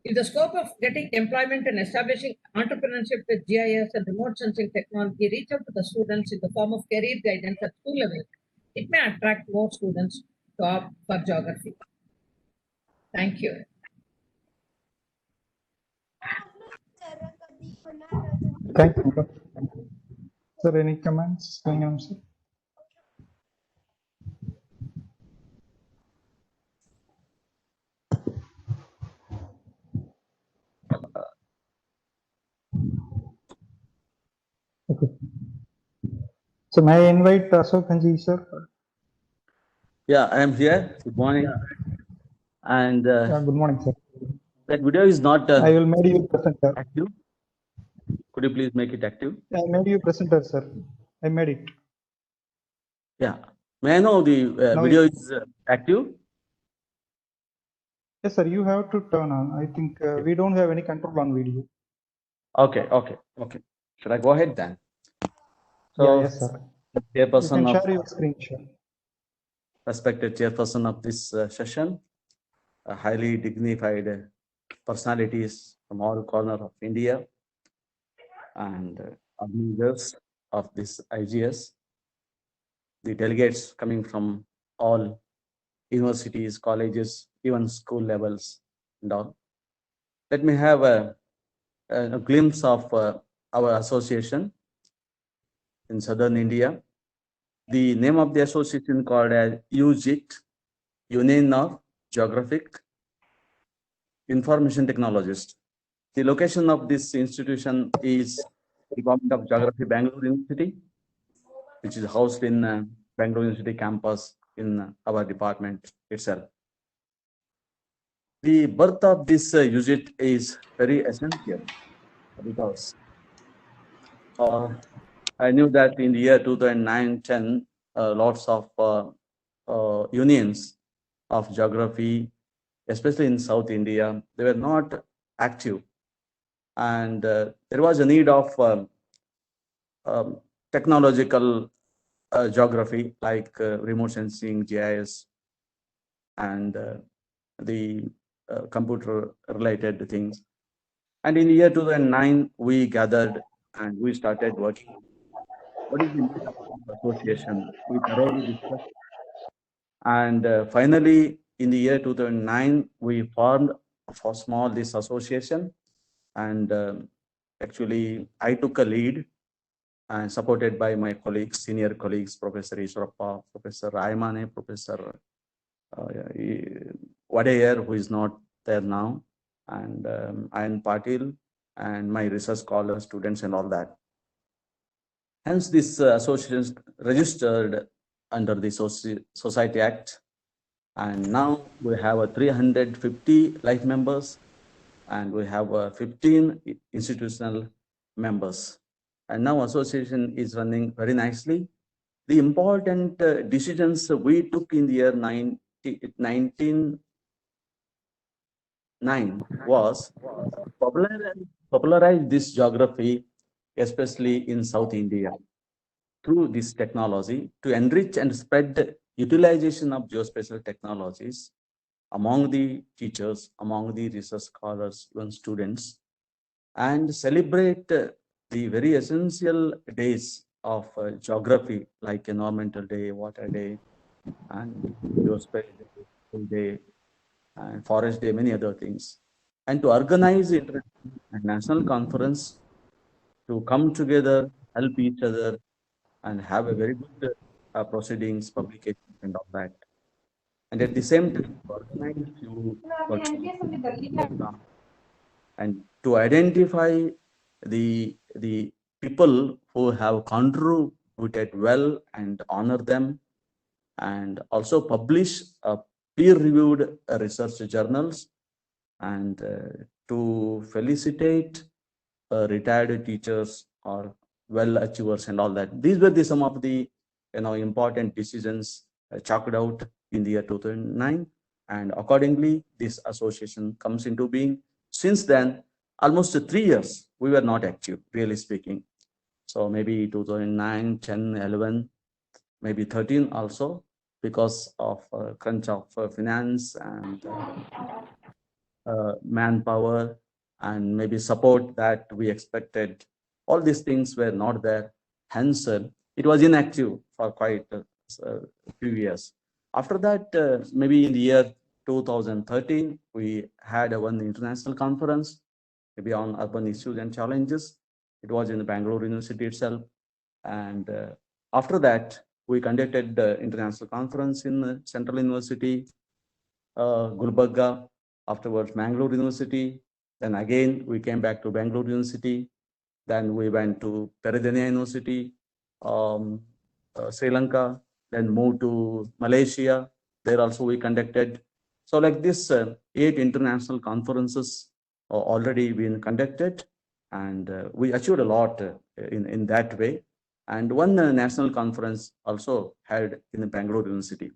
In the scope of getting employment and establishing entrepreneurship with GIS and remote sensing technology, reach out to the students in the form of career guidance at school level. It may attract more students to opt for geography. Thank you. Thank you. Sir, any comments? Sir? Okay. So may I invite Ashok Kanji, sir? Yeah, I am here. Good morning. And good morning, sir. That video is not I will make you presenter. active. Could you please make it active? I made you presenter, sir. I made it. Yeah. May I know the video is active? Yes, sir. You have to turn on. I think we don't have any control on video. Okay. Should I go ahead then? So, yeah, yes, sir. Chairperson you can of share your screen share. Respected chairperson of this session, highly dignified personalities from all corners of India, and organizers of this IGS, the delegates coming from all universities, colleges, even school levels and all. Let me have a glimpse of our association in southern India. The name of the association called as UGIT, Union of Geographic Information Technologists. The location of this institution is Department of Geography, Bangalore University, which is housed in Bangalore University campus in our department itself. The birth of this unit is very essential because I knew that in the year 2009-10, lots of unions of geography, especially in South India, they were not active. And there was a need of technological geography like remote sensing, GIS, and the computer related things. And in the year 2009, we gathered and we started working. What is the need of association? We thoroughly discussed. And finally, in the year 2009, we formed for small this association. And actually, I took a lead and supported by my colleagues, senior colleagues, Professor Ishwarappa, Professor Raimane, Professor Wadayer, who is not there now, and Ayan Patil, and my research scholars, students, and all that. Hence, this association is registered under the Society Act, and now we have 350 life members, and we have 15 institutional members. And now association is running very nicely. The important decisions we took in the year 1909 was popularize this geography, especially in South India, through this technology to enrich and spread the utilization of geospatial technologies among the teachers, among the research scholars, even students, and celebrate the very essential days of geography like Environmental Day, Water Day, and Geospatial Day, and Forest Day, many other things. And to organize international and national conference to come together, help each other, and have a very good proceedings, publications, and all that. And at the same time, organize few workshops and to identify the people who have contributed well and honor them, and also publish peer-reviewed research journals, and to felicitate retired teachers or well achievers and all that. These were some of the important decisions chalked out in the year 2009, and accordingly this association comes into being. Since then, almost 3 years we were not active, really speaking. So maybe 2009, 10, 11, maybe 13 also, because of crunch of finance and manpower and maybe support that we expected. All these things were not there. Hence, it was inactive for quite a few years. After that, maybe in the year 2013, we had one international conference, maybe on urban issues and challenges. It was in the Bangalore University itself. And after that, we conducted the international conference in Central University, Gulbarga, afterwards Mangalore University. Then again, we came back to Bangalore University. Then we went to Peradeniya University, Sri Lanka, then moved to Malaysia. There also we conducted. So like this, 8 international conferences are already been conducted, and we achieved a lot in that way. And one national conference also held in Bangalore University.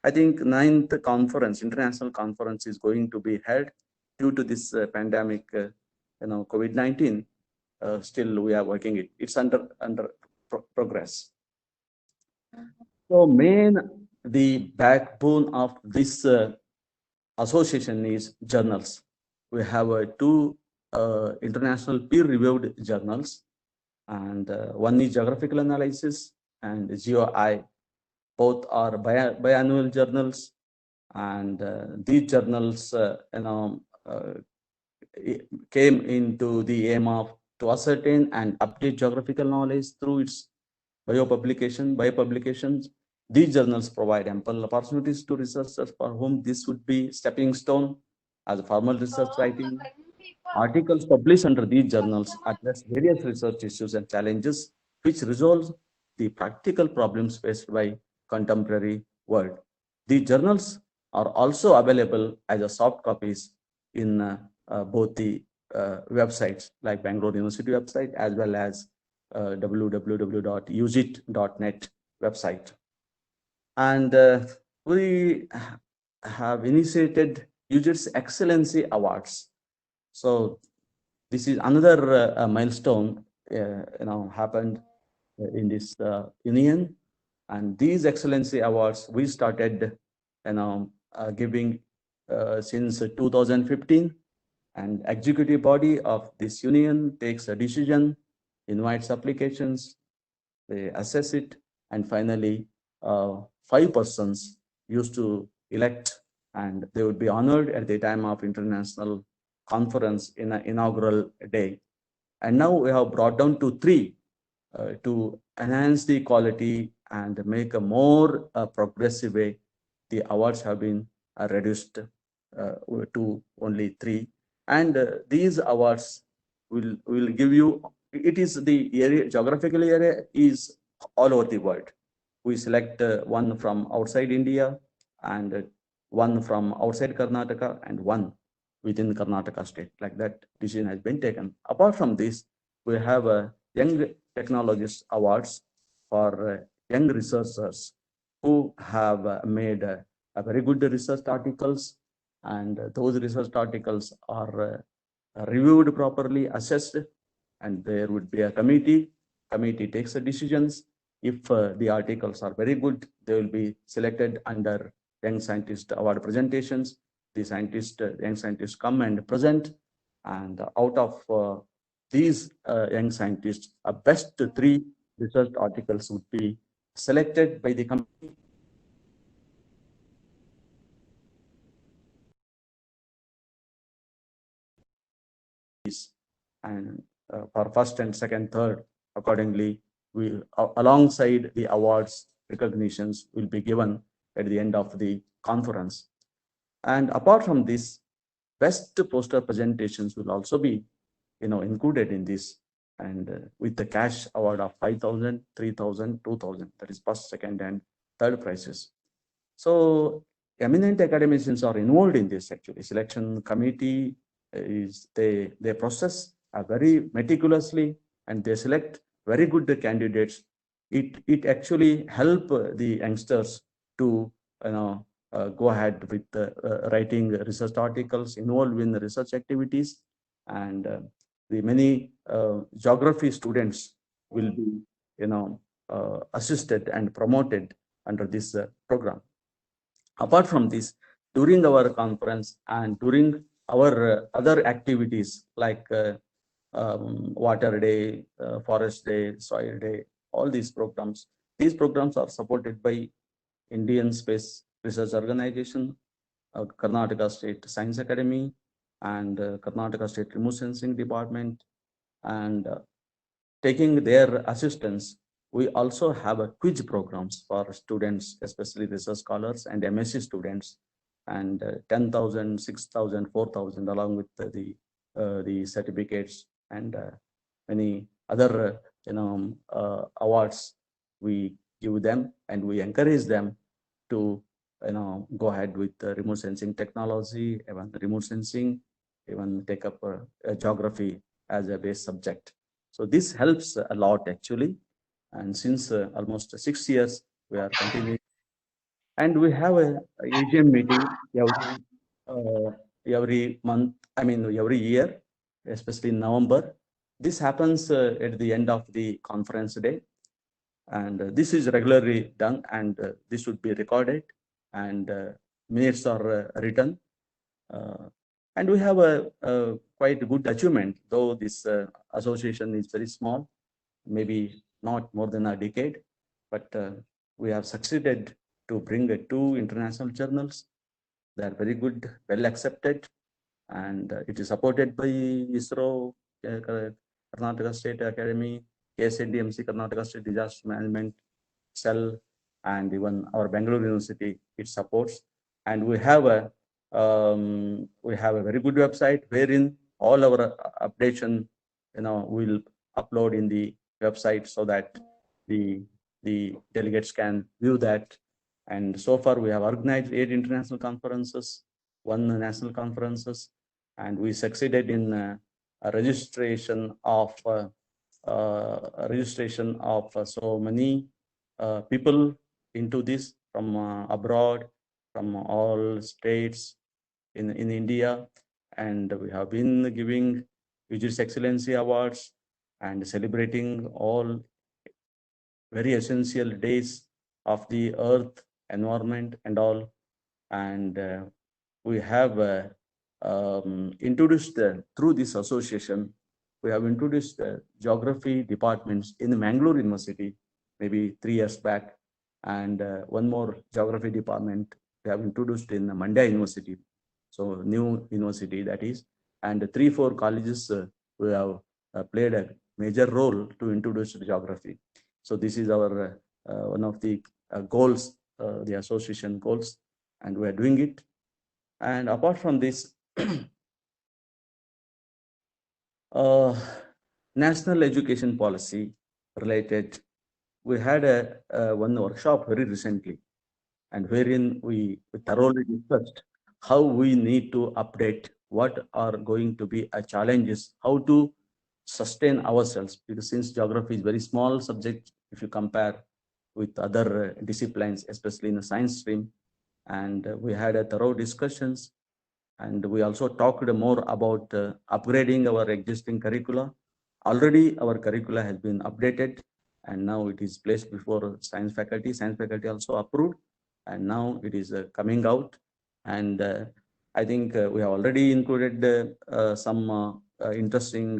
I think 9th conference, international conference, is going to be held due to this pandemic, COVID-19. Still, we are working it. It's under progress. So, the backbone of this association is journals. We have 2 international peer-reviewed journals, and one is Geographical Analysis and GeoI. Both are biannual journals, and these journals, came into the aim of to ascertain and update geographical knowledge through its biopublications. These journals provide ample opportunities to researchers for whom this would be stepping stone as a formal research writing, Articles published under these journals address various research issues and challenges which resolve the practical problems faced by contemporary world. The journals are also available as a soft copies in both the websites like Bangalore University website as well as www.usit.net website. And we have initiated UGIT's Excellency Awards. So this is another milestone happened in this union, and these Excellency Awards we started giving since 2015, and executive body of this union takes a decision, invites applications, they assess it, and finally 5 persons used to elect, and they would be honored at the time of international conference in an inaugural day. And now we have brought down to 3 to enhance the quality and make a more progressive way. The awards have been reduced to only 3, and these awards will give you, it is the area, geographical area is all over the world. We select one from outside India, and one from outside Karnataka, and one within Karnataka state. Like that decision has been taken. Apart from this, we have a Young Technologist Awards for young researchers who have made a very good research articles, and those research articles are reviewed properly, assessed, and there would be a committee. Committee takes the decisions. If the articles are very good, they will be selected under Young Scientist Award presentations. The young scientists come and present, and out of these young scientists, a best 3 research articles would be selected by the committee. And for first and second, third, accordingly, we alongside the awards, recognitions will be given at the end of the conference. And apart from this, best poster presentations will also be included in this, and with the cash award of 5,000, 3,000, 2,000, that is first, second, and third prizes. So eminent academicians are involved in this. Actually, selection committee they process very meticulously, and they select very good candidates. It actually help the youngsters to go ahead with writing research articles, involved in the research activities, and the many geography students will be assisted and promoted under this program. Apart from this, during our conference and during our other activities like Water Day, Forest Day, Soil Day, all these programs are supported by Indian Space Research Organization, Karnataka State Science Academy, and Karnataka State Remote Sensing Department. And taking their assistance, we also have a quiz programs for students, especially research scholars and MSc students, and 10,000, 6,000, 4,000, along with the certificates and many other awards we give them, and we encourage them to go ahead with remote sensing technology, even remote sensing, even take up geography as a base subject. So this helps a lot actually, and since almost 6 years we are continuing, and we have a AGM meeting every month. I mean every year, especially in November. This happens at the end of the conference day, and this is regularly done, and this would be recorded, and minutes are written, and we have a quite good achievement, though this association is very small, maybe not more than a decade, but we have succeeded to bring 2 international journals. They are very good, well accepted, and it is supported by ISRO, Karnataka State Academy, KSNDMC, Karnataka State Disaster Management Cell, and even our Bangalore University, it supports. And we have a very good website wherein all our updation, we'll upload in the website so that the delegates can view that. And so far we have organized 8 international conferences, 1 national conferences, and we succeeded in a registration of so many people into this from abroad, from all states in India, and we have been giving IGS Excellency Awards and celebrating all very essential days of the earth, environment, and all. And we have introduced through this association, we have introduced geography departments in the Mangalore University, maybe 3 years back, and 1 more geography department we have introduced in Mandya University. So new university that is, and 3-4 colleges we have played a major role to introduce geography. So this is our one of the goals, the association goals, and we are doing it. And apart from this, national education policy related, we had a 1 workshop very recently, and wherein we thoroughly discussed how we need to update, what are going to be our challenges, how to sustain ourselves, because since geography is very small subject if you compare with other disciplines, especially in the science stream. And we had a thorough discussions, and we also talked more about upgrading our existing curricula. Already our curricula has been updated, and now it is placed before science faculty. Science faculty also approved, and now it is coming out. And I think we have already included some interesting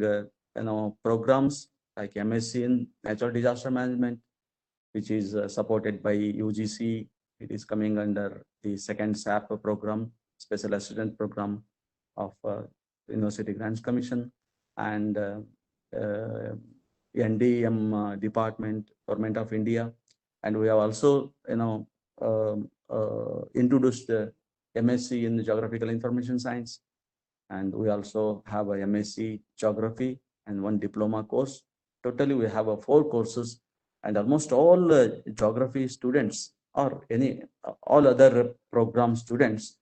programs like MSc in Natural Disaster Management, which is supported by UGC. It is coming under the 2nd SAP program, Special Assistant Program of University Grants Commission, and NDM Department, Government of India. And we have also, introduced MSc in Geographical Information Science, and we also have a MSc Geography and 1 diploma course. Totally, we have 4 courses, and almost all geography students or all other program students,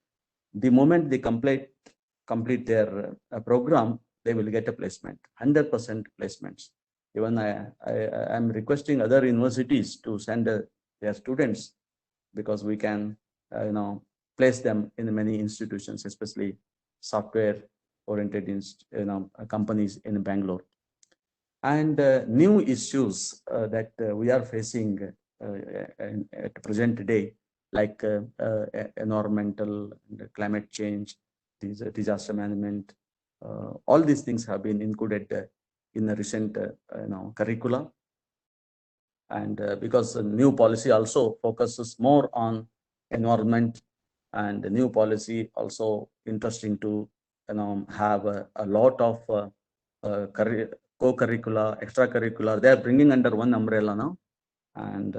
the moment they complete their program, they will get a placement, 100% placements. Even I am requesting other universities to send their students, because we can place them in many institutions, especially software oriented companies in Bangalore. And new issues that we are facing at present day, like environmental and climate change, disaster management, all these things have been included in the recent curricula. And because the new policy also focuses more on environment, and the new policy also interesting to have a lot of co-curricular, extracurricular. They are bringing under 1 umbrella now, and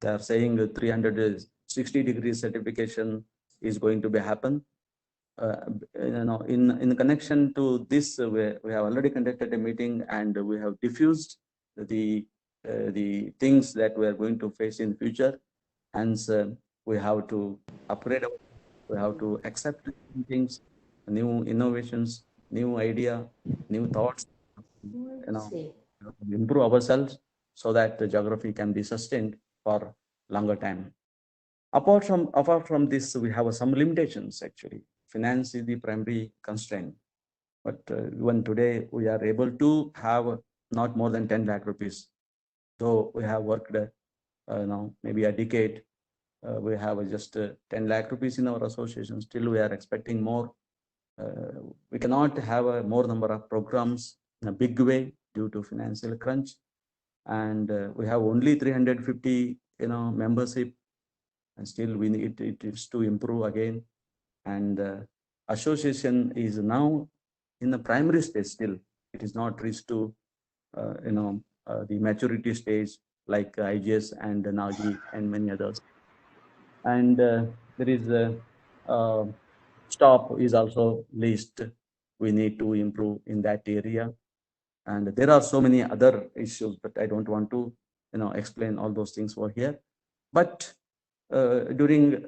they are saying 360-degree certification is going to be happen. In connection to this, we have already conducted a meeting, and we have diffused the things that we are going to face in future. Hence, we have to upgrade, we have to accept things, new innovations, new idea, new thoughts, improve ourselves so that the geography can be sustained for longer time. Apart from this, we have some limitations actually. Finance is the primary constraint. But even today, we are able to have not more than 10 lakh rupees. So we have worked, maybe a decade. We have just 10 lakh rupees in our association. Still, we are expecting more. We cannot have a more number of programs in a big way due to financial crunch. And we have only 350, membership, and still we need it is to improve again. And association is now in the primary stage still. It is not reached to, the maturity stage like IGS and NAGI and many others. And there is a stop is also leased we need to improve in that area. And there are so many other issues, but I don't want to, explain all those things over here. But during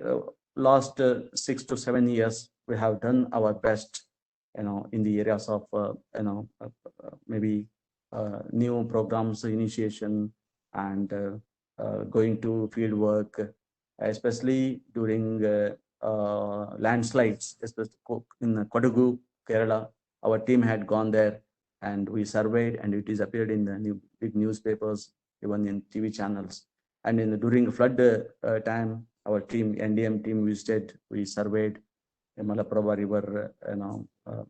last 6 to 7 years, we have done our best, in the areas of, maybe new programs initiation and going to field work, especially during landslides, especially in Kodagu, Kerala. Our team had gone there and we surveyed, and it is appeared in the big newspapers, even in TV channels. And during flood time, our team, NDM team, visited. We surveyed the Malaprabha River,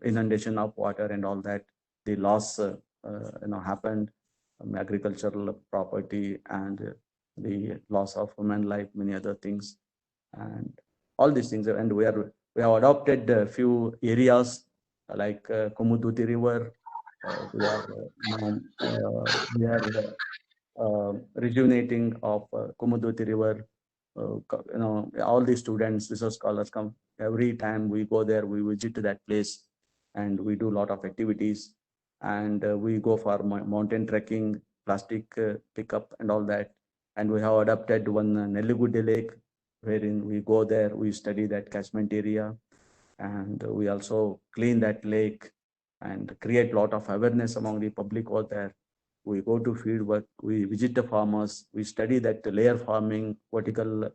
inundation of water and all that. The loss, happened, agricultural property and the loss of human life, many other things, and all these things. And we have adopted a few areas like Kumuduti River. We are rejuvenating of Kumuduti River. All the students, research scholars come every time we go there. We visit that place, and we do a lot of activities. And we go for mountain trekking, plastic pickup, and all that. And we have adopted one Nelligudde Lake, wherein we go there, we study that catchment area, and we also clean that lake and create a lot of awareness among the public out there. We go to field work, we visit the farmers, we study that layer farming, vertical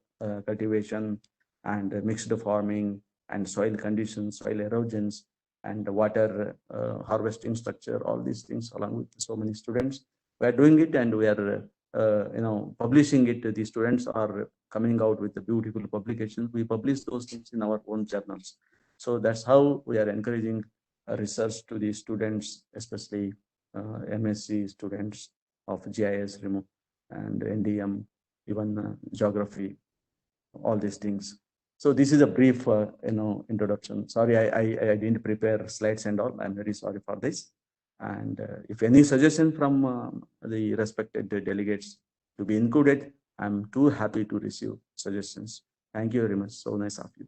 cultivation, and mixed farming, and soil conditions, soil erosions, and water harvesting structure, all these things, along with so many students. We are doing it, and we are publishing it. The students are coming out with the beautiful publications. We publish those things in our own journals. So that's how we are encouraging research to the students, especially MSc students of GIS, remote, and NDM, even geography, all these things. So this is a brief, introduction. Sorry, I didn't prepare slides and all. I'm very sorry for this. And if any suggestion from the respected delegates to be included, I'm too happy to receive suggestions. Thank you very much. So nice of you.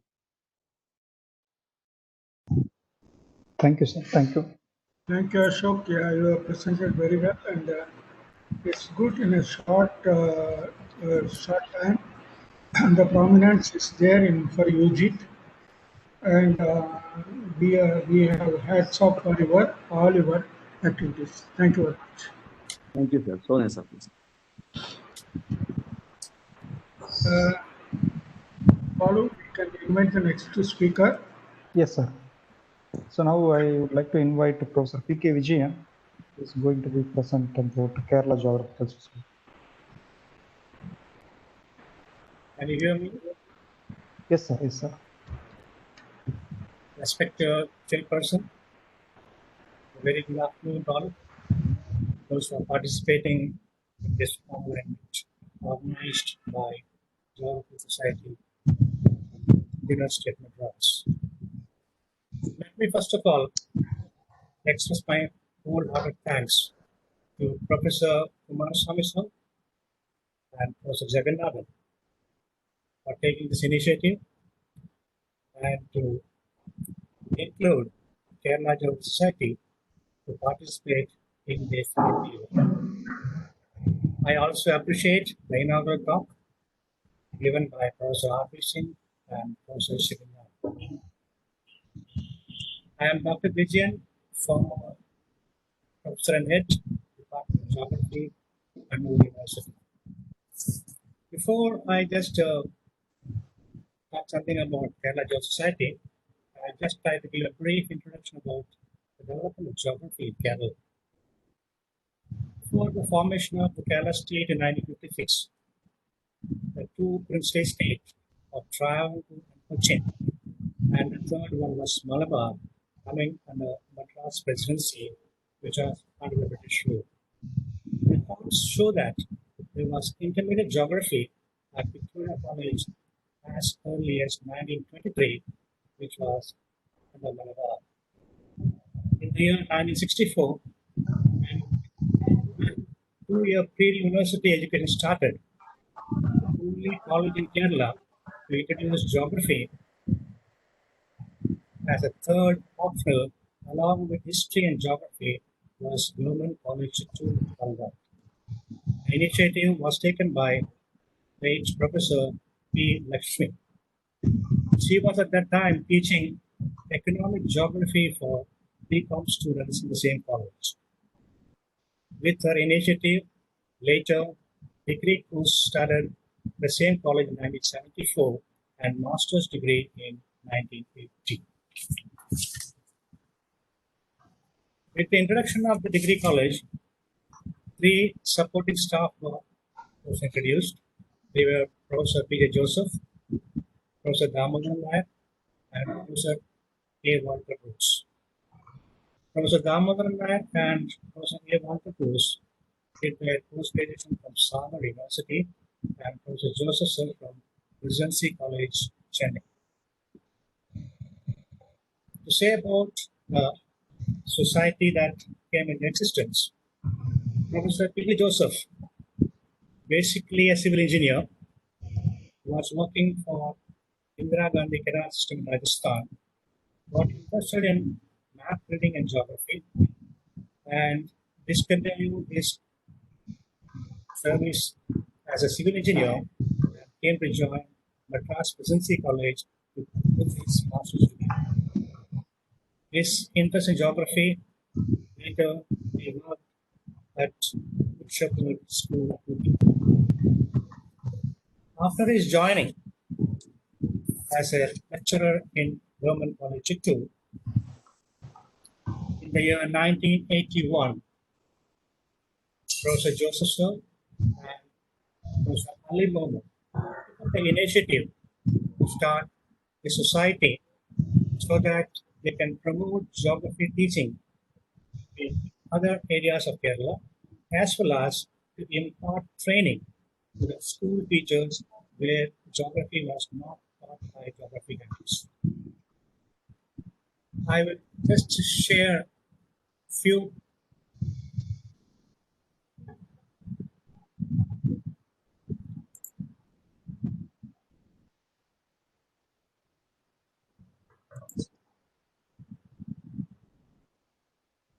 Thank you, sir. Thank you. Thank you, Ashok. Yeah, you have presented very well, and it's good in a short time. The prominence is there for UGIT, and we have hats off for all your activities. Thank you very much. Thank you, sir. So nice of you. Follow, we can invite the next speaker. Yes, sir. So now I would like to invite Professor P.K. Vijayan, who is going to be present about Kerala Geographical Society. Can you hear me? Yes, sir. Yes, sir. Respected chairperson, very good afternoon to all those who are participating in this online organized by Geographical Society, University of Madras. Let me first of all express my wholehearted thanks to Professor Kumarasamy sir and Professor Jagannathan for taking this initiative and to include Kerala Geographical Society to participate in this interview. I also appreciate the inaugural talk given by Professor R.P. Singh and Professor Jagannathan. I am Dr. Vijayan, former Professor and Head, Department of Geography, Kannur University. Before I just talk something about Kerala Geographical Society, I just try to give a brief introduction about the development of geography in Kerala. Before the formation of the Kerala state in 1956, the two princely states of Travancore and Cochin, and the third one was Malabar, coming under Madras presidency, which was under the British rule. Records show that there was intermediate geography at Victoria College as early as 1923, which was under Malabar. In the year 1964, when two-year pre-university education started, the only college in Kerala to introduce geography as a third optional along with history and geography, was Government College to Balgar. The initiative was taken by late Professor P. Lakshmi. She was at that time teaching economic geography for BCom students in the same college. With her initiative, later degree course started the same college in 1974 and master's degree in 1980. With the introduction of the degree college, 3 supporting staff was introduced. They were Professor P.J. Joseph, Professor Damodaran Nair, and Professor A. Walter Bruce. Professor Damodaran Nair and Professor A. Walter Bruce did their post-graduation from Samar University and Professor Joseph Sir from Presidency College, Chennai. To say about the society that came into existence, Professor P.J. Joseph, basically a civil engineer, was working for Indira Gandhi Canal System in Rajasthan, got interested in map reading and geography, and discontinued his service as a civil engineer and came to join Madras Presidency College to complete his master's degree. His interest in geography later he worked at Bishop School of Cooking. After his joining as a lecturer in Government College Chittoor in the year 1981, Professor Joseph Sir and Professor Ali Mohammed took the initiative to start a society so that they can promote geography teaching in other areas of Kerala, as well as to impart training to the school teachers where geography was not taught by geography guides. I will just share few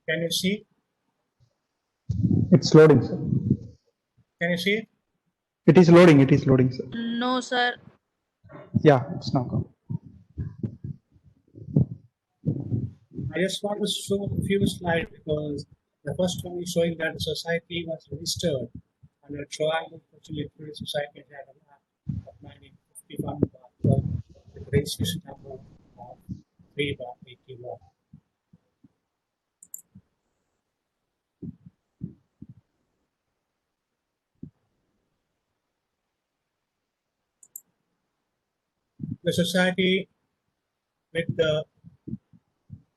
Can you see? It's loading, sir. Can you see it? It is loading, sir. No, sir. Yeah, it's now come. I just want to show a few slides because the first one is showing that the society was registered under Triangle Literary Society in Hyderabad of 1951 with the registration number of 3/81. The society, with the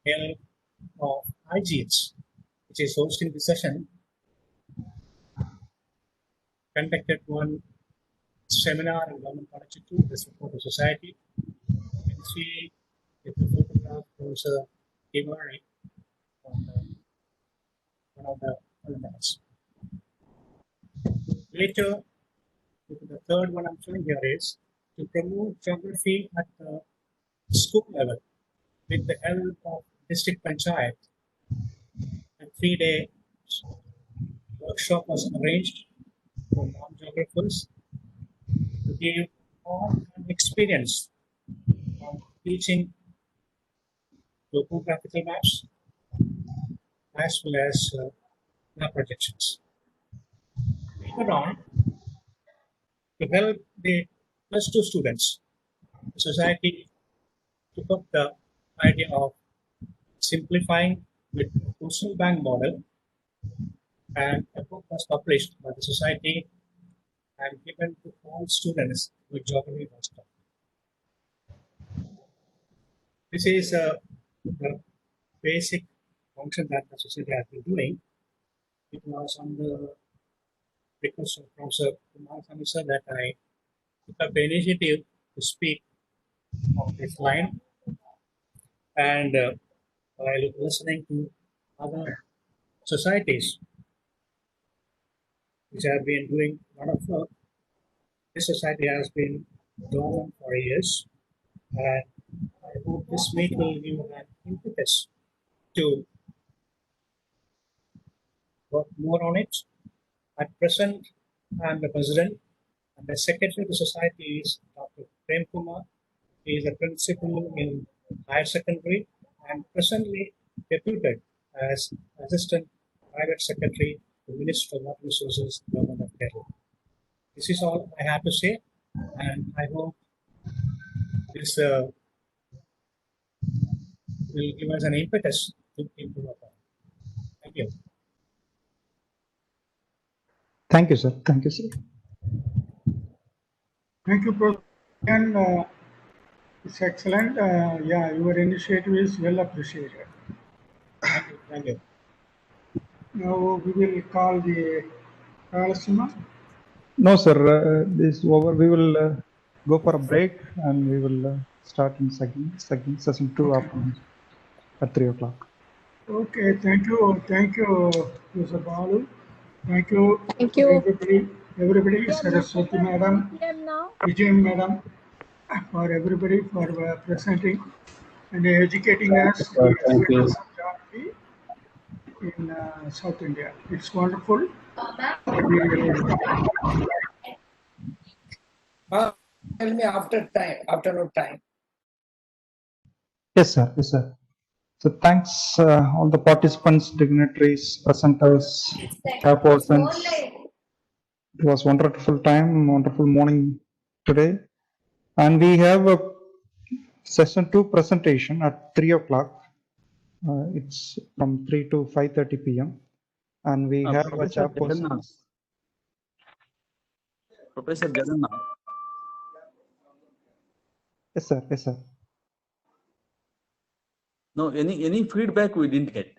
help of IGS, which is hosting the session, conducted one seminar in Government College Chittoor with the support of society. You can see with the photograph Professor Tiwari on one of the elements. Later, the third one I'm showing here is to promote geography at the school level with the help of district panchayat. A 3-day workshop was arranged for non-geographers to give on-hand experience on teaching topographical maps as well as map projections. Later on, to help the +2 students, the society took up the idea of simplifying with the coastal bank model, and a book was published by the society and given to all students with geography was taught. This is the basic function that the society has been doing. It was on the request of Professor Kumar sir that I took up the initiative to speak on this line, and while listening to other societies which have been doing a lot of work, this society has been dormant for years, and I hope this meet will give an impetus to work more on it. At present, I am the president, and the secretary of the society is Dr. Prem Kumar. He is a principal in higher secondary and presently deputed as assistant private secretary to Minister of Water Resources, Government of Kerala. This is all I have to say, and I hope this will give us an impetus to improve upon. Thank you. Thank you, sir. Thank you, sir. Thank you, Professor. And it's excellent. Yeah, your initiative is well appreciated. Thank you. Thank you. Now we will call the Kalasima. No, sir. This is over. We will go for a break and we will start in session 2 afternoon at 3 o'clock. Okay, thank you, Professor Balu. Thank you, Thank you. everybody, Saraswati Madam, Vijay Madam, for everybody for presenting and educating us the Thank you. status of geography in South India. It's wonderful. Tell me afternoon time. Yes, sir. Yes, sir. So thanks all the participants, dignitaries, presenters, chairpersons. It was wonderful time, wonderful morning today. And we have a session 2 presentation at 3 o'clock. It's from 3 to 5:30 p.m. And we have a Professor chairperson. Jagannath. Professor Jagannath. Yes, sir. Yes, sir. No, any feedback we didn't get.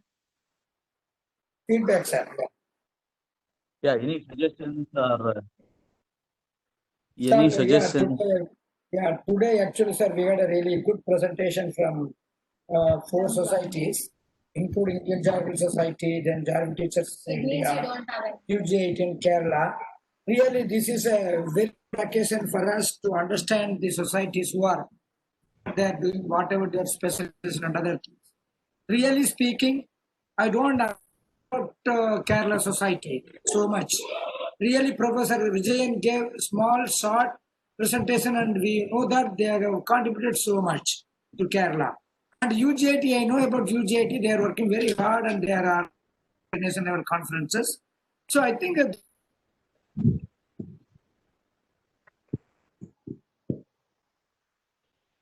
Feedback, sir. Yeah, any suggestions or Sir, any suggestions? Today actually, sir, we had a really good presentation from 4 societies, including Indian Geographical Society, then Geography Teachers India, UG8 in Kerala. Really, this is a very good occasion for us to understand the societies who are they are doing whatever their specialism and other things. Really speaking, I don't know about Kerala society so much. Really, Professor Vijayan gave small, short presentation, and we know that they have contributed so much to Kerala. And UGIT, I know about UGIT, they are working very hard and there are national level conferences. So I think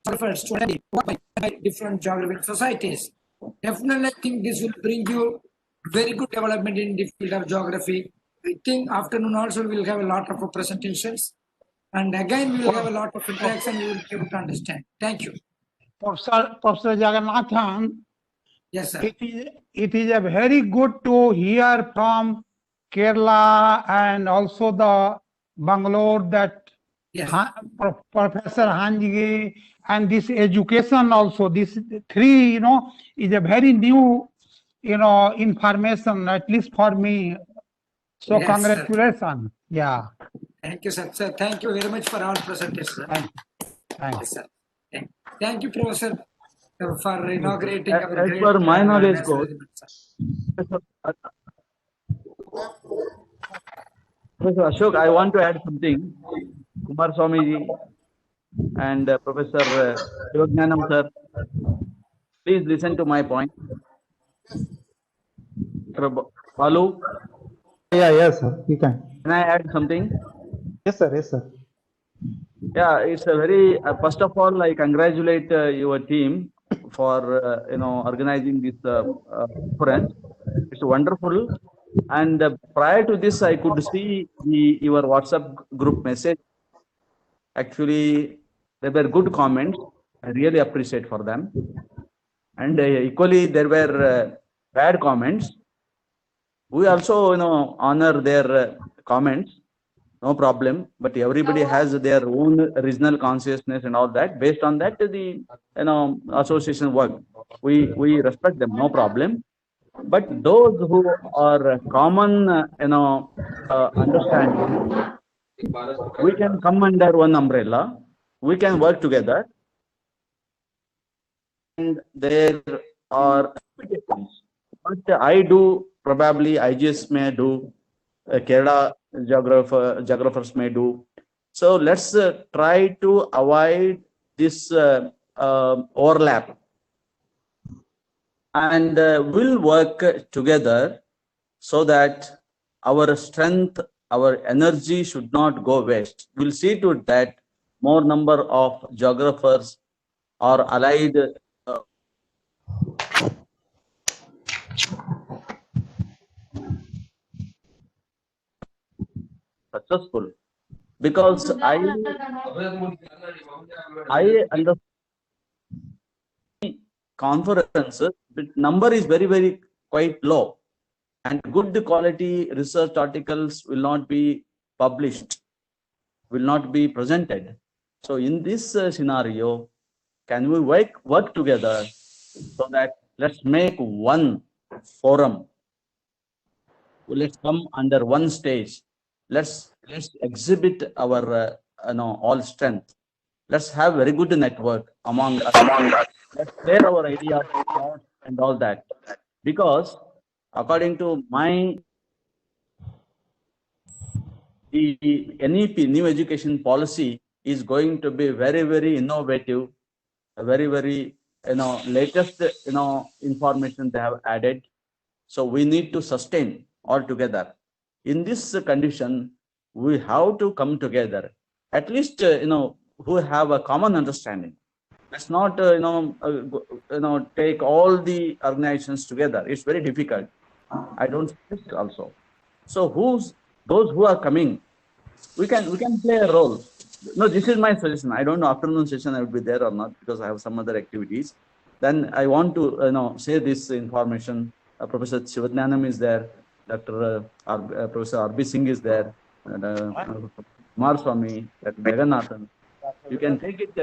efforts to study different geographical societies. Definitely, I think this will bring you very good development in the field of geography. I think afternoon also we will have a lot of presentations. And again, we will have a lot of interaction. We will be able to understand. Thank you. Professor Jagannathan, yes, sir. It is a very good to hear from Kerala and also the Bangalore that Professor Hanjige and this education also, this 3, is a very new, information, at least for me. So Yes, congratulations. sir. Yeah. Thank you, sir. Sir, thank you very much for our presentation. Thank you, sir. Thank you, Professor, for inaugurating our As great per my knowledge, national Professor Ashok, I want to add something. Kumar Swamiji and Professor Yognanam sir, please listen to my point. Balu? Yeah, yes, sir. You can. Can I add something? Yes, sir. Yes, sir. Yeah, it's a very, first of all, I congratulate your team for, organizing this conference. It's wonderful. And prior to this, I could see your WhatsApp group message. Actually, there were good comments. I really appreciate for them. And equally, there were bad comments. We also, honor their comments. No problem, but everybody has their own regional consciousness and all that. Based on that, the association work. We respect them, no problem. But those who are common, understanding, we can come under one umbrella. We can work together. And their or applications. But I do, probably IGS may do, Kerala geographers may do. So let's try to avoid this overlap, and we'll work together so that our strength, our energy should not go waste. We'll see to that more number of geographers are allied successful, because I understand conferences, the number is very quite low, and good quality research articles will not be published, will not be presented. So in this scenario, can we work together so that let's make one forum, let's come under one stage, let's exhibit our all strength, let's have very good network among us, let's share our ideas, thoughts, and all that. Because according to my, the NEP, new education policy, is going to be very innovative, very latest information they have added. So we need to sustain all together. In this condition, we have to come together, at least who have a common understanding. Let's not take all the organizations together. It's very difficult. I don't suggest also. So those who are coming, we can play a role. No, this is my suggestion. I don't know afternoon session I will be there or not, because I have some other activities. Then I want to say this information. Professor Shivadnanam is there. Dr. Professor R.B. Singh is there. Kumar Swami, Dr. Jagannathan. You can take it,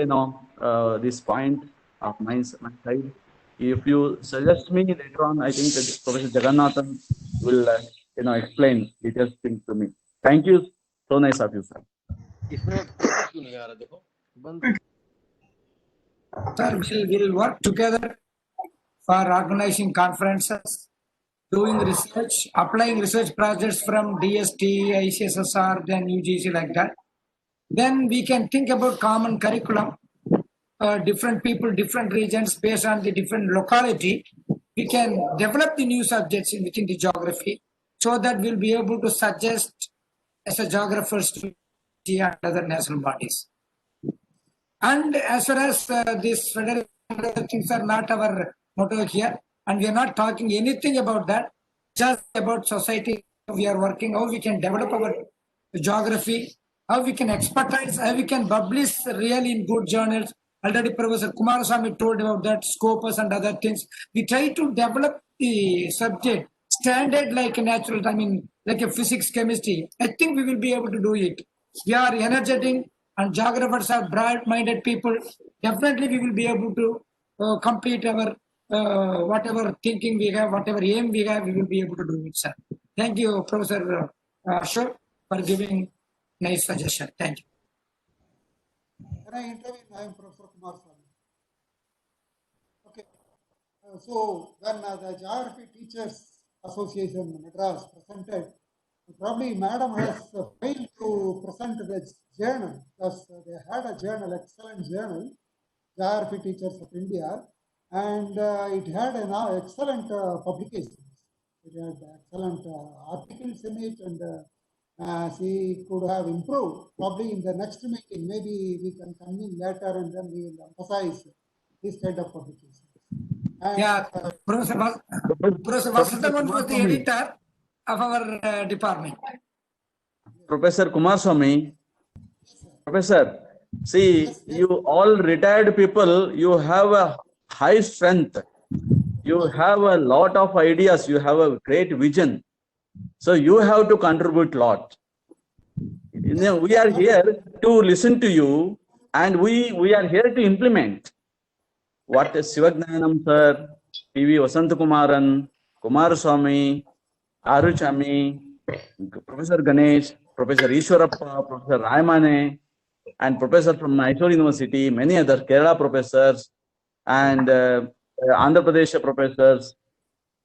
this point of my side. If you suggest me later on, I think that Professor Jagannathan will, explain details things to me. Thank you. So nice of you, sir. Sir, we'll work together for organizing conferences, doing research, applying research projects from DST, ICSSR, then UGC, like that. Then we can think about common curriculum, different people, different regions, based on the different locality. We can develop the new subjects within the geography, so that we'll be able to suggest as a geographers to the other national bodies. And as far as this federal things are not our motto here, and we are not talking anything about that, just about society. We are working how we can develop our geography, how we can expertise, how we can publish really in good journals. Already Professor Kumarasamy told about that, Scopus and other things. We try to develop the subject standard like a natural, like a physics, chemistry. I think we will be able to do it. We are energetic, and geographers are broad-minded people. Definitely we will be able to complete our whatever thinking we have, whatever aim we have, we will be able to do it, sir. Thank you, Professor Ashok, for giving nice suggestion. Thank you. Can I intervene? I am Professor Kumar Swami. Okay. So when the Geography Teachers Association Madras presented, probably Madam has failed to present the journal, because they had a journal, excellent journal, Geography Teachers of India, and it had an excellent publications. It had excellent articles in it, and she could have improved. Probably in the next meeting, maybe we can come in later and then we will emphasize this kind of publications. And, yeah, Professor Vasantavan was the editor of our department. Professor Kumar Swami, Professor, see, you all retired people, you have a high strength. You have a lot of ideas. You have a great vision. So you have to contribute a lot. We are here to listen to you, and we are here to implement what Sivadnanam sir, P.V. Vasantakumaran, Kumar Swami, Aruchami, Professor Ganesh, Professor Ishwarappa, Professor Raymane, and professor from Mysore University, many other Kerala professors, and Andhra Pradesh professors.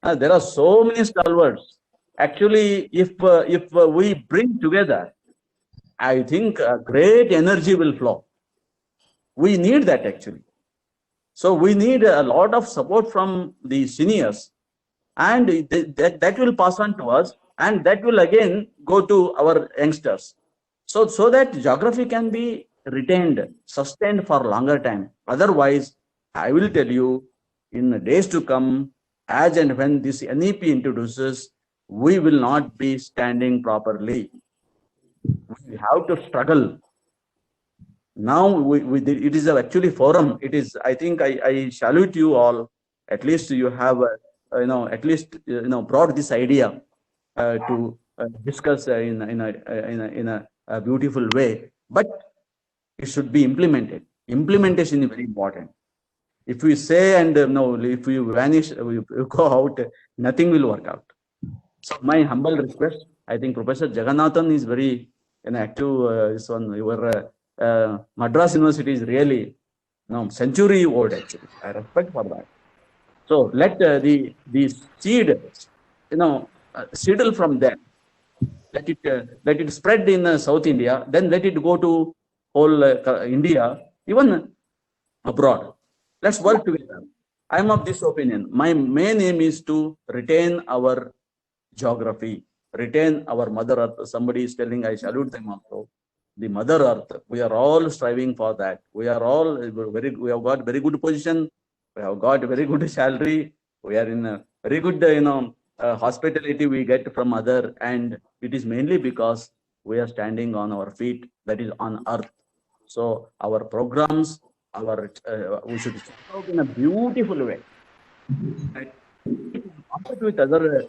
There are so many stalwarts. Actually, if we bring together, I think great energy will flow. We need that actually. So we need a lot of support from the seniors, and that will pass on to us, and that will again go to our youngsters. So that geography can be retained, sustained for longer time. Otherwise, I will tell you, in the days to come, as and when this NEP introduces, we will not be standing properly. We have to struggle. Now it is actually forum. It is. I think I salute you all. At least you have at least brought this idea to discuss in a beautiful way. But it should be implemented. Implementation is very important. If we say and no, if we vanish, we go out, nothing will work out. So my humble request, I think Professor Jagannathan is very active. This one, your Madras University is really century old actually. I respect for that. So let the seed, seedle from them. Let it spread in South India. Then let it go to whole India, even abroad. Let's work together. I am of this opinion. My main aim is to retain our geography, retain our mother earth. Somebody is telling, I salute them also. The mother earth, we are all striving for that. We are all we have got very good position. We have got very good salary. We are in a very good, hospitality we get from other, and it is mainly because we are standing on our feet, that is on earth. So our programs, we should check out in a beautiful way. Right? Compete with other,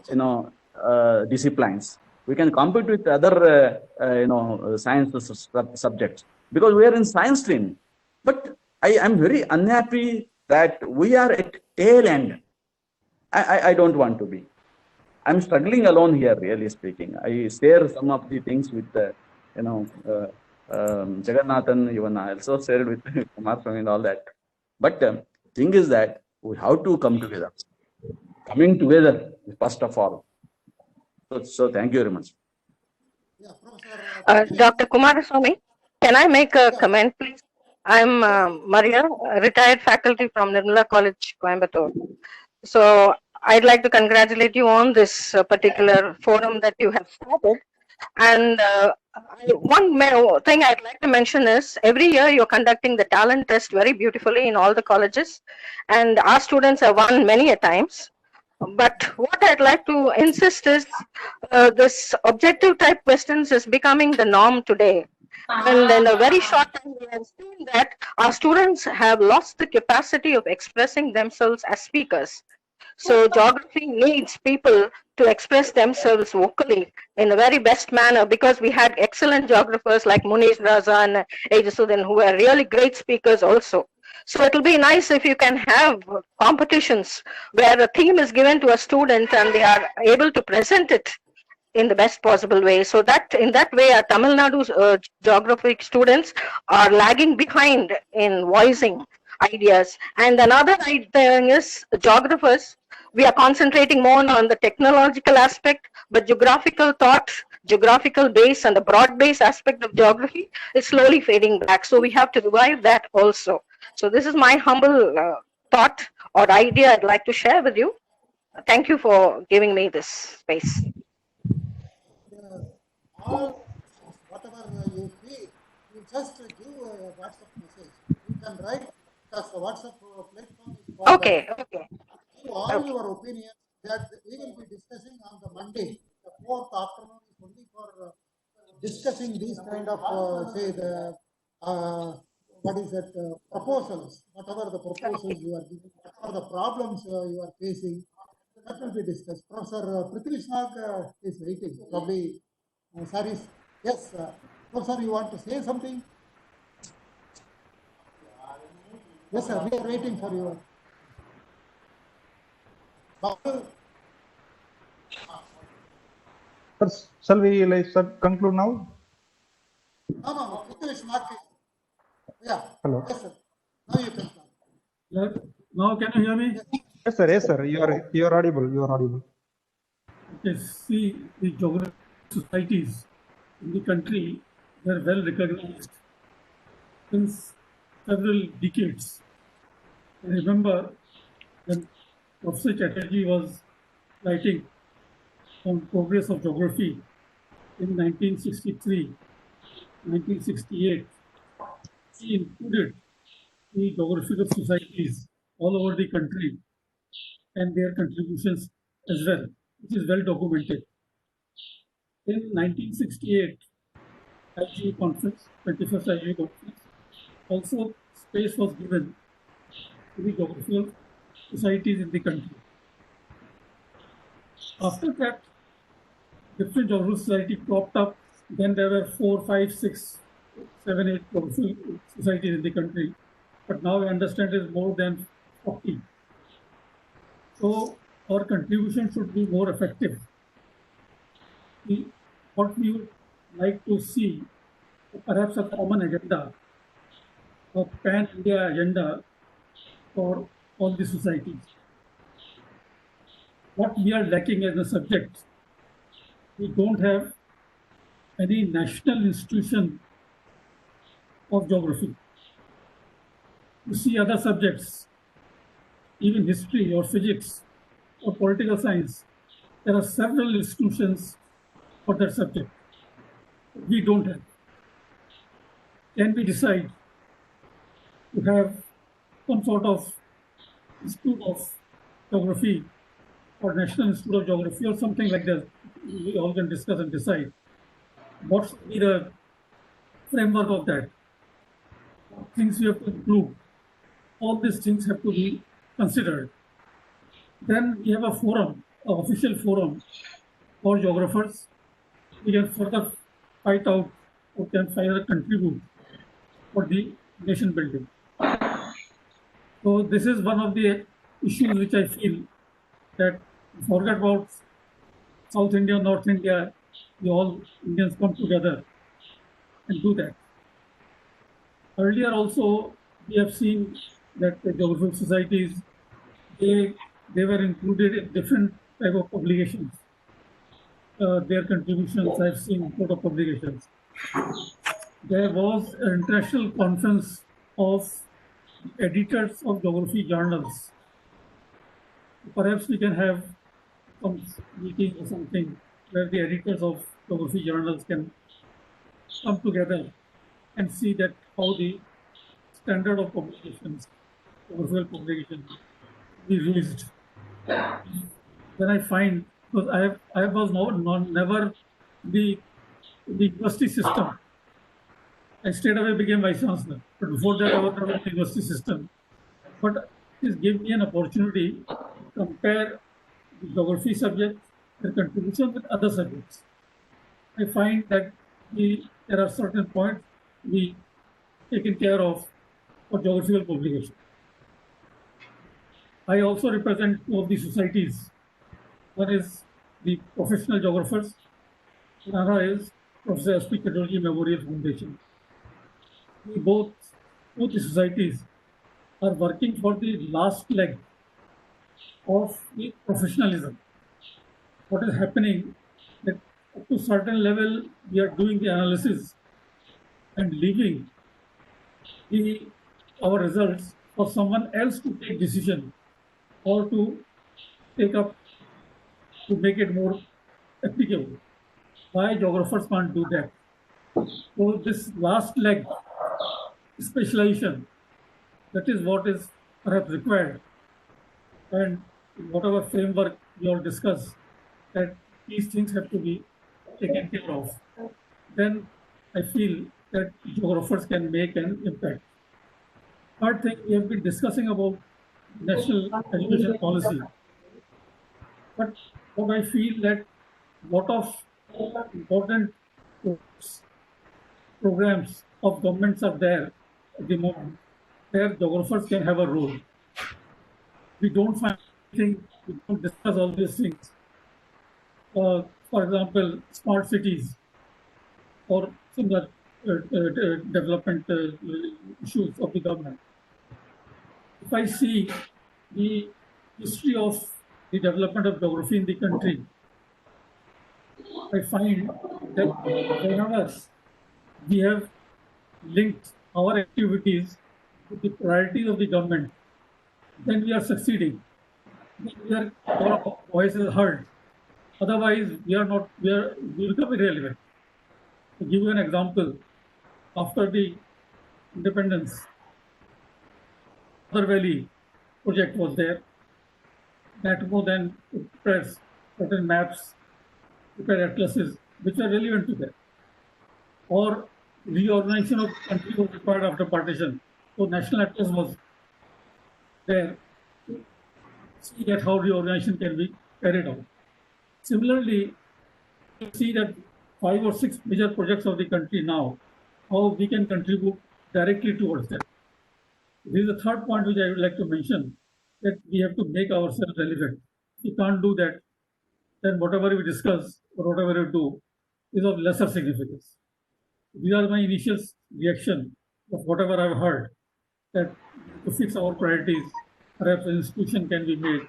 disciplines. We can compete with other, science subjects, because we are in science stream. But I am very unhappy that we are at tail end. I don't want to be. I'm struggling alone here, really speaking. I share some of the things with, Jagannathan, even I also shared with Kumar Swami and all that. But thing is that we have to come together. Coming together, first of all. So thank you very much. Yeah, Professor. Dr. Kumaraswamy, can I make a comment, please? I'm Maria, a retired faculty from Nirmala College, Coimbatore. So I'd like to congratulate you on this particular forum that you have started. And one thing I'd like to mention is every year you're conducting the talent test very beautifully in all the colleges, and our students have won many a times. But what I'd like to insist is this objective type questions is becoming the norm today. And in a very short time, we have seen that our students have lost the capacity of expressing themselves as speakers. So geography needs people to express themselves vocally in a very best manner, because we had excellent geographers like Munish Raza and Ejasuddin who are really great speakers also. So it'll be nice if you can have competitions where a theme is given to a student and they are able to present it in the best possible way. So that in that way, our Tamil Nadu's geographic students are lagging behind in voicing ideas. And another thing is geographers. We are concentrating more on the technological aspect, but geographical thought, geographical base, and the broad base aspect of geography is slowly fading back. So we have to revive that also. So this is my humble thought or idea I'd like to share with you. Thank you for giving me this space. All whatever you feel, you just give a WhatsApp message. You can write, because the WhatsApp platform is for okay. that. Okay. Give all your opinions that we will be discussing on the Monday. The 4th afternoon is only for discussing these kind of say the what is that proposals, whatever the proposals you are giving, whatever the problems you are facing, that will be discussed. Professor Prithvi Nag is waiting. Probably, sorry. Yes, Professor, you want to say something? Yes, sir. We are waiting for you. Shall we conclude now? No. Prithvi Nag. Yeah. Hello. Yes, sir. Now you can. Now can you hear me? Yes, sir. Yes, sir. You are audible. You are audible. Okay, see, the geographic societies in the country were well recognized since several decades. I remember when Professor Chatterjee was writing on progress of geography in 1963, 1968, he included the geographical societies all over the country and their contributions as well, which is well documented. In 1968, IGE conference, 21st IGE conference, also space was given to the geographical societies in the country. After that, different geographical society cropped up. Then there were 4, 5, 6, 7, 8 geographical societies in the country. But now I understand is more than 40. So our contribution should be more effective. What we would like to see, perhaps a common agenda, a pan-India agenda for all the societies. What we are lacking as a subject, we don't have any national institution of geography. You see other subjects, even history or physics or political science, there are several institutions for that subject. We don't have. Can we decide to have some sort of Institute of Geography or National Institute of Geography or something like that? We all can discuss and decide what should be the framework of that. What things we have to include. All these things have to be considered. Then we have a forum, an official forum for geographers. We can further fight out or can further contribute for the nation building. So this is one of the issues which I feel that forget about South India, North India, we all Indians come together and do that. Earlier also, we have seen that the geographical societies, they were included in different type of publications. Their contributions, I've seen a lot of publications. There was an international conference of editors of geography journals. Perhaps we can have some meeting or something where the editors of geography journals can come together and see that how the standard of publications, geographical publications, be raised. Then I find, because I was never the university system. I straight away became vice chancellor. But before that, I was never in the university system. But this gave me an opportunity to compare the geography subject, their contribution with other subjects. I find that there are certain points we taken care of for geographical publication. I also represent two of the societies. One is the professional geographers, another is Professor S.P. Chatterjee Memorial Foundation. We both the societies are working for the last leg of the professionalism. What is happening that up to certain level we are doing the analysis and leaving our results for someone else to take decision or to take up to make it more applicable. Why geographers can't do that? So this last leg, specialization, that is what is perhaps required. And whatever framework we all discuss, that these things have to be taken care of. Then I feel that geographers can make an impact. Third thing, we have been discussing about national education policy. But what I feel that lot of important programs of governments are there at the moment where geographers can have a role. We don't find anything, we don't discuss all these things. For example, smart cities or similar development issues of the government. If I see the history of the development of geography in the country, I find that whenever we have linked our activities to the priorities of the government, then we are succeeding. Then our voice is heard. Otherwise, we become irrelevant. To give you an example, after the independence, Mother Valley project was there. NATMO then prepares certain maps, prepare atlases, which are relevant to that. Or reorganization of country was required after partition. So National Atlas was there to see that how reorganization can be carried out. Similarly, you see that 5 or 6 major projects of the country now, how we can contribute directly towards that. This is the third point which I would like to mention, that we have to make ourselves relevant. If we can't do that, then whatever we discuss or whatever we do is of lesser significance. These are my initial reaction of whatever I've heard, that to fix our priorities, perhaps an institution can be made,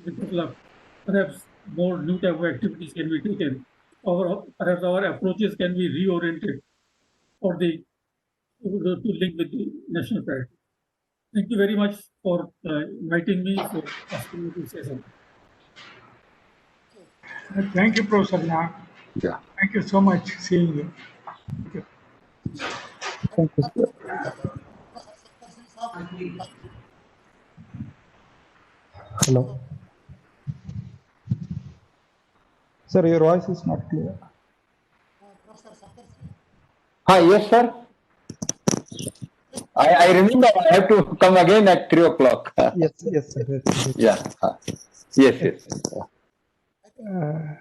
developed, perhaps more new type of activities can be taken, or perhaps our approaches can be reoriented for to link with the national priority. Thank you very much for inviting me, for asking me to say something. Thank you, Professor Nag. Yeah. Thank you so much. Seeing you. Thank you. Thank you, sir. Hello. Sir, your voice is not clear. Yes, sir. I remember I have to come again at 3 o'clock. Yes, yes, sir. Yes. Yeah. Yes, yes. Someone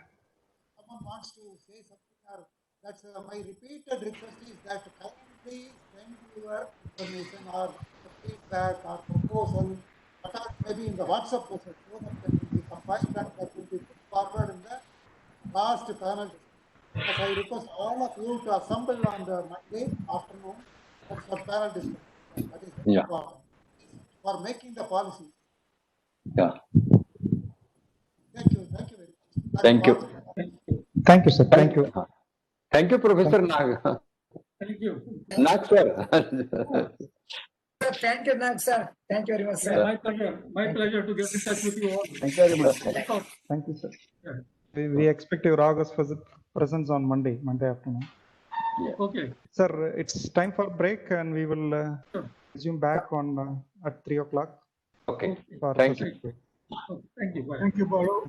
wants to say something, or that's my repeated request is that kindly send your information or the feedback or proposal, maybe in the WhatsApp message, so that can be compiled and that will be put forward in the last panel discussion. Because I request all of you to assemble on the Monday afternoon. That's for panel discussion. That is very important for making the policy. Yeah. Thank you. Thank you very much. Thank you. Thank you, sir. Thank you. Thank you, Professor Nag. Thank you. Nag, sir. Thank you, Nag, sir. Thank you very much, sir. My pleasure. My pleasure to get in touch with you all. Thank you very much. Thank you, sir. Yeah. We expect your August presence on Monday afternoon. Yeah. Okay. Sir, it's time for break, and we will resume back on at 3 o'clock. Okay. Thank you. Thank you. Bye. Thank you, Balu.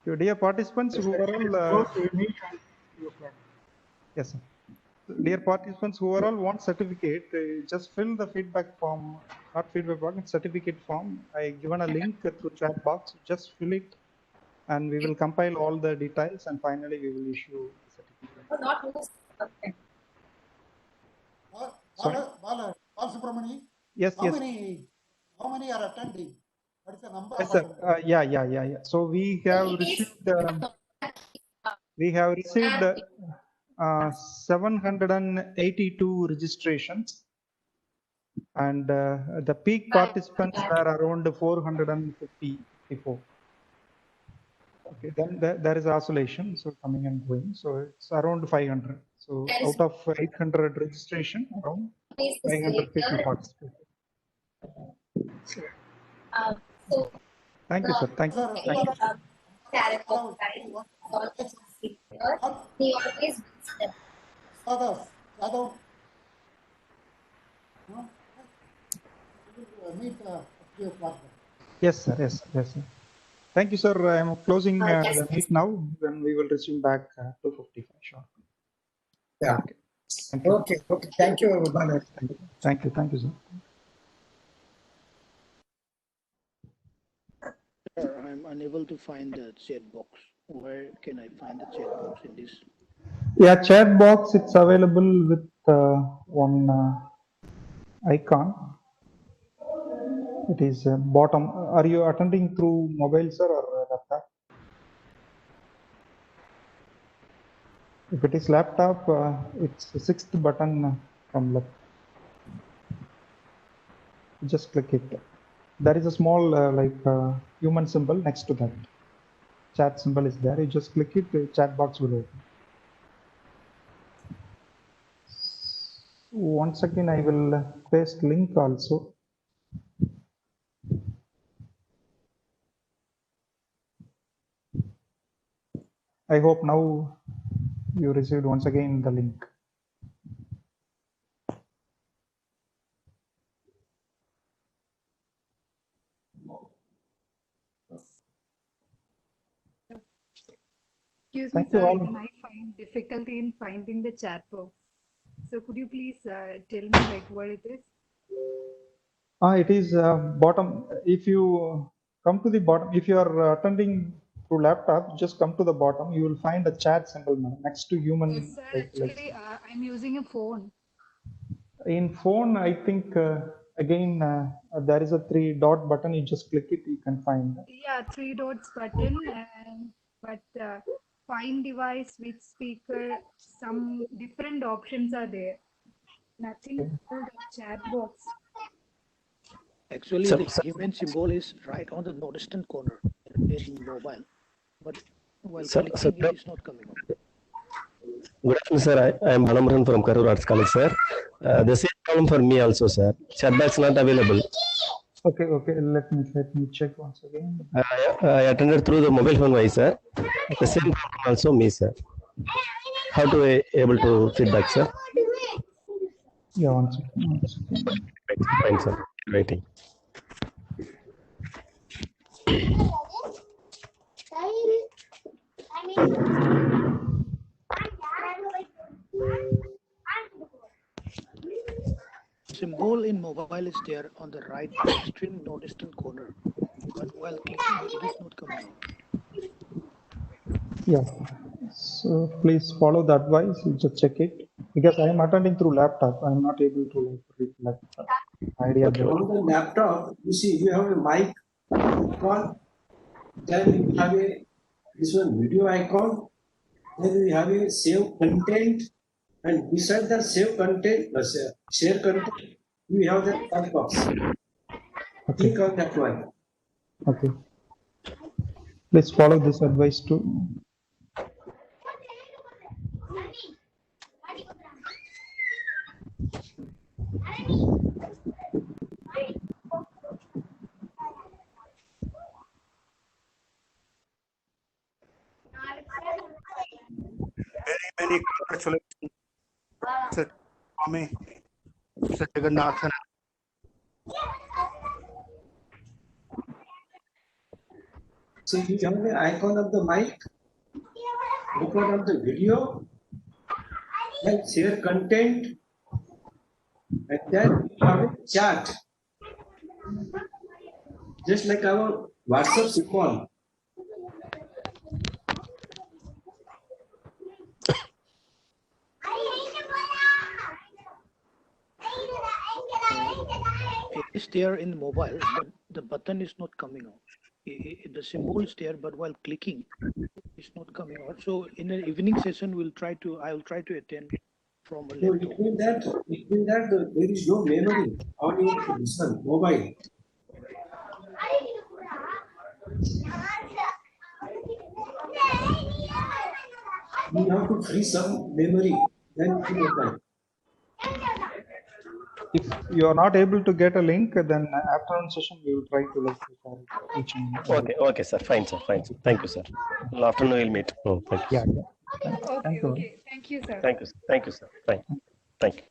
Your dear participants who are all yes, sir. Dear participants who are all want certificate, just fill the feedback form, not feedback form, certificate form. I given a link through chat box. Just fill it, and we will compile all the details, and finally we will issue the certificate. Balasubramani, Yes, how yes. many are attending? What is the number? Yes, sir. Yeah. So we have received 782 registrations, and the peak participants were around 454. Okay, then there is oscillation, so coming and going. So it's around 500. So out of 800 registration, around 500 people participated. Thank you, sir. Thank you. Thank you. Yes, sir. Yes, sir. Thank you, sir. I am closing the meet now. Then we will resume back 2:55. Sure. Yeah. Okay. Thank you. Okay. Thank you, Balu. Thank you, sir. I'm unable to find the chat box. Where can I find the chat box in this? Yeah, chat box. It's available with one icon. It is bottom. Are you attending through mobile, sir, or laptop? If it is laptop, it's the 6th button from left. Just click it. There is a small human symbol next to that. Chat symbol is there. You just click it, the chat box will open. Once again, I will paste link also. I hope now you received once again the link. Excuse me, Thank you sir. all. Even I find difficulty in finding the chat box. So could you please tell me like what it is? It is bottom. If you come to the bottom, if you are attending through laptop, just come to the bottom. You will find a chat symbol next to human. Sir, actually, I'm using a phone. In phone, I think again there is a 3-dot button. You just click it, you can find. Yeah, 3 dots button, but find device, which speaker, some different options are there. Nothing called a chat box. Actually, the human symbol is right on the northeastern corner in mobile, but while clicking, it is not coming up. Good afternoon, sir. I am Balamran from Karur Arts College, sir. The same problem for me also, sir. Chat box not available. Okay, let me check once again. I attended through the mobile phone wise, sir. The same problem also me, sir. How to able to feedback, sir? Yeah, one second. Fine, sir. Waiting. Symbol in mobile is there on the right extreme northeastern corner, but while clicking, it is not coming out. Yeah. So please follow the advice. You just check it because I am attending through laptop. I am not able to reflect idea. Okay. On the laptop, you see, you have a mic icon, then you have this one video icon, then you have a save content, and beside the save content, share content, you have the chat box. Okay. Click on that one. Okay. Please follow this advice too. Many congratulations, Mr. Swami, Mr. Jagannathan. So you have the icon of the mic, icon of the video, then share content, and then you have a chat. Just like our WhatsApp symbol. It is there in mobile, but the button is not coming out. The symbol is there, but while clicking, it's not coming out. So in an evening session, I will try to attend from a So laptop. it means that there is no memory on your mobile. You have to free some memory, then it will open. If you are not able to get a link, then afternoon session we will try to each and every. Okay, sir. Fine, sir. Fine, sir. Thank you, sir. Afternoon we'll meet. Oh, thank you. Yeah. Okay, Thank you. okay. Thank you, sir. Thank you, sir. Thank you, sir. Thank you.